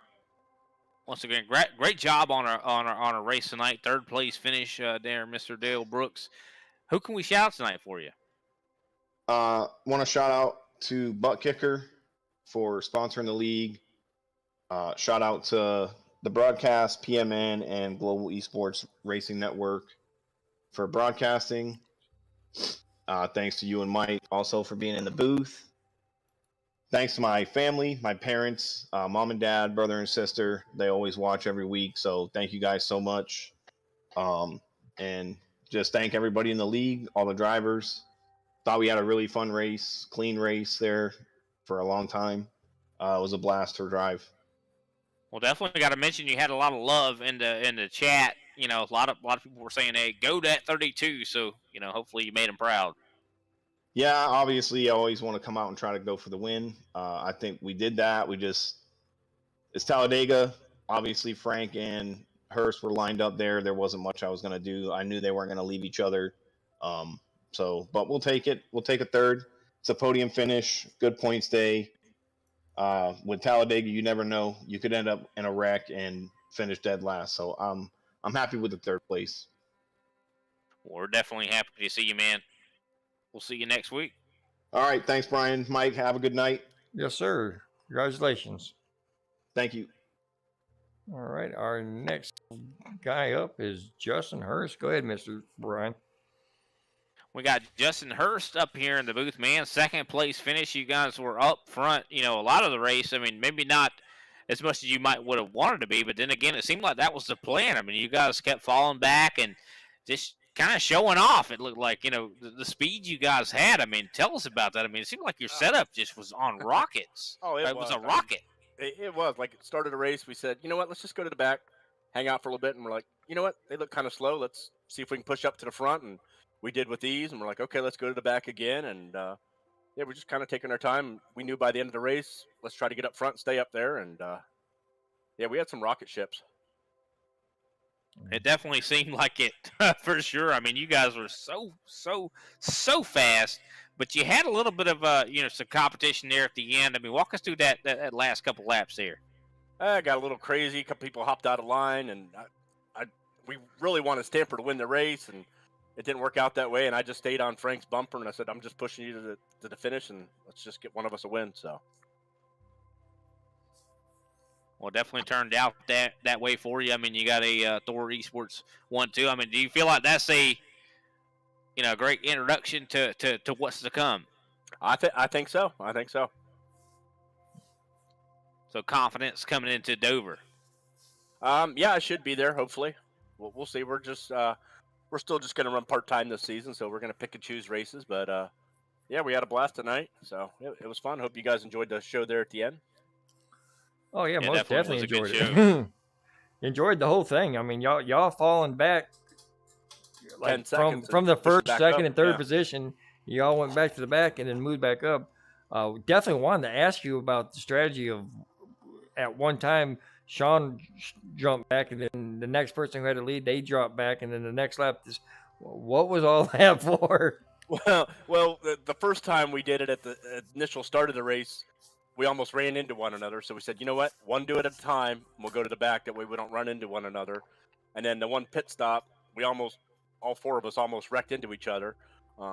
Once again, great job on our race tonight. Third place finish there, Mr. Dale Brooks. Who can we shout out tonight for you? Want to shout out to Butt Kicker for sponsoring the league. Shout out to the broadcast, PMN, and Global Esports Racing Network for broadcasting. Thanks to you and Mike also for being in the booth. Thanks to my family, my parents, mom and dad, brother and sister. They always watch every week, so thank you guys so much. And just thank everybody in the league, all the drivers. Thought we had a really fun race, clean race there for a long time. It was a blast to drive. Well, definitely got to mention you had a lot of love in the chat. A lot of people were saying, "Hey, go that 32." So hopefully you made them proud. Yeah, obviously, I always want to come out and try to go for the win. I think we did that. It's Talladega. Obviously, Frank and Hurst were lined up there. There wasn't much I was going to do. I knew they weren't going to leave each other. But we'll take it. We'll take a third. It's a podium finish. Good points day. With Talladega, you never know. You could end up in a wreck and finish dead last. So I'm happy with the third place. We're definitely happy to see you, man. We'll see you next week. All right. Thanks, Brian. Mike, have a good night. Yes, sir. Congratulations. Thank you. All right, our next guy up is Justin Hurst. Go ahead, Mr. Brian. We got Justin Hurst up here in the booth, man. Second place finish. You guys were up front, a lot of the race. I mean, maybe not as much as you would have wanted to be, but then again, it seemed like that was the plan. I mean, you guys kept falling back and just kind of showing off. It looked like, the speed you guys had. I mean, tell us about that. I mean, it seemed like your setup just was on rockets. Oh, it was a rocket. It was. Like, it started a race. We said, you know what, let's just go to the back, hang out for a little bit. And we're like, you know what, they look kind of slow. Let's see if we can push up to the front. And we did with these. And we're like, okay, let's go to the back again. And, we're just kind of taking our time. We knew by the end of the race, let's try to get up front and stay up there. And, we had some rocket ships. It definitely seemed like it for sure. I mean, you guys were so fast, but you had a little bit of some competition there at the end. I mean, walk us through that last couple laps there. I got a little crazy. A couple people hopped out of line, and we really wanted Stamper to win the race, and it didn't work out that way. And I just stayed on Frank's bumper, and I said, I'm just pushing you to the finish, and let's just get one of us a win. So. Well, definitely turned out that way for you. I mean, you got a Thor Esports 1-2. I mean, do you feel like that's a great introduction to what's to come? I think so. I think so. So confidence coming into Dover. I should be there. Hopefully, we'll see. We're still just going to run part-time this season, so we're going to pick and choose races. But we had a blast tonight, so it was fun. Hope you guys enjoyed the show there at the end. Oh yeah, most definitely enjoyed it. Enjoyed the whole thing. I mean, y'all falling back like from the first, second, and third position. Y'all went back to the back and then moved back up. Definitely wanted to ask you about the strategy of at one time Sean jumped back and then the next person who had to lead, they dropped back, and then the next lap. What was all that for? Well, the first time we did it at the initial start of the race, we almost ran into one another. So we said, you know what, one do it at a time, and we'll go to the back. That way we don't run into one another. And then the one pit stop, all four of us almost wrecked into each other.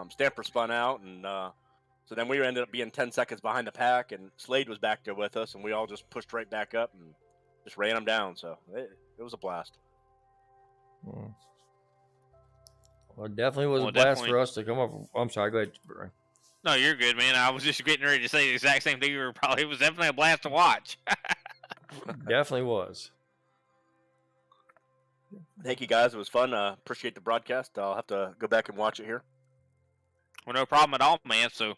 Stamper spun out, and so then we ended up being 10 seconds behind the pack, and Slade was back there with us, and we all just pushed right back up and just ran them down. So it was a blast. Well, it definitely was a blast for us to come up. I'm sorry, go ahead, Brian. No, you're good, man. I was just getting ready to say the exact same thing. It was definitely a blast to watch. Definitely was. Thank you, guys. It was fun. Appreciate the broadcast. I'll have to go back and watch it here. Well, no problem at all, man. So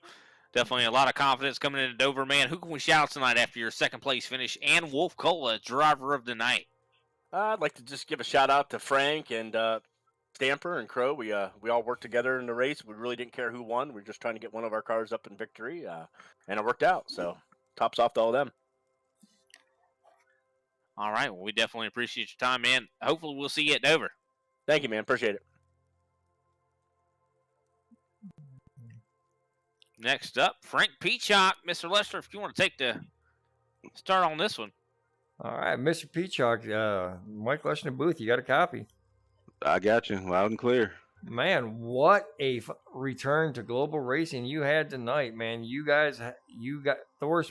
definitely a lot of confidence coming into Dover, man. Who can we shout out tonight after your second place finish and Wolf Cola, driver of the night? I'd like to just give a shout out to Frank and Stamper and Crow. We all worked together in the race. We really didn't care who won. We were just trying to get one of our cars up in victory, and it worked out. So tops off to all of them. All right. Well, we definitely appreciate your time, man. Hopefully we'll see you at Dover. Thank you, man. Appreciate it. Next up, Frank Peacock. Mr. Lester, if you want to take the start on this one. All right, Mr. Peacock, Mike Lester in the booth, you got a copy. I got you, loud and clear. Man, what a return to global racing you had tonight, man. You got Thor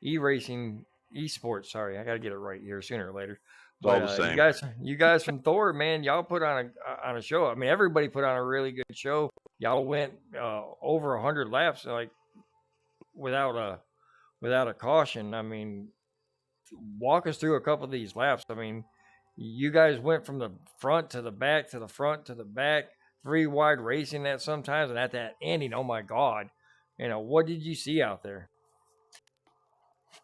E-Racing Esports. Sorry, I got to get it right here sooner or later. All the same. You guys from Thor, man, y'all put on a show. I mean, everybody put on a really good show. Y'all went over 100 laps, like without a caution. I mean, walk us through a couple of these laps. I mean, you guys went from the front to the back to the front to the back, 3 wide racing that sometimes, and at that ending, oh my God, what did you see out there?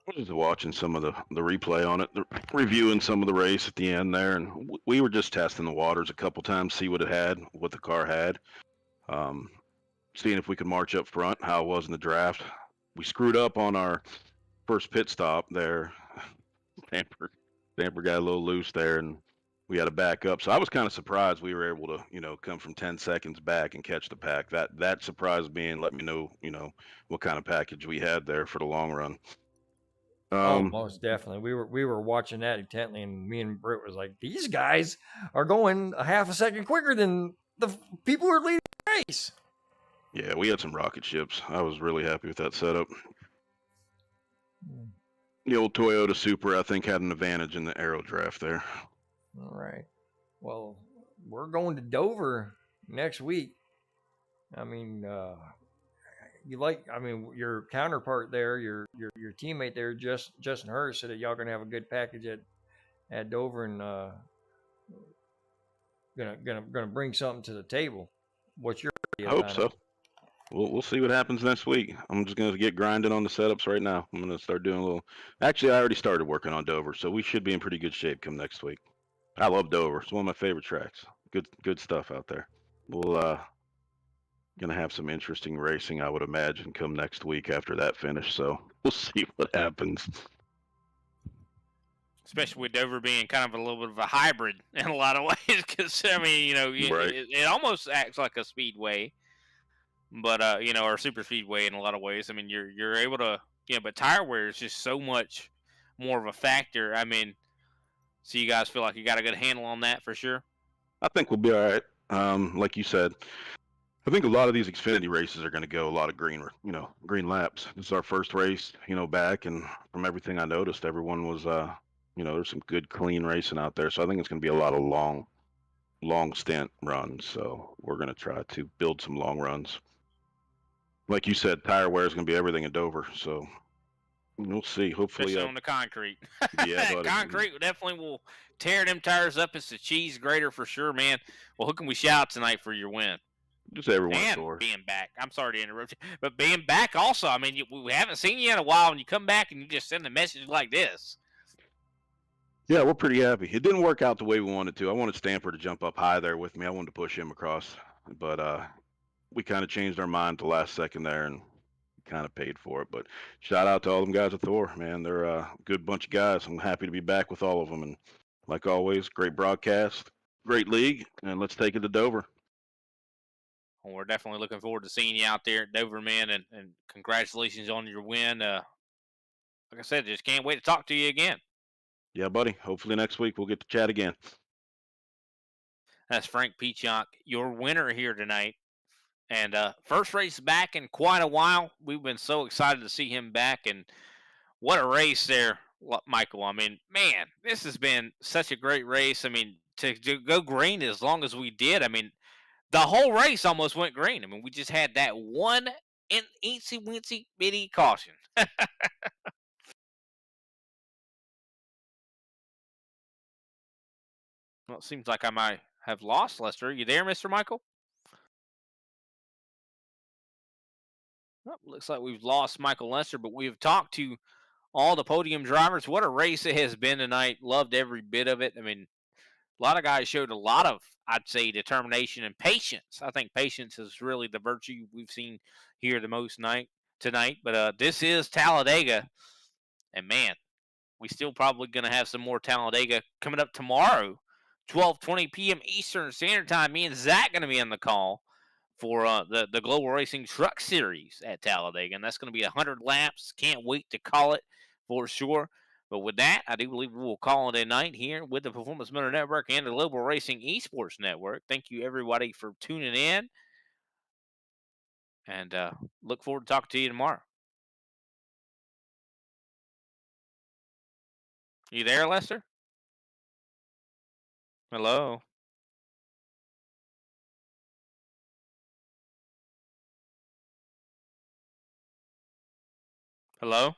I was watching some of the replay on it, reviewing some of the race at the end there, and we were just testing the waters a couple times, see what the car had, seeing if we could march up front, how it was in the draft. We screwed up on our first pit stop there. Stamper got a little loose there, and we had to back up. So I was kind of surprised we were able to, come from 10 seconds back and catch the pack. That surprised me and let me know, what kind of package we had there for the long run. Most definitely. We were watching that intently, and me and Britt was like, these guys are going a half a second quicker than the people who are leading the race. Yeah, we had some rocket ships. I was really happy with that setup. The old Toyota Supra, I think, had an advantage in the aero draft there. All right. Well, we're going to Dover next week. I mean, your counterpart there, your teammate there, Justin Hurst, said that y'all gonna have a good package at Dover and gonna bring something to the table. What's your I idea hope on so. it? We'll see what happens next week. I'm just gonna get grinding on the setups right now. I'm gonna start doing a little. Actually, I already started working on Dover, so we should be in pretty good shape come next week. I love Dover. It's one of my favorite tracks. Good stuff out there. We'll gonna have some interesting racing, I would imagine, come next week after that finish. So we'll see what happens. Especially with Dover being kind of a little bit of a hybrid in a lot of ways, because I mean, Right. it almost acts like a speedway, but or super speedway in a lot of ways. I mean, you're able to, but tire wear is just so much more of a factor. I mean, so you guys feel like you got a good handle on that for sure. I think we'll be all right. Like you said, I think a lot of these Xfinity races are going to go a lot of green laps. This is our first race, back, and from everything I noticed, everyone was, there's some good clean racing out there. So I think it's going to be a lot of long stint runs. So we're going to try to build some long runs. Like you said, tire wear is going to be everything at Dover. So we'll see. Hopefully, Especially on the concrete. yeah, buddy. Concrete definitely will tear them tires up. It's a cheese grater for sure, man. Well, who can we shout out tonight for your win? Just everyone at And Thor. being back. I'm sorry to interrupt you, but being back also. I mean, we haven't seen you in a while, and you come back and you just send a message like this. Yeah, we're pretty happy. It didn't work out the way we wanted to. I wanted Stanford to jump up high there with me. I wanted to push him across, but we kind of changed our mind at the last second there and kind of paid for it. But shout out to all them guys at Thor, man. They're a good bunch of guys. I'm happy to be back with all of them. And like always, great broadcast, great league, and let's take it to Dover. Well, we're definitely looking forward to seeing you out there at Dover, man, and congratulations on your win. Like I said, just can't wait to talk to you again. Yeah, buddy. Hopefully next week we'll get to chat again. That's Frank Peachonk, your winner here tonight. And first race back in quite a while. We've been so excited to see him back, and what a race there, Michael. I mean, man, this has been such a great race. I mean, to go green as long as we did, I mean, the whole race almost went green. I mean, we just had that one eensy weensy bitty caution. Well, it seems like I might have lost Lester. Are you there, Mr. Michael? Well, looks like we've lost Michael Lester, but we've talked to all the podium drivers. What a race it has been tonight. Loved every bit of it. I mean, a lot of guys showed a lot of, I'd say, determination and patience. I think patience is really the virtue we've seen here the most tonight. But this is Talladega, and man, we still probably going to have some more Talladega coming up tomorrow, 12:20 p.m. Eastern Standard Time. Me and Zach going to be on the call for the Global Racing Truck Series at Talladega, and that's going to be 100 laps. Can't wait to call it for sure. But with that, I do believe we will call it a night here with the Performance Motor Network and the Global Racing Esports Network. Thank you, everybody, for tuning in, and look forward to talking to you tomorrow. You there, Lester? Hello? Hello?